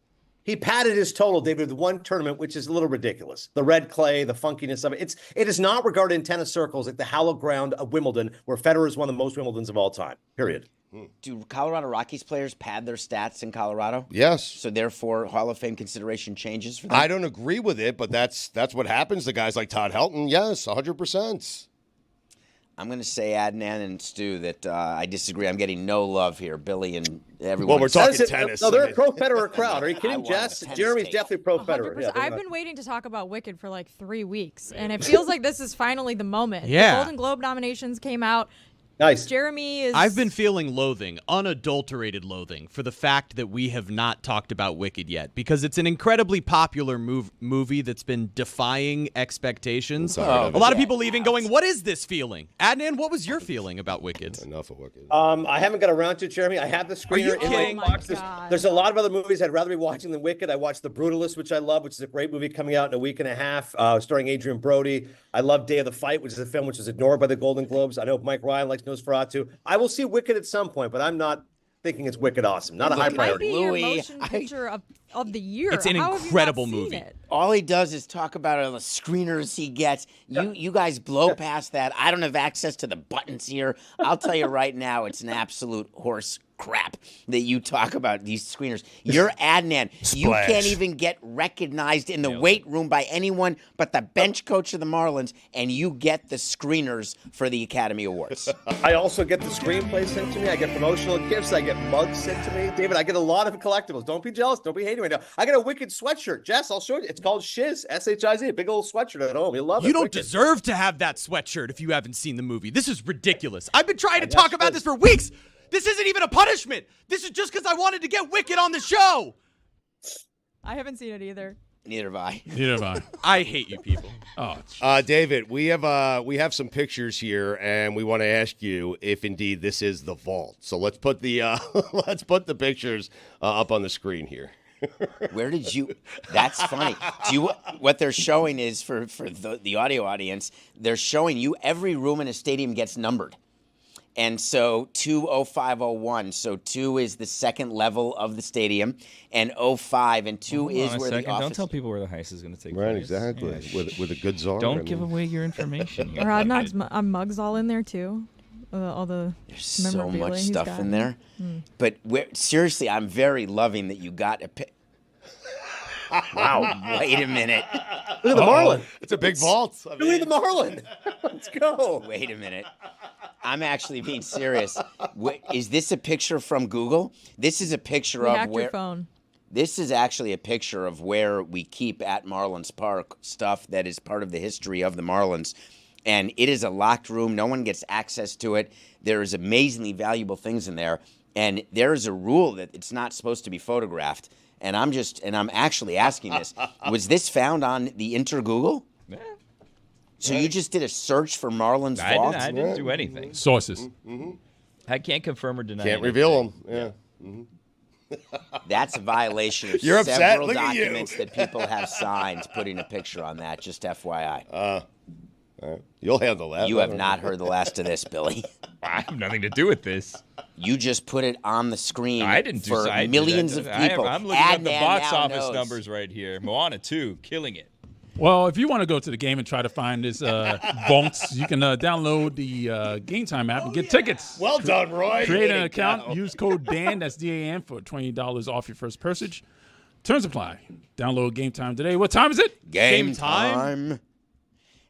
Speaker 13: He padded his total, David, with one tournament, which is a little ridiculous. The red clay, the funkiness of it. It is not regarded in tennis circles like the hallowed ground of Wimbledon, where Federer is one of the most Wimbledons of all time. Period.
Speaker 9: Do Colorado Rockies players pad their stats in Colorado?
Speaker 4: Yes.
Speaker 9: So therefore, Hall of Fame consideration changes for them?
Speaker 4: I don't agree with it, but that's what happens to guys like Todd Helton. Yes, 100%.
Speaker 9: I'm going to say, Adnan and Stu, that I disagree. I'm getting no love here, Billy and everyone.
Speaker 4: Well, we're talking tennis.
Speaker 13: No, they're a pro-Federer crowd. Are you kidding, Jess? Jeremy's definitely pro-Federer.
Speaker 6: Yeah, I've been waiting to talk about Wicked for like 3 weeks, and it feels like this is finally the moment.
Speaker 8: Yeah.
Speaker 6: The Golden Globe nominations came out.
Speaker 13: Nice.
Speaker 6: Jeremy is...
Speaker 8: I've been feeling loathing, unadulterated loathing, for the fact that we have not talked about Wicked yet, because it's an incredibly popular movie that's been defying expectations. A lot of people leaving going, what is this feeling? Adnan, what was your feeling about Wicked?
Speaker 4: Enough of Wicked.
Speaker 13: I haven't got around to it, Jeremy. I have the screener
Speaker 8: in
Speaker 13: my box. There's a lot of other movies I'd rather be watching than Wicked. I watched The Brutalist, which I love, which is a great movie coming out in a week and a half, starring Adrian Brody. I love Day of the Fight, which is a film which is ignored by the Golden Globes. I know Mike Ryan likes Nosferatu. I will see Wicked at some point, but I'm not thinking it's wicked awesome. Not a high
Speaker 6: It might
Speaker 13: priority.
Speaker 6: be your
Speaker 9: Louis,
Speaker 6: motion picture of the year.
Speaker 8: It's an
Speaker 6: How have you
Speaker 8: incredible
Speaker 6: not seen
Speaker 8: movie.
Speaker 6: it?
Speaker 9: All he does is talk about all the screeners he gets. You guys blow past that. I don't have access to the buttons here. I'll tell you right now, it's an absolute horse crap that you talk about these screeners. You're Adnan. You can't even get recognized in the weight room by anyone but the bench coach of the Marlins, and you get the screeners for the Academy Awards.
Speaker 13: I also get the screenplay sent to me. I get promotional gifts. I get mugs sent to me. David, I get a lot of collectibles. Don't be jealous. Don't be hating right now. I got a wicked sweatshirt. Jess, I'll show you. It's called Shiz, S-H-I-Z, a big old sweatshirt at home. You'll love it.
Speaker 8: You don't
Speaker 13: Wicked.
Speaker 8: deserve to have that sweatshirt if you haven't seen the movie. This is ridiculous. I've been trying to talk about this for weeks. This isn't even a punishment. This is just because I wanted to get Wicked on the show.
Speaker 6: I haven't seen it either.
Speaker 9: Neither have I.
Speaker 1: Neither have I.
Speaker 8: I hate you people.
Speaker 4: David, we have some pictures here, and we want to ask you if indeed this is the vault. So let's put the pictures up on the screen here.
Speaker 9: Where did you? That's funny. What they're showing is for the audio audience, they're showing you every room in a stadium gets numbered. And so 20501. So 2 is the second level of the stadium, and 05 and 2 is where the office.
Speaker 5: Don't tell people where the heist is going to take
Speaker 4: Right,
Speaker 5: place.
Speaker 4: exactly.
Speaker 5: Yeah.
Speaker 4: With a good czar.
Speaker 5: Don't give away your information here.
Speaker 6: Or Adnan's mugs all in there too. All the
Speaker 9: There's so
Speaker 6: memorabilia
Speaker 9: much
Speaker 6: he's
Speaker 9: stuff
Speaker 6: got.
Speaker 9: in there. But seriously, I'm very loving that you got a Wow, wait a minute.
Speaker 13: Look at the Marlin.
Speaker 4: It's a big vault.
Speaker 13: Look at the Marlin. Let's go.
Speaker 9: Wait a minute. I'm actually being serious. Is this a picture from Google? This is a picture of
Speaker 6: hacked
Speaker 9: where.
Speaker 6: your phone.
Speaker 9: This is actually a picture of where we keep at Marlins Park stuff that is part of the history of the Marlins. And it is a locked room. No one gets access to it. There is amazingly valuable things in there. And there is a rule that it's not supposed to be photographed. And I'm actually asking this. Was this found on the Google?
Speaker 5: Yeah.
Speaker 9: So you just did a search for Marlins vault?
Speaker 5: I didn't do anything.
Speaker 1: Sources.
Speaker 5: I can't confirm or deny.
Speaker 4: Can't
Speaker 5: anything.
Speaker 4: reveal them. Yeah.
Speaker 9: That's a violation of
Speaker 4: You're upset?
Speaker 9: several
Speaker 4: Look at you.
Speaker 9: documents that people have signed putting a picture on that, just FYI.
Speaker 4: You'll handle that.
Speaker 9: You have not heard the last of this, Billy.
Speaker 5: I have nothing to do with this.
Speaker 9: You just put it on the screen
Speaker 5: I didn't do
Speaker 9: for
Speaker 5: so.
Speaker 9: millions of people.
Speaker 5: I'm looking at the
Speaker 9: Adnan
Speaker 5: box
Speaker 9: now
Speaker 5: office
Speaker 9: knows.
Speaker 5: numbers right here. Moana 2, killing it.
Speaker 1: Well, if you want to go to the game and try to find this vaults, you can download the Game Time app and get tickets.
Speaker 4: Well done, Roy.
Speaker 1: Create an
Speaker 4: Way to
Speaker 1: account.
Speaker 4: go.
Speaker 1: Use code DAN, that's D-A-N, for $20 off your first purchase. Terms apply. Download Game Time today. What time is it?
Speaker 9: Game time.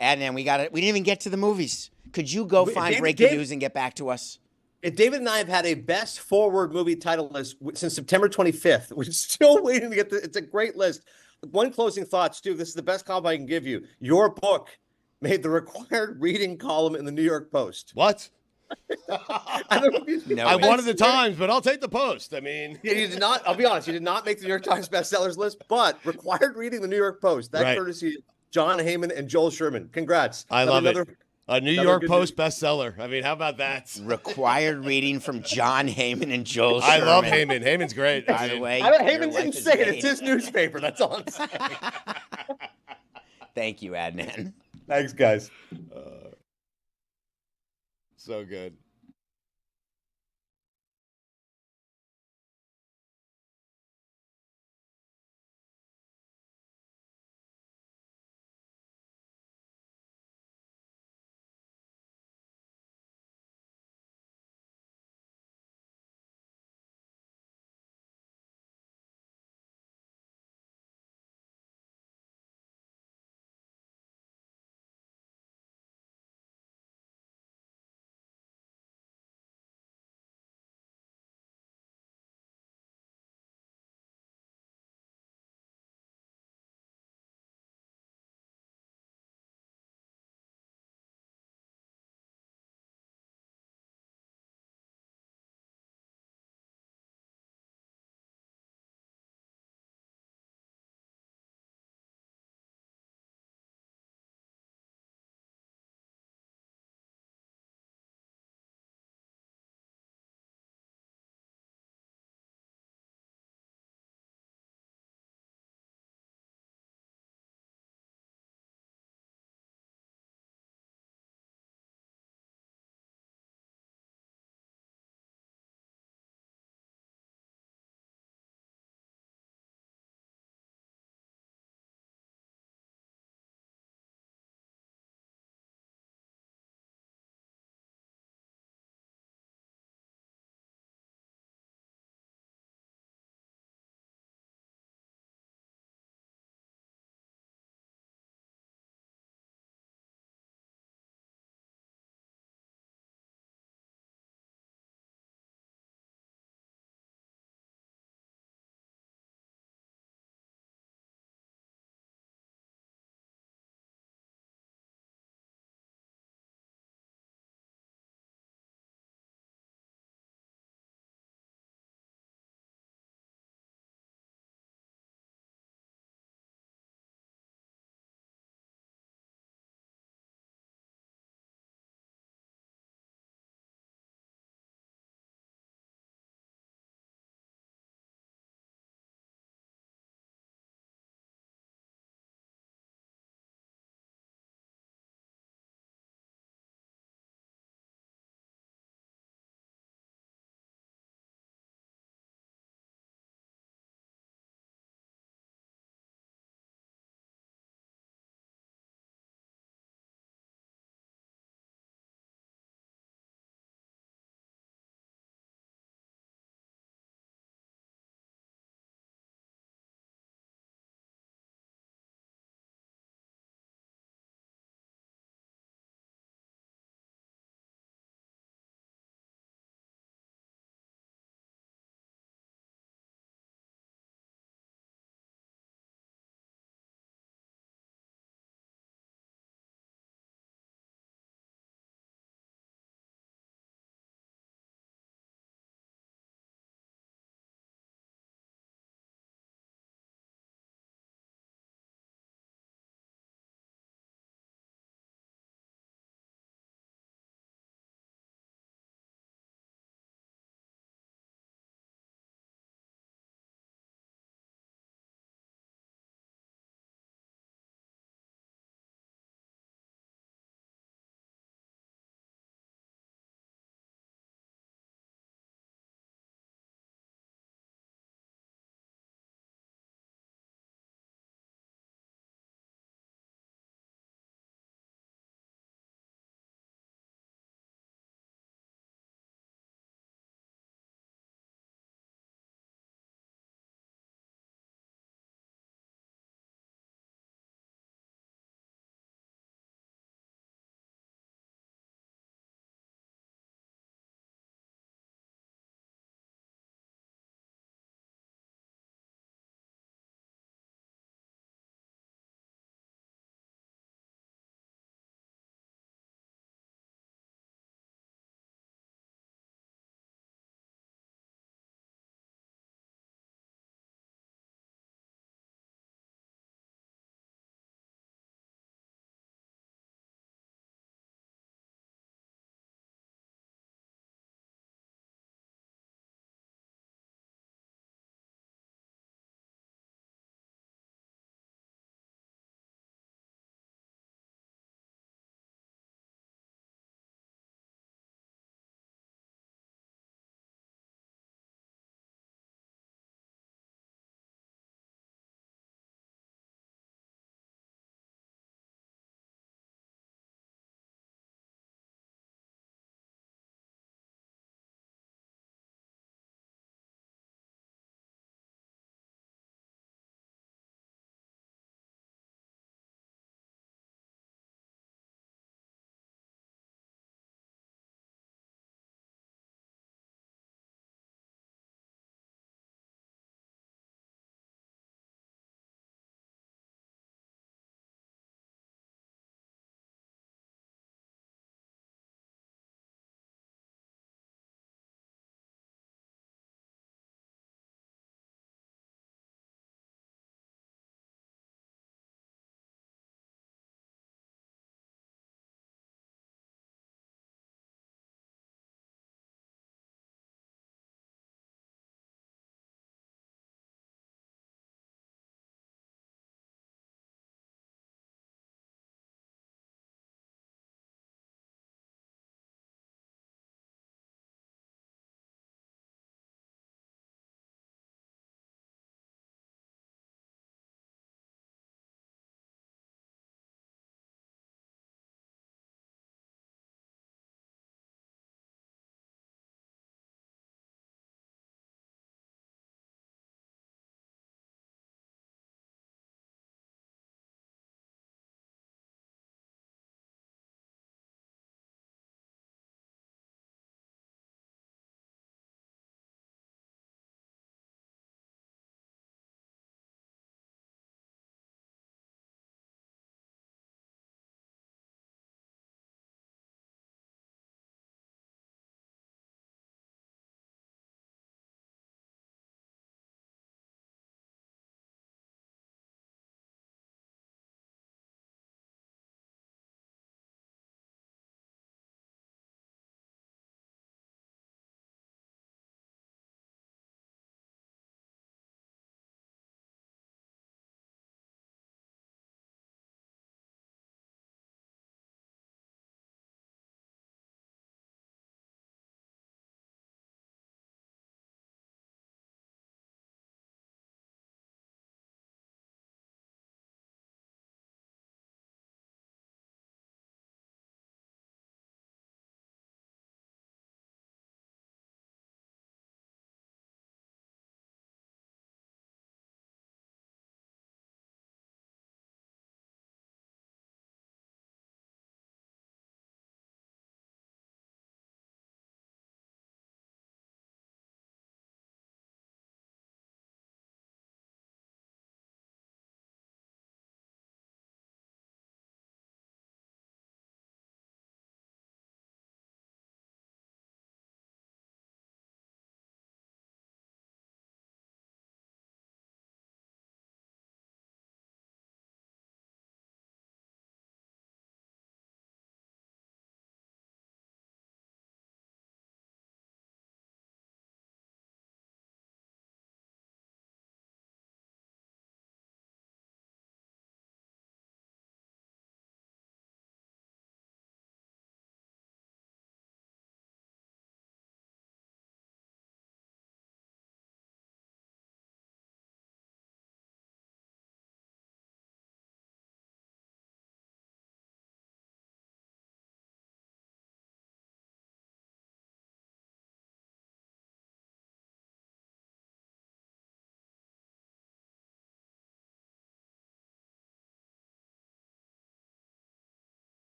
Speaker 9: Adnan, we didn't even get to the movies. Could you go find breaking news and get back to us?
Speaker 13: David and I have had a best forward movie title list since September 25th. We're still waiting to get it's a great list. One closing thought, Stu. This is the best compliment I can give you. Your book made the required reading column in the New York Post.
Speaker 4: What?
Speaker 13: I don't know if you
Speaker 4: I wanted the Times, but I'll take the Post. I mean,
Speaker 13: yeah, you did not. I'll be honest. You did not make the New York Times bestsellers list, but required reading the New York Post. That
Speaker 4: Right.
Speaker 13: courtesy of John Heyman and Joel Sherman. Congrats.
Speaker 4: I love it. A New York Post bestseller. I mean, how about that?
Speaker 9: Required reading from John Heyman and Joel
Speaker 4: I
Speaker 9: Sherman.
Speaker 4: love Heyman. Heyman's great.
Speaker 9: By the way,
Speaker 13: Heyman didn't say it. It's his newspaper. That's all I'm saying.
Speaker 9: Thank you, Adnan.
Speaker 13: Thanks, guys.
Speaker 4: So good.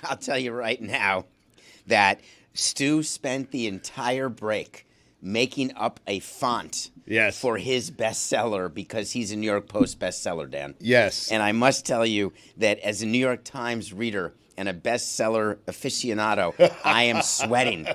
Speaker 9: I'll tell you right now that Stu spent the entire break making up a font for his bestseller because he's a New York Post bestseller, Dan.
Speaker 4: Yes.
Speaker 9: And I must tell you that as a New York Times reader and a bestseller aficionado, I am sweating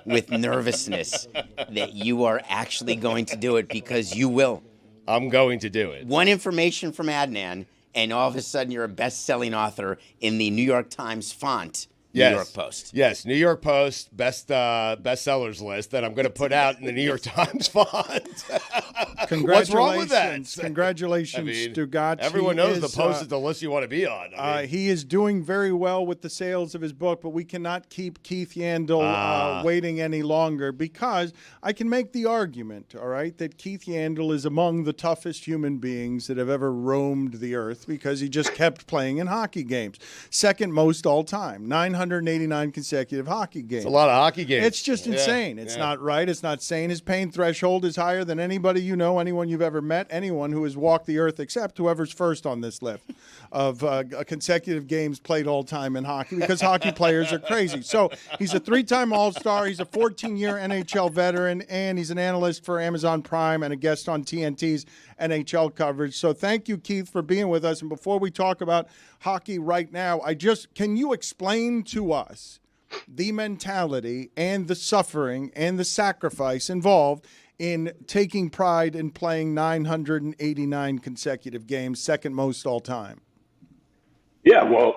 Speaker 9: with nervousness that you are actually going to do it, because you will.
Speaker 4: I'm going to do it.
Speaker 9: One information from Adnan, and all of a sudden you're a best-selling author in the New York Times font. New York Post.
Speaker 4: Yes, New York Post bestsellers list that I'm going to put out in the New York Times font.
Speaker 3: Congratulations.
Speaker 4: What's wrong with that?
Speaker 3: Congratulations, Stugotz.
Speaker 4: Everyone knows the Post is the list you want to be on.
Speaker 3: He is doing very well with the sales of his book, but we cannot keep Keith Yandle waiting any longer, because I can make the argument, all right, that Keith Yandle is among the toughest human beings that have ever roamed the earth, because he just kept playing in hockey games. Second most all time, 989 consecutive hockey games.
Speaker 4: It's a lot of hockey games.
Speaker 3: It's just insane. It's not right. It's not sane. His pain threshold is higher than anybody you know, anyone you've ever met, anyone who has walked the earth, except whoever's first on this list of consecutive games played all time in hockey, because hockey players are crazy. So he's a 3-time All-Star. He's a 14-year NHL veteran, and he's an analyst for Amazon Prime and a guest on TNT's NHL coverage. So thank you, Keith, for being with us. And before we talk about hockey right now, can you explain to us the mentality and the suffering and the sacrifice involved in taking pride in playing 989 consecutive games, second most all time?
Speaker 14: Yeah, well,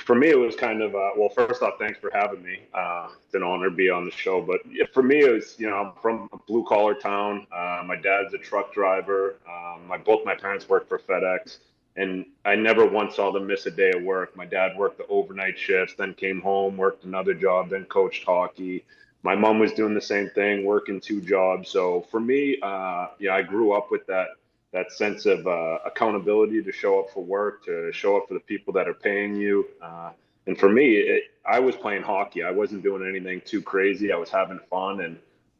Speaker 14: for me, it was kind of, first off, thanks for having me. It's an honor to be on the show. But for me, it was, I'm from a blue-collar town. My dad's a truck driver. Both my parents work for FedEx. And I never once saw them miss a day of work. My dad worked the overnight shifts, then came home, worked another job, then coached hockey. My mom was doing the same thing, working 2 jobs. So for me, I grew up with that sense of accountability to show up for work, to show up for the people that are paying you. And for me, I was playing hockey. I wasn't doing anything too crazy. I was having fun. And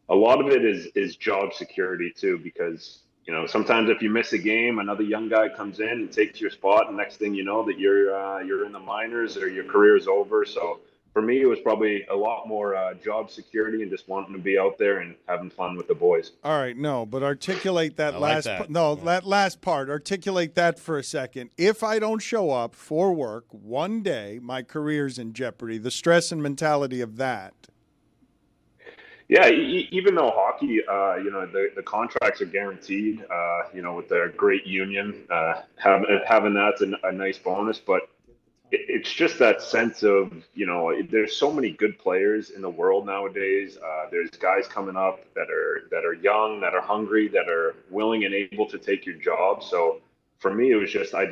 Speaker 14: a lot of it is job security too, because sometimes if you miss a game, another young guy comes in and takes your spot, and next thing you know that you're in the minors or your career is over. So for me, it was probably a lot more job security and just wanting to be out there and having fun with the boys.
Speaker 3: All right, but articulate that that last part. Articulate that for a second. If I don't show up for work one day, my career's in jeopardy. The stress and mentality of that.
Speaker 14: Yeah, even though hockey, the contracts are guaranteed, with their great union, having that's a nice bonus. But it's just that sense of, there's so many good players in the world nowadays. There's guys coming up that are young, that are hungry, that are willing and able to take your job. So for me, it was just I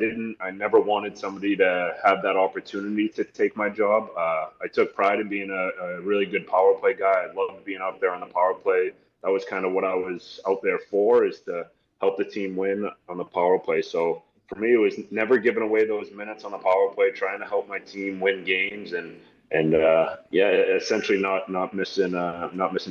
Speaker 14: never wanted somebody to have that opportunity to take my job. I took pride in being a really good power play guy. I loved being out there on the power play. That was kind of what I was out there for, is to help the team win on the power play. So for me, it was never giving away those minutes on the power play, trying to help my team win games and essentially not missing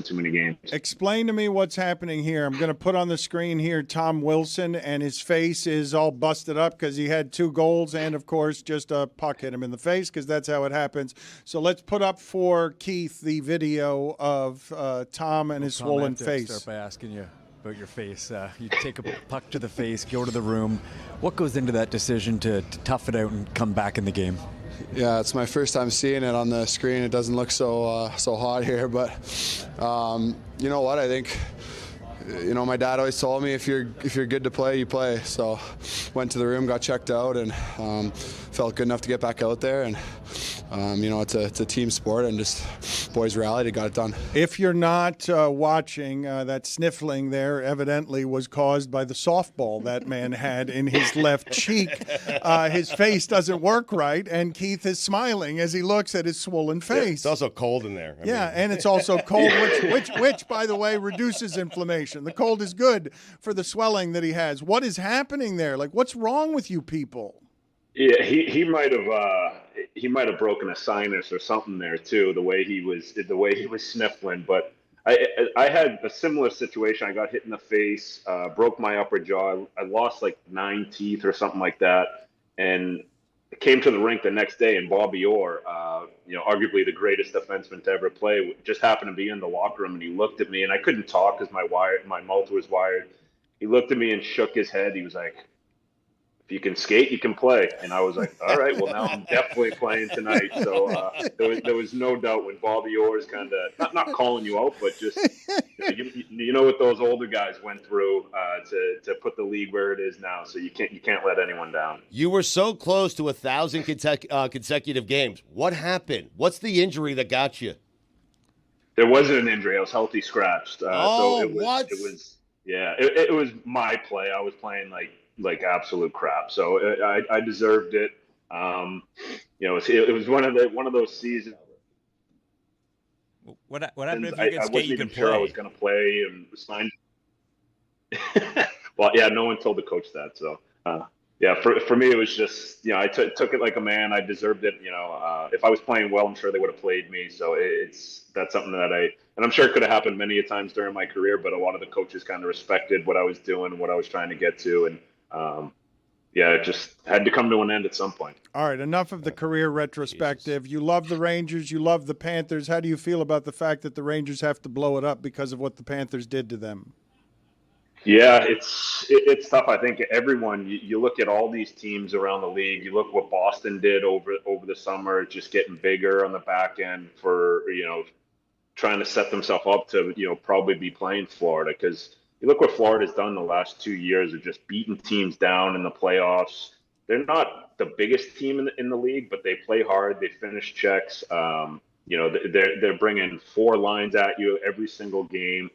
Speaker 14: too many games.
Speaker 3: Explain to me what's happening here. I'm going to put on the screen here Tom Wilson, and his face is all busted up because he had 2 goals and, of course, just a puck hit him in the face, because that's how it happens. So let's put up for Keith the video of Tom and his swollen face.
Speaker 15: Start by asking you about your face. You take a puck to the face, go to the room. What goes into that decision to tough it out and come back in the game?
Speaker 16: Yeah, it's my first time seeing it on the screen. It doesn't look so hot here, but you know what? I think my dad always told me if you're good to play, you play. So went to the room, got checked out, and felt good enough to get back out there. And it's a team sport, and just boys rallied and got it done.
Speaker 3: If you're not watching, that sniffling there evidently was caused by the softball that man had in his left cheek. His face doesn't work right, and Keith is smiling as he looks at his swollen face.
Speaker 4: Yeah, it's also cold in there.
Speaker 3: And it's also cold, which by the way reduces inflammation. The cold is good for the swelling that he has. What is happening there? Like, what's wrong with you people?
Speaker 14: Yeah, he might have broken a sinus or something there too. The way he was sniffling. But I had a similar situation. I got hit in the face, broke my upper jaw. I lost like 9 teeth or something like that. And came to the rink the next day, and Bobby Orr, arguably the greatest defenseman to ever play, just happened to be in the locker room, and he looked at me, and I couldn't talk because my mouth was wired. He looked at me and shook his head. He was like, "If you can skate, you can play." And I was like, "All right, well, now I'm definitely playing tonight." So there was no doubt when Bobby Orr is kind of not calling you out, but just you know what those older guys went through to put the league where it is now. So you can't let anyone down.
Speaker 4: You were so close to 1,000 consecutive games. What happened? What's the injury that got you?
Speaker 14: There wasn't an injury. I was healthy scratched.
Speaker 4: So
Speaker 14: it was,
Speaker 4: what?
Speaker 14: It was my play. I was playing like absolute crap. So I deserved it. It was one of those seasons.
Speaker 5: What happened if you
Speaker 14: I
Speaker 5: could skate?
Speaker 14: wasn't
Speaker 5: You
Speaker 14: even
Speaker 5: can
Speaker 14: sure
Speaker 5: play.
Speaker 14: I was going to play and signed. Well, yeah, no one told the coach that. So, for me, it was just, I took it like a man. I deserved it. If I was playing well, I'm sure they would have played me. So that's something that and I'm sure it could have happened many a times during my career, but a lot of the coaches kind of respected what I was doing and what I was trying to get to. And, it just had to come to an end at some point.
Speaker 3: All right, enough of the career retrospective. You love the Rangers. You love the Panthers. How do you feel about the fact that the Rangers have to blow it up because of what the Panthers did to them?
Speaker 14: Yeah, it's tough. I think everyone, you look at all these teams around the league, you look what Boston did over the summer, just getting bigger on the back end for, trying to set themselves up to, probably be playing Florida. Because you look what Florida's done the last 2 years of just beating teams down in the playoffs. They're not the biggest team in the league, but they play hard. They finish checks. They're bringing 4 lines at you every single game.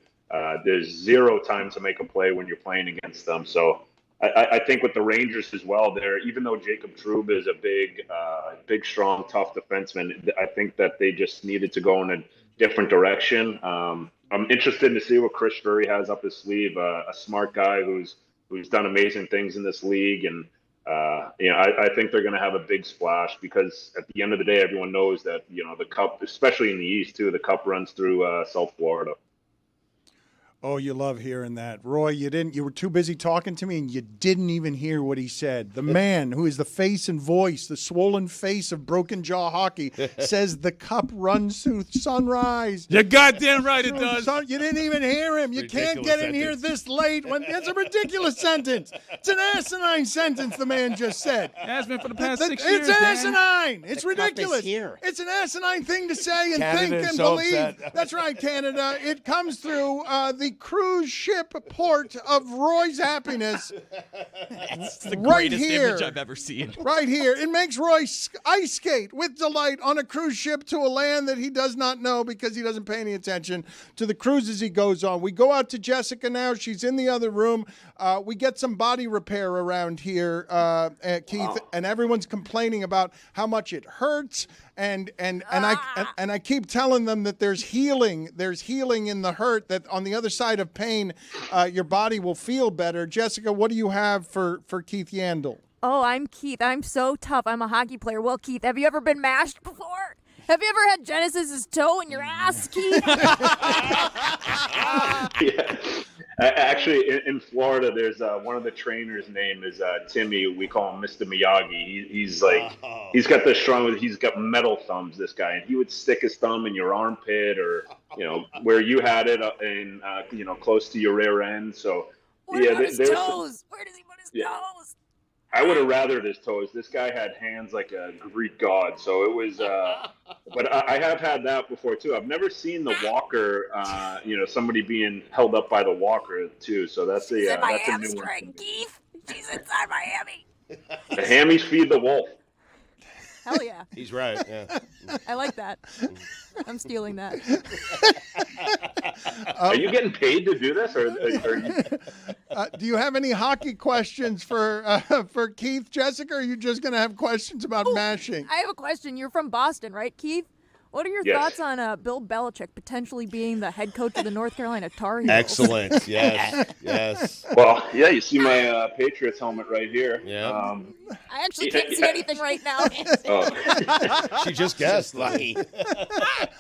Speaker 14: There's 0 time to make a play when you're playing against them. So I think with the Rangers as well, even though Jacob Trouba is a big, strong, tough defenseman, I think that they just needed to go in a different direction. I'm interested to see what Chris Drury has up his sleeve, a smart guy who's done amazing things in this league. And, I think they're going to have a big splash because at the end of the day, everyone knows that, the Cup, especially in the East too, the Cup runs through South Florida.
Speaker 3: Oh, you love hearing that. Roy, you were too busy talking to me and you didn't even hear what he said. The man who is the face and voice, the swollen face of broken jaw hockey, says the Cup runs through Sunrise.
Speaker 1: You're goddamn right it does.
Speaker 3: You didn't even hear him. You can't get in here this late. It's a ridiculous sentence. It's an asinine sentence the man just said.
Speaker 1: It has been for the past 6 years,
Speaker 3: It's
Speaker 1: Dan.
Speaker 3: asinine. It's ridiculous.
Speaker 9: Here.
Speaker 3: It's an asinine thing to say and
Speaker 15: Canada
Speaker 3: think
Speaker 15: is
Speaker 3: and
Speaker 15: so
Speaker 3: believe.
Speaker 15: upset.
Speaker 3: That's right, Canada. It comes through the cruise ship port of Roy's happiness.
Speaker 8: It's the
Speaker 3: Right
Speaker 8: greatest
Speaker 3: here.
Speaker 8: image I've ever seen.
Speaker 3: Right here. It makes Roy ice skate with delight on a cruise ship to a land that he does not know because he doesn't pay any attention to the cruises he goes on. We go out to Jessica now. She's in the other room. We get some body repair around here, Keith, and everyone's complaining about how much it hurts. And I keep telling them that there's healing in the hurt, that on the other side of pain, your body will feel better. Jessica, what do you have for Keith Yandle?
Speaker 17: Oh, I'm Keith. I'm so tough. I'm a hockey player. Well, Keith, have you ever been mashed before? Have you ever had Genesis's toe in your ass, Keith?
Speaker 14: Yeah. Actually, in Florida, there's one of the trainers' name is Timmy. We call him Mr. Miyagi. He's got metal thumbs, this guy, and he would stick his thumb in your armpit or where you had it in close to your rear end. So
Speaker 17: What about his toes? Where does he put his toes?
Speaker 14: I would have rathered his toes. This guy had hands like a Greek god. So it was, but I have had that before too. I've never seen the walker, somebody being held up by the walker too. So that's
Speaker 17: She's in my
Speaker 14: that's a new
Speaker 17: hamstring,
Speaker 14: one.
Speaker 17: Keith. She's inside my hammy.
Speaker 14: The hammies feed the wolf.
Speaker 17: Hell yeah.
Speaker 4: He's right. Yeah.
Speaker 17: I like that. I'm stealing that.
Speaker 14: Are you getting paid to do this, or
Speaker 3: do you have any hockey questions for Keith, Jessica? Or are you just going to have questions about mashing?
Speaker 17: I have a question. You're from Boston, right, Keith? What are your
Speaker 14: Yes.
Speaker 17: thoughts on Bill Belichick potentially being the head coach of the North Carolina Tar Heels?
Speaker 4: Excellent. Yes.
Speaker 14: Well, yeah, you see my Patriots helmet right here.
Speaker 4: Yeah.
Speaker 17: I actually can't see anything right now.
Speaker 4: She just guessed. Lucky.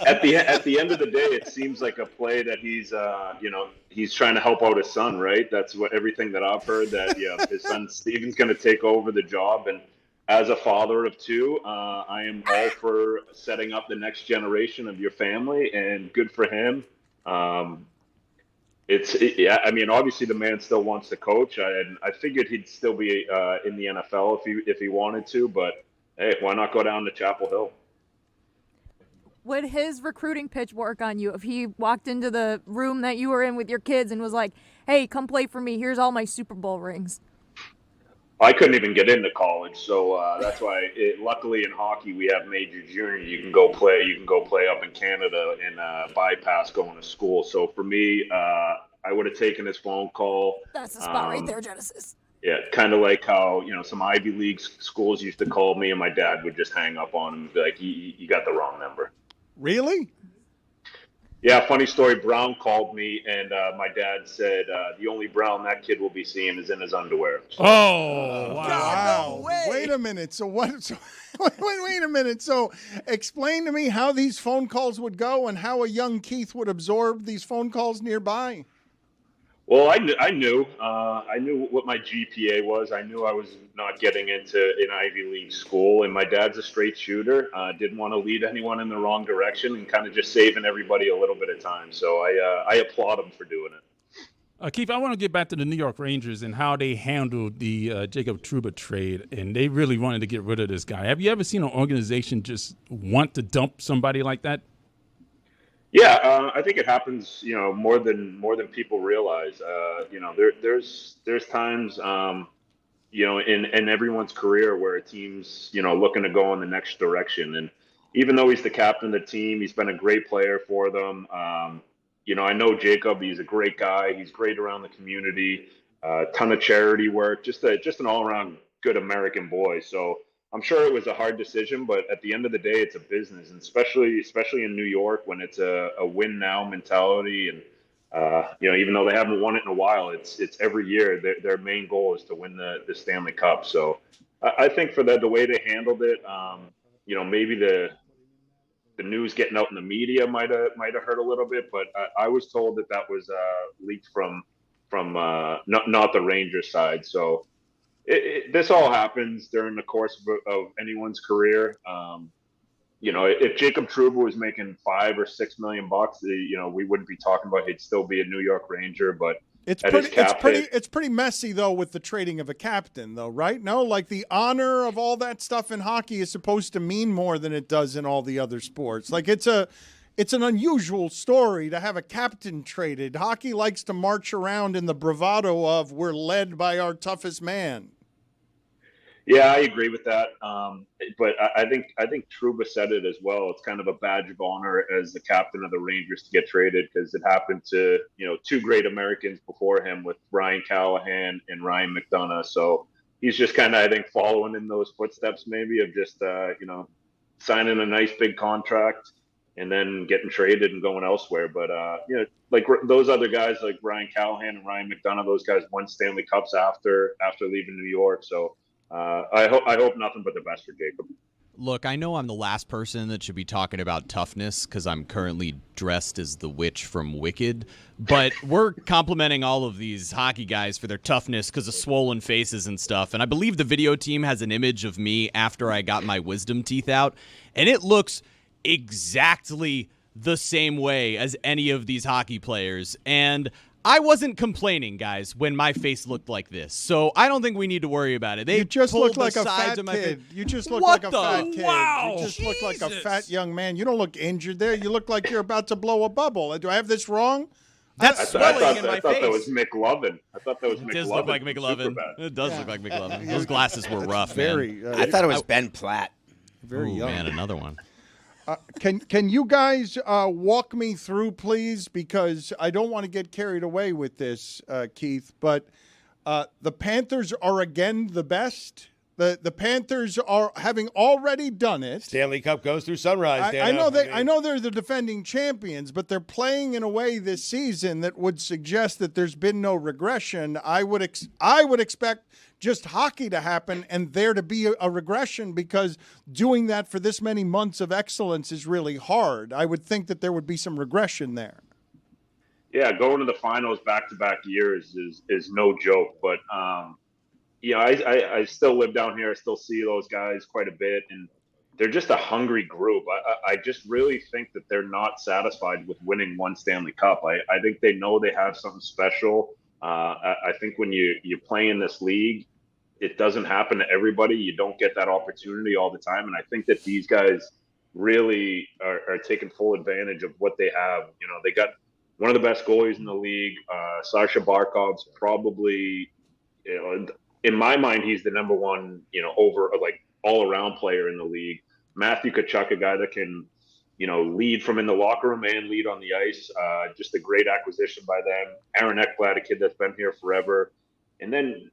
Speaker 14: At the end of the day, it seems like a play that he's trying to help out his son, right? That's what everything that I've heard, that his son Steven's going to take over the job, and as a father of two, I am all for setting up the next generation of your family, and good for him. I mean, obviously the man still wants to coach. I figured he'd still be in the NFL if he wanted to, but hey, why not go down to Chapel Hill?
Speaker 17: Would his recruiting pitch work on you if he walked into the room that you were in with your kids and was like, hey, come play for me, here's all my Super Bowl rings?
Speaker 14: I couldn't even get into college, so that's why. Luckily, in hockey, we have major junior. You can go play. You can go play up in Canada and bypass going to school. So for me, I would have taken his phone call.
Speaker 17: That's the spot right there, Genesis.
Speaker 14: Yeah, kind of like how some Ivy League schools used to call me, and my dad would just hang up on him and be like, "You got the wrong number."
Speaker 3: Really?
Speaker 14: Yeah, funny story. Brown called me, and my dad said the only Brown that kid will be seeing is in his underwear. So,
Speaker 1: wow.
Speaker 3: God, no way. Wait a minute. So what? So, wait a minute. So explain to me how these phone calls would go and how a young Keith would absorb these phone calls nearby.
Speaker 14: Well, I knew what my GPA was. I knew I was not getting into an Ivy League school, and my dad's a straight shooter. Didn't want to lead anyone in the wrong direction, and kind of just saving everybody a little bit of time. So I applaud him for doing it.
Speaker 1: Keith, I want to get back to the New York Rangers and how they handled the Jacob Trouba trade, and they really wanted to get rid of this guy. Have you ever seen an organization just want to dump somebody like that?
Speaker 14: Yeah, I think it happens, more than people realize. There's times, in everyone's career where a team's, looking to go in the next direction. And even though he's the captain of the team, he's been a great player for them. I know Jacob. He's a great guy. He's great around the community. Ton of charity work. Just an all-around good American boy. So I'm sure it was a hard decision, but at the end of the day, it's a business, and especially in New York when it's a win now mentality, and even though they haven't won it in a while, it's every year their main goal is to win the Stanley Cup. So I think for the way they handled it, maybe the news getting out in the media might have hurt a little bit, but I was told that was leaked from not the Rangers side. So. This all happens during the course of anyone's career. If Jacob Trouba was making $5 or $6 million, we wouldn't be talking about. He'd still be a New York Ranger, but it's pretty messy though with the trading of a captain, though, right? No, like the honor of all that stuff in hockey is supposed to mean more than it does in all the other sports. Like it's an unusual story to have a captain traded. Hockey likes to march around in the bravado of we're led by our toughest man. Yeah, I agree with that. But I think Trouba said it as well. It's kind of a badge of honor as the captain of the Rangers to get traded, because it happened to, two great Americans before him with Brian Callahan and Ryan McDonough. So he's just kind of, I think, following in those footsteps maybe of just, signing a nice big contract and then getting traded and going elsewhere. But, like those other guys like Brian Callahan and Ryan McDonough, those guys won Stanley Cups after leaving New York. So I hope nothing but the best for Jacob.
Speaker 8: Look, I know I'm the last person that should be talking about toughness because I'm currently dressed as the witch from Wicked, but we're complimenting all of these hockey guys for their toughness because of swollen faces and stuff. And I believe the video team has an image of me after I got my wisdom teeth out, and it looks exactly the same way as any of these hockey players. And I wasn't complaining, guys, when my face looked like this. So I don't think we need to worry about it.
Speaker 3: You just look like a fat kid. You just look like a fat kid.
Speaker 8: Wow.
Speaker 3: You just look like a fat young man. You don't look injured there. You look like you're about to blow a bubble. Do I have this wrong?
Speaker 8: That's swelling in my face.
Speaker 14: I thought that was McLovin.
Speaker 8: It does look like McLovin. It does look like McLovin. Those glasses were rough, man.
Speaker 9: I thought it was Ben Platt.
Speaker 3: Very young.
Speaker 8: Man, another one.
Speaker 3: Can you guys walk me through, please? Because I don't want to get carried away with this, Keith. But the Panthers are again the best. The Panthers are having already done it.
Speaker 4: Stanley Cup goes through sunrise.
Speaker 3: I know they're the defending champions, but they're playing in a way this season that would suggest that there's been no regression. I would expect just hockey to happen and there to be a regression, because doing that for this many months of excellence is really hard. I would think that there would be some regression there.
Speaker 14: Yeah, going to the finals back-to-back years is no joke. But, I still live down here. I still see those guys quite a bit, and they're just a hungry group. I just really think that they're not satisfied with winning one Stanley Cup. I think they know they have something special. I think when you play in this league, it doesn't happen to everybody. You don't get that opportunity all the time. And I think that these guys really are taking full advantage of what they have. They got one of the best goalies in the league. Sasha Barkov's probably, in my mind, he's the number one, over like all around player in the league. Matthew Tkachuk, a guy that can, lead from in the locker room and lead on the ice. Just a great acquisition by them. Aaron Ekblad, a kid that's been here forever. And then,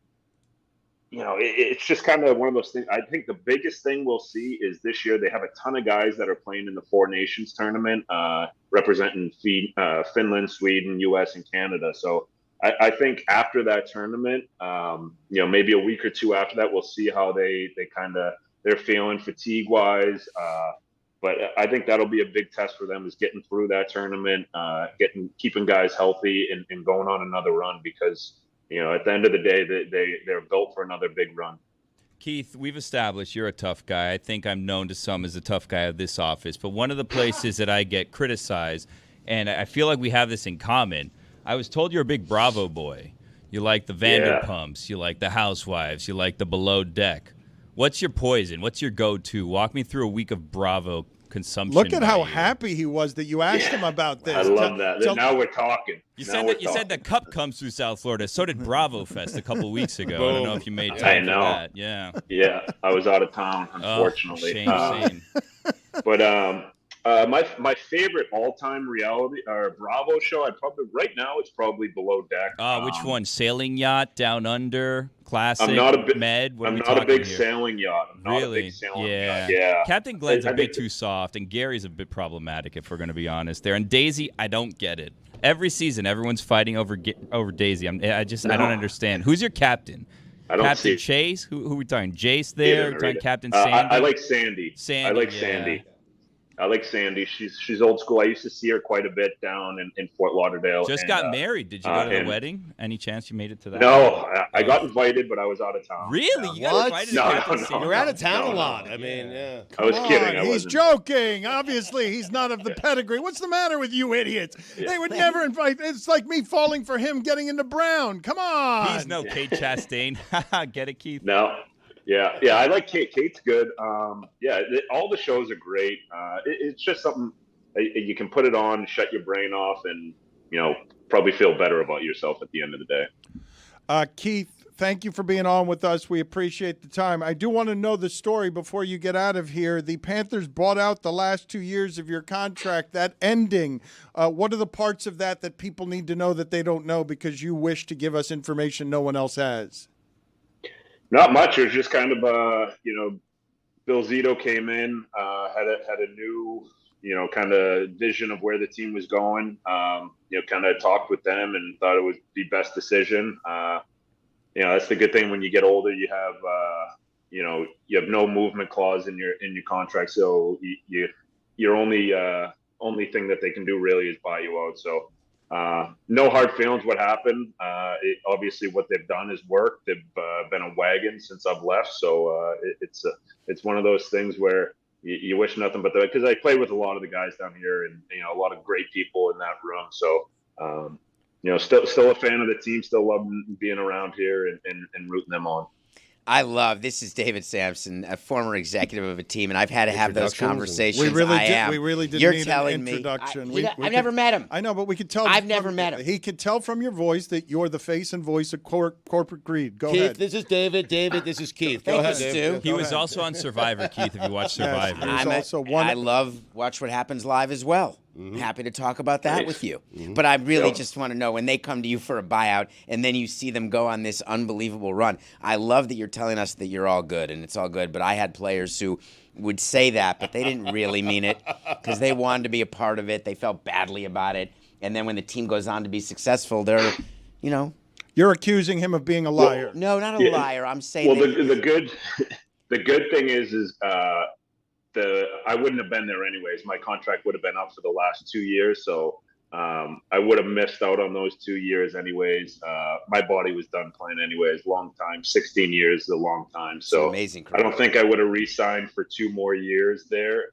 Speaker 14: it's just kind of one of those things. I think the biggest thing we'll see is this year they have a ton of guys that are playing in the Four Nations tournament, representing Finland, Sweden, U.S., and Canada. So I think after that tournament, maybe a week or two after that, we'll see how they're feeling fatigue-wise. But I think that'll be a big test for them, is getting through that tournament, keeping guys healthy and going on another run, because at the end of the day, they're built for another big run.
Speaker 5: Keith, we've established you're a tough guy. I think I'm known to some as a tough guy of this office. But one of the places that I get criticized, and I feel like we have this in common, I was told you're a big Bravo boy. You like the Vanderpumps. You like the Housewives. You like the Below Deck. What's your poison? What's your go-to? Walk me through a week of Bravo consumption.
Speaker 3: Look at how happy he was that you asked him about this.
Speaker 14: I love that. Now we're talking.
Speaker 5: You said the cup comes through South Florida. So did Bravo Fest a couple weeks ago. I don't know if you made time for that. Yeah.
Speaker 14: Yeah, I was out of town, unfortunately.
Speaker 5: Shame.
Speaker 14: But my favorite all-time reality or Bravo show, right now it's probably Below Deck.
Speaker 5: Which one? Sailing Yacht, Down Under, Classic,
Speaker 14: I'm not a big
Speaker 5: here?
Speaker 14: sailing yacht. Yeah.
Speaker 5: Captain Glenn's a bit too soft, and Gary's a bit problematic, if we're going to be honest there. And Daisy, I don't get it. Every season, everyone's fighting over Daisy. I don't understand. Who's your captain? Captain Chase? Who are we talking? Jace there? Captain Sandy?
Speaker 14: I like Sandy. I like Sandy. I like Sandy. She's old school. I used to see her quite a bit down in Fort Lauderdale.
Speaker 5: Just got married. Did you go to the wedding? Any chance you made it to that?
Speaker 14: No, I got invited, but I was out of town.
Speaker 5: Really? You got invited?
Speaker 4: No. You're out of town a lot. I mean, yeah.
Speaker 14: I was kidding.
Speaker 3: He's joking. Obviously, he's not of the pedigree. What's the matter with you idiots? They would never invite. It's like me falling for him getting into Brown. Come on.
Speaker 5: He's no Kate Chastain. Get it, Keith?
Speaker 14: No. Yeah, I like Kate. Kate's good. All the shows are great. It's just something you can put it on, shut your brain off, and probably feel better about yourself at the end of the day.
Speaker 3: Keith, thank you for being on with us. We appreciate the time. I do want to know the story before you get out of here. The Panthers bought out the last 2 years of your contract. That ending. What are the parts of that people need to know that they don't know because you wish to give us information no one else has?
Speaker 14: Not much. It was just kind of, Bill Zito came in, had a new, kind of vision of where the team was going. Kind of talked with them and thought it was the best decision. That's the good thing when you get older. You have, you have no movement clause in your contract, so your only thing that they can do really is buy you out. So. No hard feelings what happened. Obviously what they've done is work. They've been a wagon since I've left. So it's one of those things where you wish nothing but because I played with a lot of the guys down here and, a lot of great people in that room. So, still a fan of the team, still love being around here and rooting them on.
Speaker 9: This is David Sampson, a former executive of a team, and I've had to have those conversations.
Speaker 3: We really did
Speaker 9: You're
Speaker 3: need
Speaker 9: telling
Speaker 3: an introduction.
Speaker 9: I've never met him.
Speaker 3: I know, but we could tell.
Speaker 9: I've never met him.
Speaker 3: He could tell from your voice that you're the face and voice of corporate greed. Go
Speaker 4: Keith,
Speaker 3: ahead.
Speaker 4: This is David. David, this is Keith. Go ahead, Stu.
Speaker 5: He was also on Survivor, Keith, if you watch Survivor.
Speaker 9: I love Watch What Happens Live as well. Mm-hmm. Happy to talk about that with you. Mm-hmm. But I really just want to know, when they come to you for a buyout and then you see them go on this unbelievable run, I love that you're telling us that you're all good and it's all good. But I had players who would say that, but they didn't really mean it because they wanted to be a part of it. They felt badly about it. And then when the team goes on to be successful, they're,
Speaker 3: You're accusing him of being a liar.
Speaker 9: Well, no, not a liar. I'm saying
Speaker 14: the good thing is I wouldn't have been there anyways. My contract would have been up for the last 2 years, so I would have missed out on those 2 years anyways. My body was done playing anyways. Long time, 16 years is a long time. So
Speaker 9: amazing
Speaker 14: I don't think I would have re-signed for 2 more years there.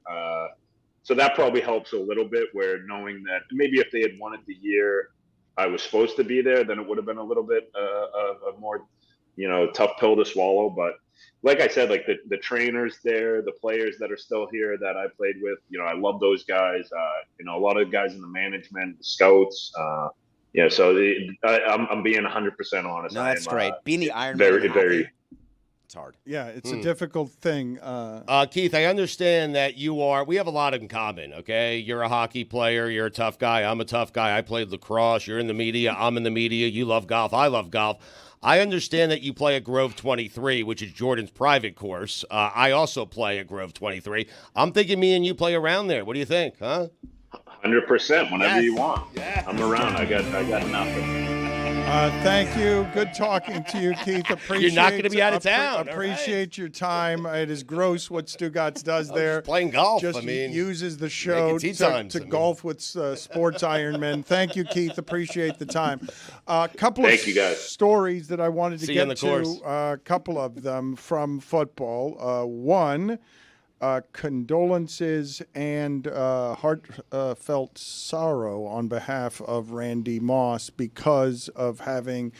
Speaker 14: So that probably helps a little bit, where knowing that maybe if they had won it the year I was supposed to be there, then it would have been a little bit a more, tough pill to swallow. But like I said, like the trainers there, the players that are still here that I played with, I love those guys. A lot of guys in the management, the scouts. So I'm being 100% honest.
Speaker 9: No, that's great. Being the Iron
Speaker 14: Man,
Speaker 9: very. It's hard.
Speaker 3: Yeah, it's a difficult thing.
Speaker 4: Keith, I understand that we have a lot in common, okay? You're a hockey player. You're a tough guy. I'm a tough guy. I played lacrosse. You're in the media. I'm in the media. You love golf. I love golf. I understand that you play at Grove 23, which is Jordan's private course. I also play at Grove 23. I'm thinking me and you play around there. What do you think, huh?
Speaker 14: 100%. Whenever you want. Yeah. I'm around. I got nothing.
Speaker 3: Thank you. Good talking to you, Keith.
Speaker 4: You're not going to be out of town.
Speaker 3: Appreciate your time. It is gross what Stugotz does there.
Speaker 4: Playing golf.
Speaker 3: Just uses the show to golf with sports Ironmen. Thank you, Keith. Appreciate the time. A couple of stories that I wanted to get to. A couple of them from football. One. Condolences and heartfelt sorrow on behalf of Randy Moss because of having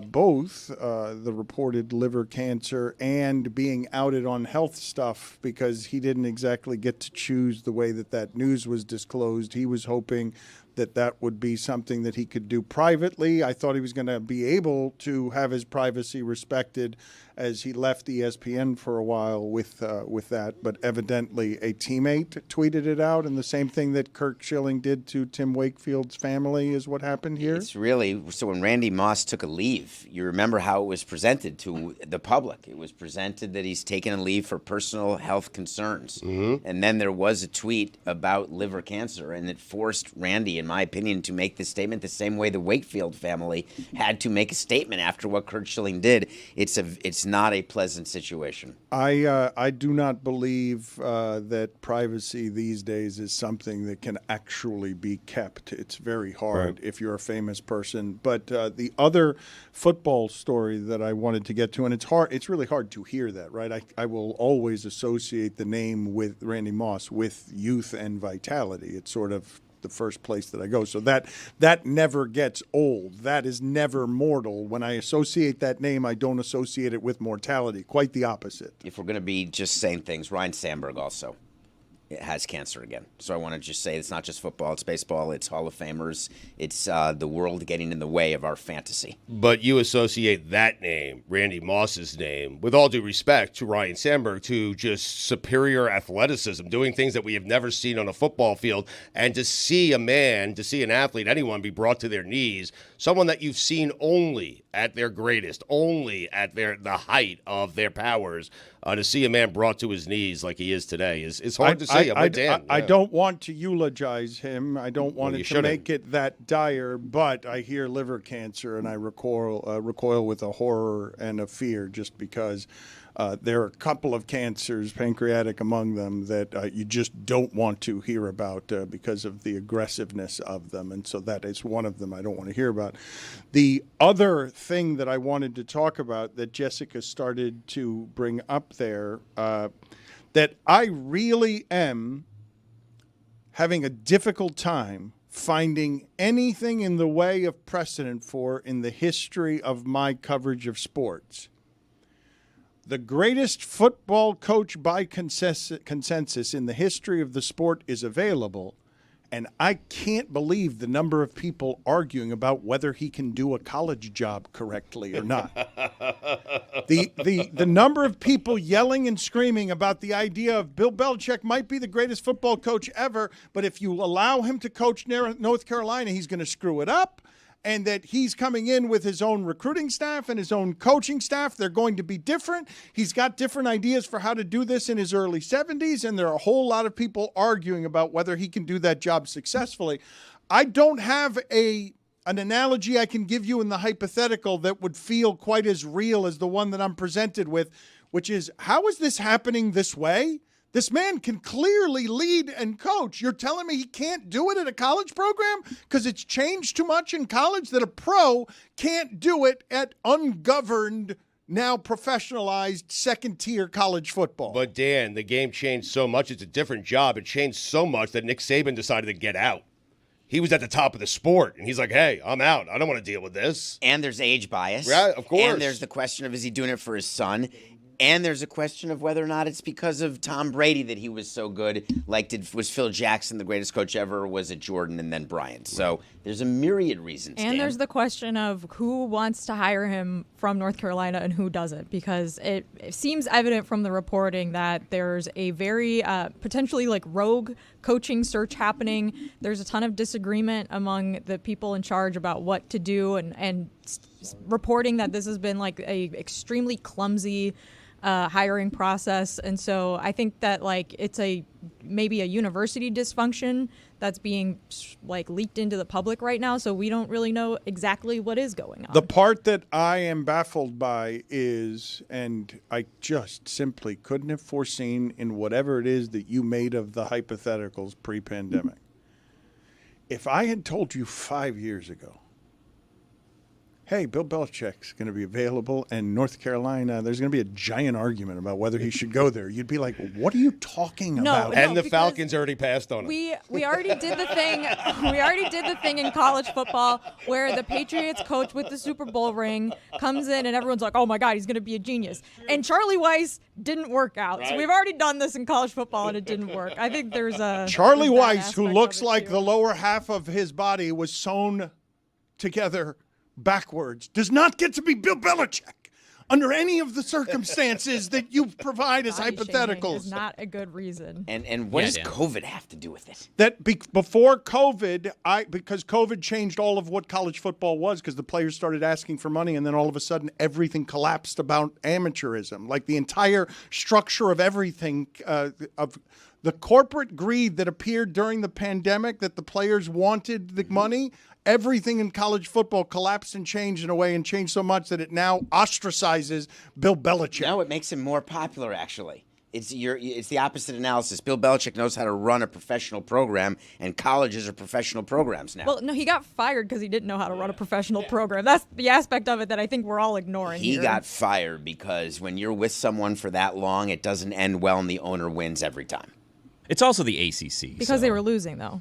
Speaker 3: both the reported liver cancer and being outed on health stuff, because he didn't exactly get to choose the way that news was disclosed. He was hoping that would be something that he could do privately. I thought he was going to be able to have his privacy respected as he left ESPN for a while with that. But evidently a teammate tweeted it out, and the same thing that Kirk Schilling did to Tim Wakefield's family is what happened here.
Speaker 9: It's really, so when Randy Moss took a leave, you remember how it was presented to the public. It was presented that he's taken a leave for personal health concerns.
Speaker 4: Mm-hmm.
Speaker 9: And then there was a tweet about liver cancer, and it forced Randy, in my opinion, to make this statement the same way the Wakefield family had to make a statement after what Kurt Schilling did. It's not a pleasant situation.
Speaker 3: I do not believe that privacy these days is something that can actually be kept. It's very hard if you're a famous person. But the other football story that I wanted to get to, and it's really hard to hear that, right? I will always associate the name with Randy Moss with youth and vitality. It's sort of the first place that I go. So that never gets old. That is never mortal. When I associate that name, I don't associate it with mortality. Quite the opposite.
Speaker 9: If we're going to be just saying things, Ryan Sandberg also has cancer again. So I want to just say it's not just football, it's baseball, it's Hall of Famers, it's the world getting in the way of our fantasy.
Speaker 4: But you associate that name, Randy Moss's name, with all due respect to Ryan Sandberg, to just superior athleticism, doing things that we have never seen on a football field. And to see an athlete, anyone, be brought to their knees, someone that you've seen only at their greatest, only at the height of their powers, to see a man brought to his knees like he is today is hard to see.
Speaker 3: I don't want to eulogize him. I don't want it to make it that dire, but I hear liver cancer and I recoil with a horror and a fear, just because there are a couple of cancers, pancreatic among them, that you just don't want to hear about because of the aggressiveness of them. And so that is one of them I don't want to hear about. The other thing that I wanted to talk about that Jessica started to bring up there, that I really am having a difficult time finding anything in the way of precedent for in the history of my coverage of sports. The greatest football coach by consensus in the history of the sport is available, and I can't believe the number of people arguing about whether he can do a college job correctly or not. The number of people yelling and screaming about the idea of Bill Belichick might be the greatest football coach ever, but if you allow him to coach North Carolina, he's going to screw it up. And that he's coming in with his own recruiting staff and his own coaching staff. They're going to be different. He's got different ideas for how to do this in his early 70s, and there are a whole lot of people arguing about whether he can do that job successfully. I don't have an analogy I can give you in the hypothetical that would feel quite as real as the one that I'm presented with, which is, how is this happening this way? This man can clearly lead and coach. You're telling me he can't do it at a college program because it's changed too much in college that a pro can't do it at ungoverned, now professionalized second-tier college football.
Speaker 4: But, Dan, the game changed so much. It's a different job. It changed so much that Nick Saban decided to get out. He was at the top of the sport, and he's like, hey, I'm out. I don't want to deal with this.
Speaker 9: And there's age bias.
Speaker 4: Right, of course.
Speaker 9: And there's the question of, is he doing it for his son? And there's a question of whether or not it's because of Tom Brady that he was so good. Like, was Phil Jackson the greatest coach ever, or was it Jordan and then Bryant? So there's a myriad reasons,
Speaker 6: And
Speaker 9: Dan.
Speaker 6: there's the question of who wants to hire him from North Carolina and who doesn't, because it seems evident from the reporting that there's a very potentially like rogue coaching search happening. There's a ton of disagreement among the people in charge about what to do, and reporting that this has been like a extremely clumsy hiring process. And so I think that like it's maybe a university dysfunction that's being like leaked into the public right now. So we don't really know exactly what is going on.
Speaker 3: The part that I am baffled by is, and I just simply couldn't have foreseen in whatever it is that you made of the hypotheticals pre-pandemic. If I had told you 5 years ago, hey, Bill Belichick's going to be available, and North Carolina, there's going to be a giant argument about whether he should go there, you'd be like, what are you talking about?
Speaker 4: And the Falcons already passed on him.
Speaker 6: We already did the thing. We already did the thing in college football where the Patriots coach with the Super Bowl ring comes in and everyone's like, oh my God, he's going to be a genius. And Charlie Weiss didn't work out. Right. So we've already done this in college football and it didn't work. I think there's a
Speaker 3: Charlie Weiss, who looks like the lower half of his body was sewn together backwards, does not get to be Bill Belichick under any of the circumstances that you provide as hypotheticals.
Speaker 6: Is not a good reason.
Speaker 9: And what does COVID have to do with it?
Speaker 3: That before COVID, because COVID changed all of what college football was, because the players started asking for money, and then all of a sudden everything collapsed about amateurism. Like the entire structure of everything, of the corporate greed that appeared during the pandemic, that the players wanted the money. Everything in college football collapsed and changed in a way, and changed so much that it now ostracizes Bill Belichick.
Speaker 9: No, it makes him more popular, actually. It's the opposite analysis. Bill Belichick knows how to run a professional program, and colleges are professional programs now.
Speaker 6: Well, no, he got fired because he didn't know how to run a professional program. That's the aspect of it that I think we're all ignoring
Speaker 9: He
Speaker 6: here.
Speaker 9: got fired because when you're with someone for that long, it doesn't end well, and the owner wins every time.
Speaker 5: It's also the ACC.
Speaker 6: Because they were losing, though.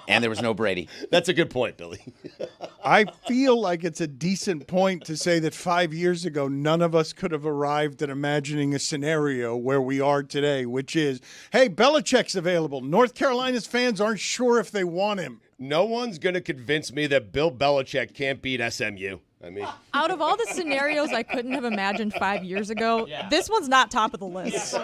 Speaker 9: And there was no Brady.
Speaker 4: That's a good point, Billy.
Speaker 3: I feel like it's a decent point to say that 5 years ago, none of us could have arrived at imagining a scenario where we are today, which is, hey, Belichick's available. North Carolina's fans aren't sure if they want him.
Speaker 4: No one's going to convince me that Bill Belichick can't beat SMU. I mean,
Speaker 6: out of all the scenarios I couldn't have imagined 5 years ago, this one's not top of the list.